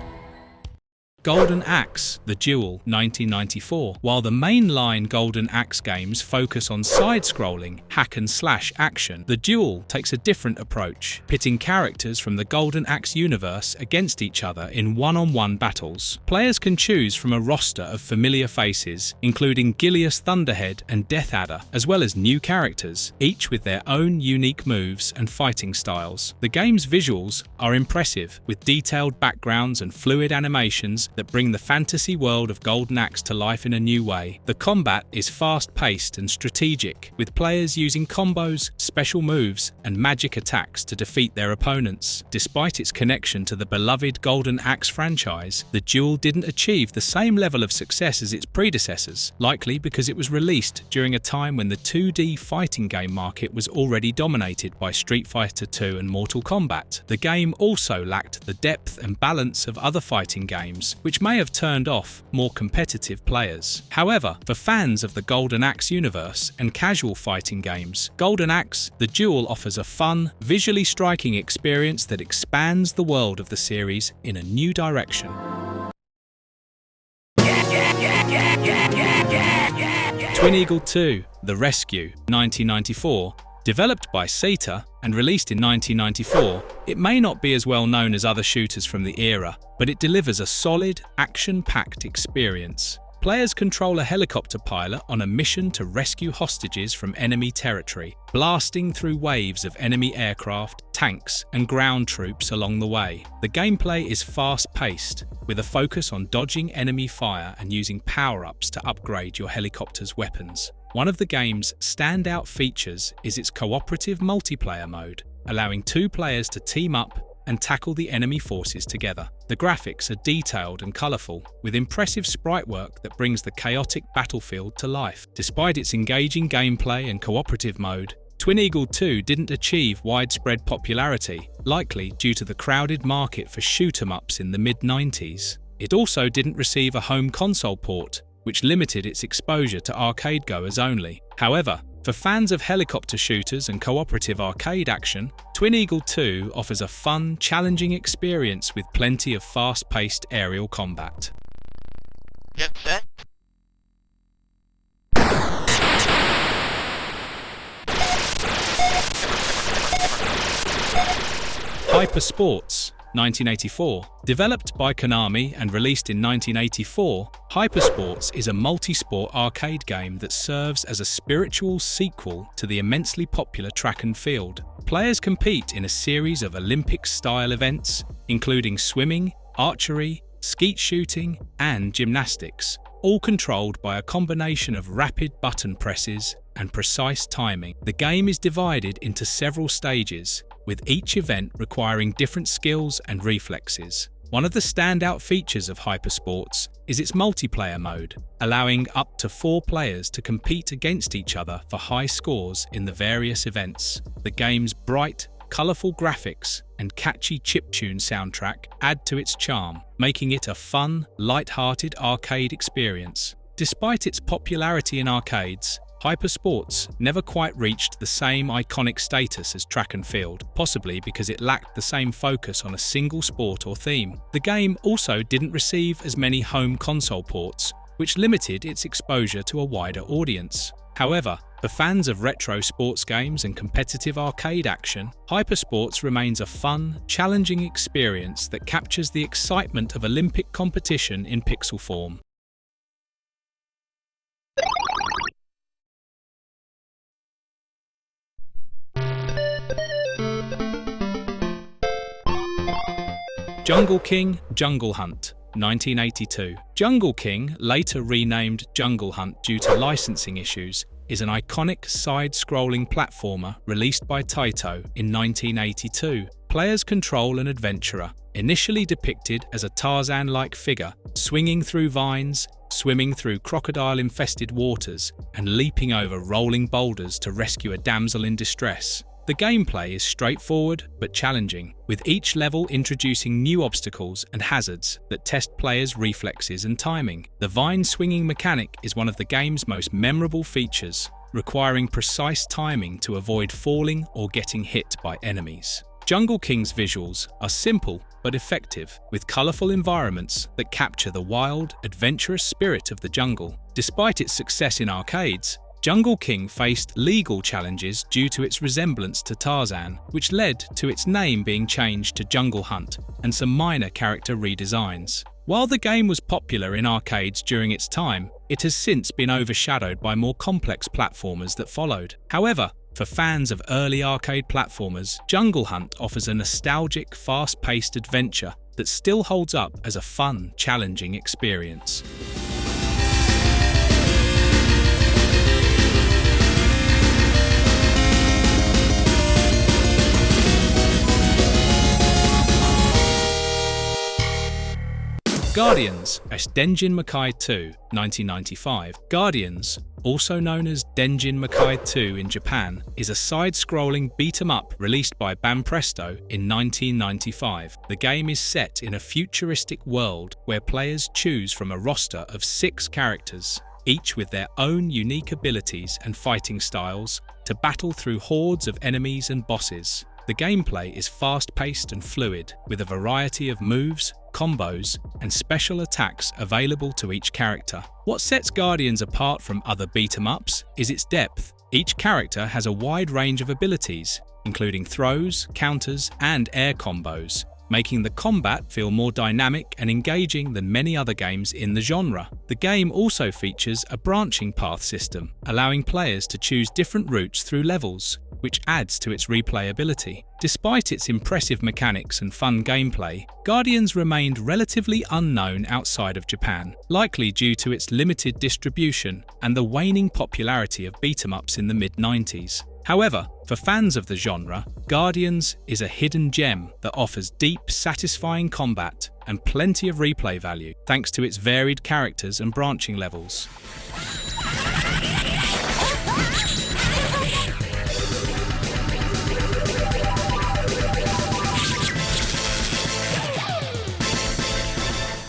Golden Axe, The Duel, 1994. While the mainline Golden Axe games focus on side-scrolling, hack-and-slash action, The Duel takes a different approach, pitting characters from the Golden Axe universe against each other in one-on-one battles. Players can choose from a roster of familiar faces, including Gilius Thunderhead and Death Adder, as well as new characters, each with their own unique moves and fighting styles. The game's visuals are impressive, with detailed backgrounds and fluid animations that bring the fantasy world of Golden Axe to life in a new way. The combat is fast-paced and strategic, with players using combos, special moves, and magic attacks to defeat their opponents. Despite its connection to the beloved Golden Axe franchise, The Duel didn't achieve the same level of success as its predecessors, likely because it was released during a time when the 2D fighting game market was already dominated by Street Fighter II and Mortal Kombat. The game also lacked the depth and balance of other fighting games, which may have turned off more competitive players. However, for fans of the Golden Axe universe and casual fighting games, Golden Axe: The Duel offers a fun, visually striking experience that expands the world of the series in a new direction. Twin Eagle 2: The Rescue, 1994. Developed by Seta and released in 1994, it may not be as well known as other shooters from the era, but it delivers a solid, action-packed experience. Players control a helicopter pilot on a mission to rescue hostages from enemy territory, blasting through waves of enemy aircraft, tanks, and ground troops along the way. The gameplay is fast-paced, with a focus on dodging enemy fire and using power-ups to upgrade your helicopter's weapons. One of the game's standout features is its cooperative multiplayer mode, allowing two players to team up and tackle the enemy forces together. The graphics are detailed and colourful, with impressive sprite work that brings the chaotic battlefield to life. Despite its engaging gameplay and cooperative mode, Twin Eagle 2 didn't achieve widespread popularity, likely due to the crowded market for shoot-'em-ups in the mid-90s. It also didn't receive a home console port, which limited its exposure to arcade-goers only. However, for fans of helicopter shooters and cooperative arcade action, Twin Eagle 2 offers a fun, challenging experience with plenty of fast-paced aerial combat. Get set. Hyper Sports, 1984. Developed by Konami and released in 1984, Hyper Sports is a multi-sport arcade game that serves as a spiritual sequel to the immensely popular track and field. Players compete in a series of Olympic-style events, including swimming, archery, skeet shooting, and gymnastics, all controlled by a combination of rapid button presses and precise timing. The game is divided into several stages, with each event requiring different skills and reflexes. One of the standout features of Hyper Sports is its multiplayer mode, allowing up to 4 players to compete against each other for high scores in the various events. The game's bright, colourful graphics and catchy chiptune soundtrack add to its charm, making it a fun, light-hearted arcade experience. Despite its popularity in arcades, Hyper Sports never quite reached the same iconic status as track and field, possibly because it lacked the same focus on a single sport or theme. The game also didn't receive as many home console ports, which limited its exposure to a wider audience. However, for fans of retro sports games and competitive arcade action, Hyper Sports remains a fun, challenging experience that captures the excitement of Olympic competition in pixel form. Jungle King: Jungle Hunt, 1982. Jungle King, later renamed Jungle Hunt due to licensing issues, is an iconic side-scrolling platformer released by Taito in 1982. Players control an adventurer, initially depicted as a Tarzan-like figure, swinging through vines, swimming through crocodile-infested waters and leaping over rolling boulders to rescue a damsel in distress. The gameplay is straightforward but challenging, with each level introducing new obstacles and hazards that test players' reflexes and timing. The vine-swinging mechanic is one of the game's most memorable features, requiring precise timing to avoid falling or getting hit by enemies. Jungle King's visuals are simple but effective, with colourful environments that capture the wild, adventurous spirit of the jungle. Despite its success in arcades, Jungle King faced legal challenges due to its resemblance to Tarzan, which led to its name being changed to Jungle Hunt and some minor character redesigns. While the game was popular in arcades during its time, it has since been overshadowed by more complex platformers that followed. However, for fans of early arcade platformers, Jungle Hunt offers a nostalgic, fast-paced adventure that still holds up as a fun, challenging experience. Guardians as Denjin Makai 2, 1995. Guardians, also known as Denjin Makai 2 in Japan, is a side-scrolling beat-em-up released by Banpresto in 1995. The game is set in a futuristic world where players choose from a roster of 6 characters, each with their own unique abilities and fighting styles, to battle through hordes of enemies and bosses. The gameplay is fast-paced and fluid, with a variety of moves, combos, and special attacks available to each character. What sets Guardians apart from other beat-em-ups is its depth. Each character has a wide range of abilities, including throws, counters, and air combos, making the combat feel more dynamic and engaging than many other games in the genre. The game also features a branching path system, allowing players to choose different routes through levels, which adds to its replayability. Despite its impressive mechanics and fun gameplay, Guardians remained relatively unknown outside of Japan, likely due to its limited distribution and the waning popularity of beat-em-ups in the mid-90s. However, for fans of the genre, Guardians is a hidden gem that offers deep, satisfying combat and plenty of replay value, thanks to its varied characters and branching levels.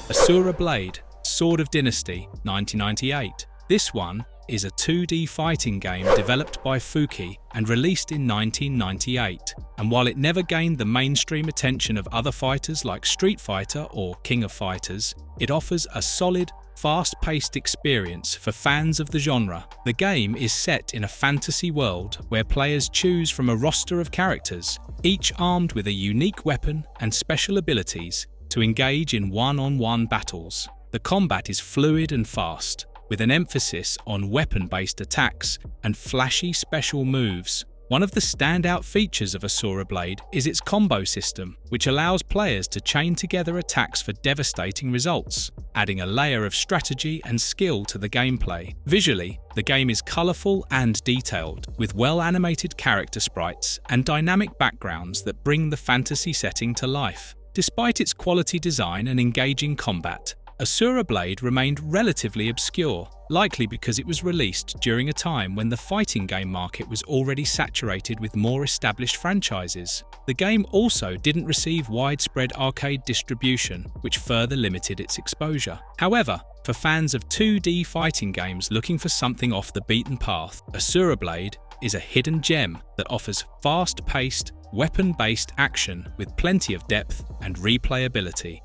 Asura Blade, Sword of Dynasty, 1998. This one is a 2D fighting game developed by Fuki and released in 1998. And while it never gained the mainstream attention of other fighters like Street Fighter or King of Fighters, it offers a solid, fast-paced experience for fans of the genre. The game is set in a fantasy world where players choose from a roster of characters, each armed with a unique weapon and special abilities, to engage in one-on-one battles. The combat is fluid and fast, with an emphasis on weapon-based attacks and flashy special moves. One of the standout features of Asura Blade is its combo system, which allows players to chain together attacks for devastating results, adding a layer of strategy and skill to the gameplay. Visually, the game is colourful and detailed, with well-animated character sprites and dynamic backgrounds that bring the fantasy setting to life. Despite its quality design and engaging combat, Asura Blade remained relatively obscure, likely because it was released during a time when the fighting game market was already saturated with more established franchises. The game also didn't receive widespread arcade distribution, which further limited its exposure. However, for fans of 2D fighting games looking for something off the beaten path, Asura Blade is a hidden gem that offers fast-paced, weapon-based action with plenty of depth and replayability.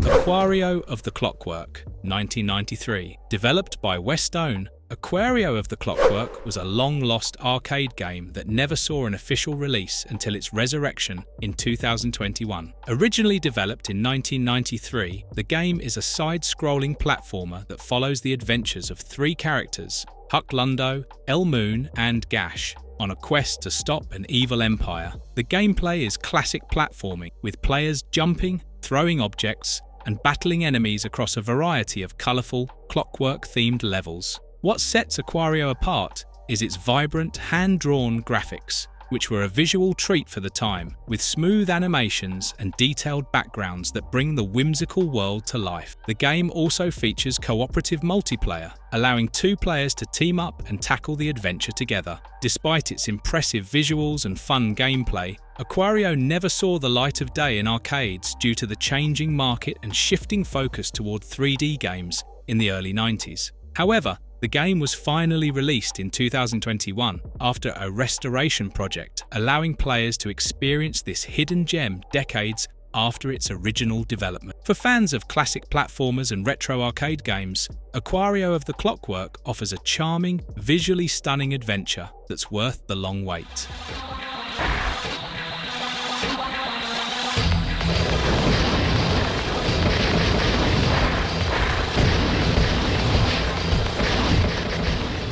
Aquario of the Clockwork, 1993. Developed by Westone, Aquario of the Clockwork was a long-lost arcade game that never saw an official release until its resurrection in 2021. Originally developed in 1993, the game is a side-scrolling platformer that follows the adventures of 3 characters, Huck Lundo, El Moon, and Gash, on a quest to stop an evil empire. The gameplay is classic platforming, with players jumping, throwing objects, and battling enemies across a variety of colourful, clockwork-themed levels. What sets Aquario apart is its vibrant, hand-drawn graphics, which were a visual treat for the time, with smooth animations and detailed backgrounds that bring the whimsical world to life. The game also features cooperative multiplayer, allowing 2 players to team up and tackle the adventure together. Despite its impressive visuals and fun gameplay, Aquario never saw the light of day in arcades due to the changing market and shifting focus toward 3D games in the early 90s. However, the game was finally released in 2021 after a restoration project, allowing players to experience this hidden gem decades after its original development. For fans of classic platformers and retro arcade games, Aquario of the Clockwork offers a charming, visually stunning adventure that's worth the long wait.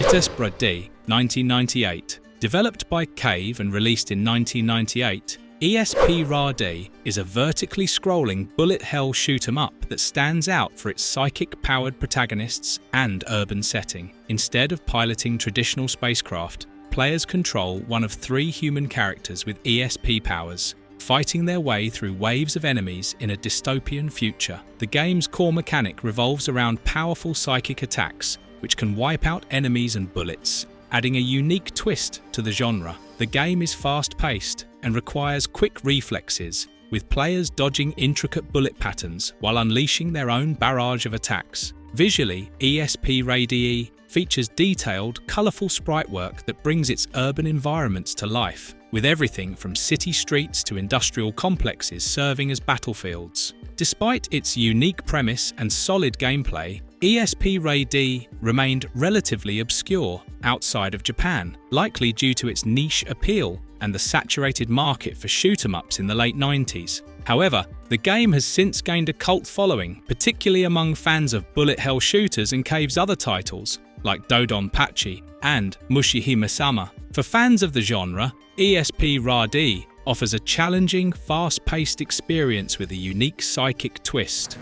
Ediscover 1998. Developed by Cave and released in 1998, ESP-RA-D is a vertically scrolling bullet hell shoot-'em-up that stands out for its psychic-powered protagonists and urban setting. Instead of piloting traditional spacecraft, players control one of 3 human characters with ESP powers, fighting their way through waves of enemies in a dystopian future. The game's core mechanic revolves around powerful psychic attacks, which can wipe out enemies and bullets, adding a unique twist to the genre. The game is fast-paced and requires quick reflexes, with players dodging intricate bullet patterns while unleashing their own barrage of attacks. Visually, ESP-RA-D features detailed, colourful sprite work that brings its urban environments to life, with everything from city streets to industrial complexes serving as battlefields. Despite its unique premise and solid gameplay, ESP-RA-D remained relatively obscure outside of Japan, likely due to its niche appeal and the saturated market for shoot-'em-ups in the late 90s. However, the game has since gained a cult following, particularly among fans of bullet hell shooters and Cave's other titles, like Dodonpachi and Mushihime-sama. For fans of the genre, ESP-RA-D offers a challenging, fast-paced experience with a unique psychic twist.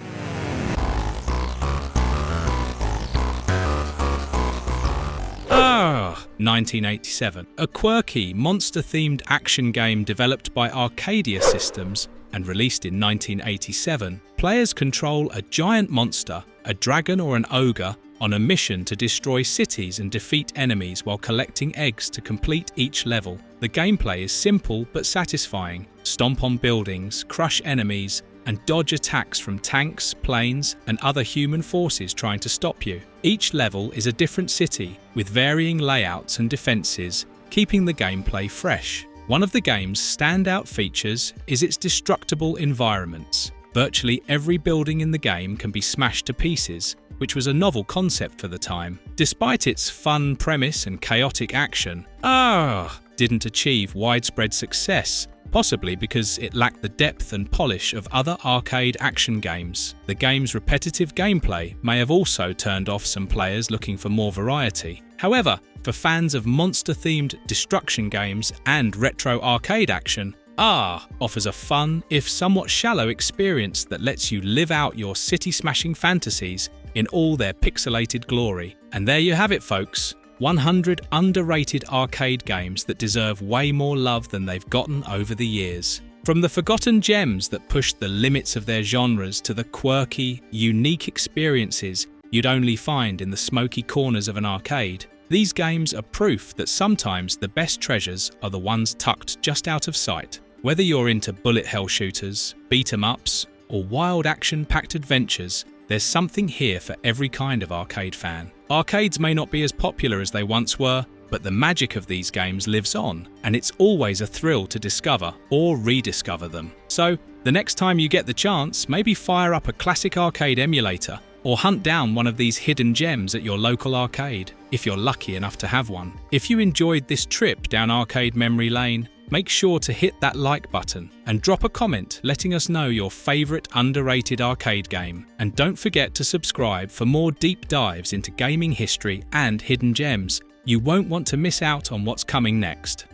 1987. A quirky, monster-themed action game developed by Arcadia Systems and released in 1987, players control a giant monster, a dragon or an ogre, on a mission to destroy cities and defeat enemies while collecting eggs to complete each level. The gameplay is simple but satisfying. Stomp on buildings, crush enemies, and dodge attacks from tanks, planes, and other human forces trying to stop you. Each level is a different city, with varying layouts and defenses, keeping the gameplay fresh. One of the game's standout features is its destructible environments. Virtually every building in the game can be smashed to pieces, which was a novel concept for the time. Despite its fun premise and chaotic action, didn't achieve widespread success, possibly because it lacked the depth and polish of other arcade action games. The game's repetitive gameplay may have also turned off some players looking for more variety. However, for fans of monster-themed destruction games and retro arcade action, offers a fun, if somewhat shallow experience that lets you live out your city-smashing fantasies in all their pixelated glory. And there you have it, folks. 100 underrated arcade games that deserve way more love than they've gotten over the years. From the forgotten gems that pushed the limits of their genres to the quirky, unique experiences you'd only find in the smoky corners of an arcade, these games are proof that sometimes the best treasures are the ones tucked just out of sight. Whether you're into bullet hell shooters, beat-em-ups, or wild action-packed adventures, there's something here for every kind of arcade fan. Arcades may not be as popular as they once were, but the magic of these games lives on, and it's always a thrill to discover or rediscover them. So, the next time you get the chance, maybe fire up a classic arcade emulator, or hunt down one of these hidden gems at your local arcade, if you're lucky enough to have one. If you enjoyed this trip down arcade memory lane, make sure to hit that like button and drop a comment letting us know your favourite underrated arcade game. And don't forget to subscribe for more deep dives into gaming history and hidden gems. You won't want to miss out on what's coming next.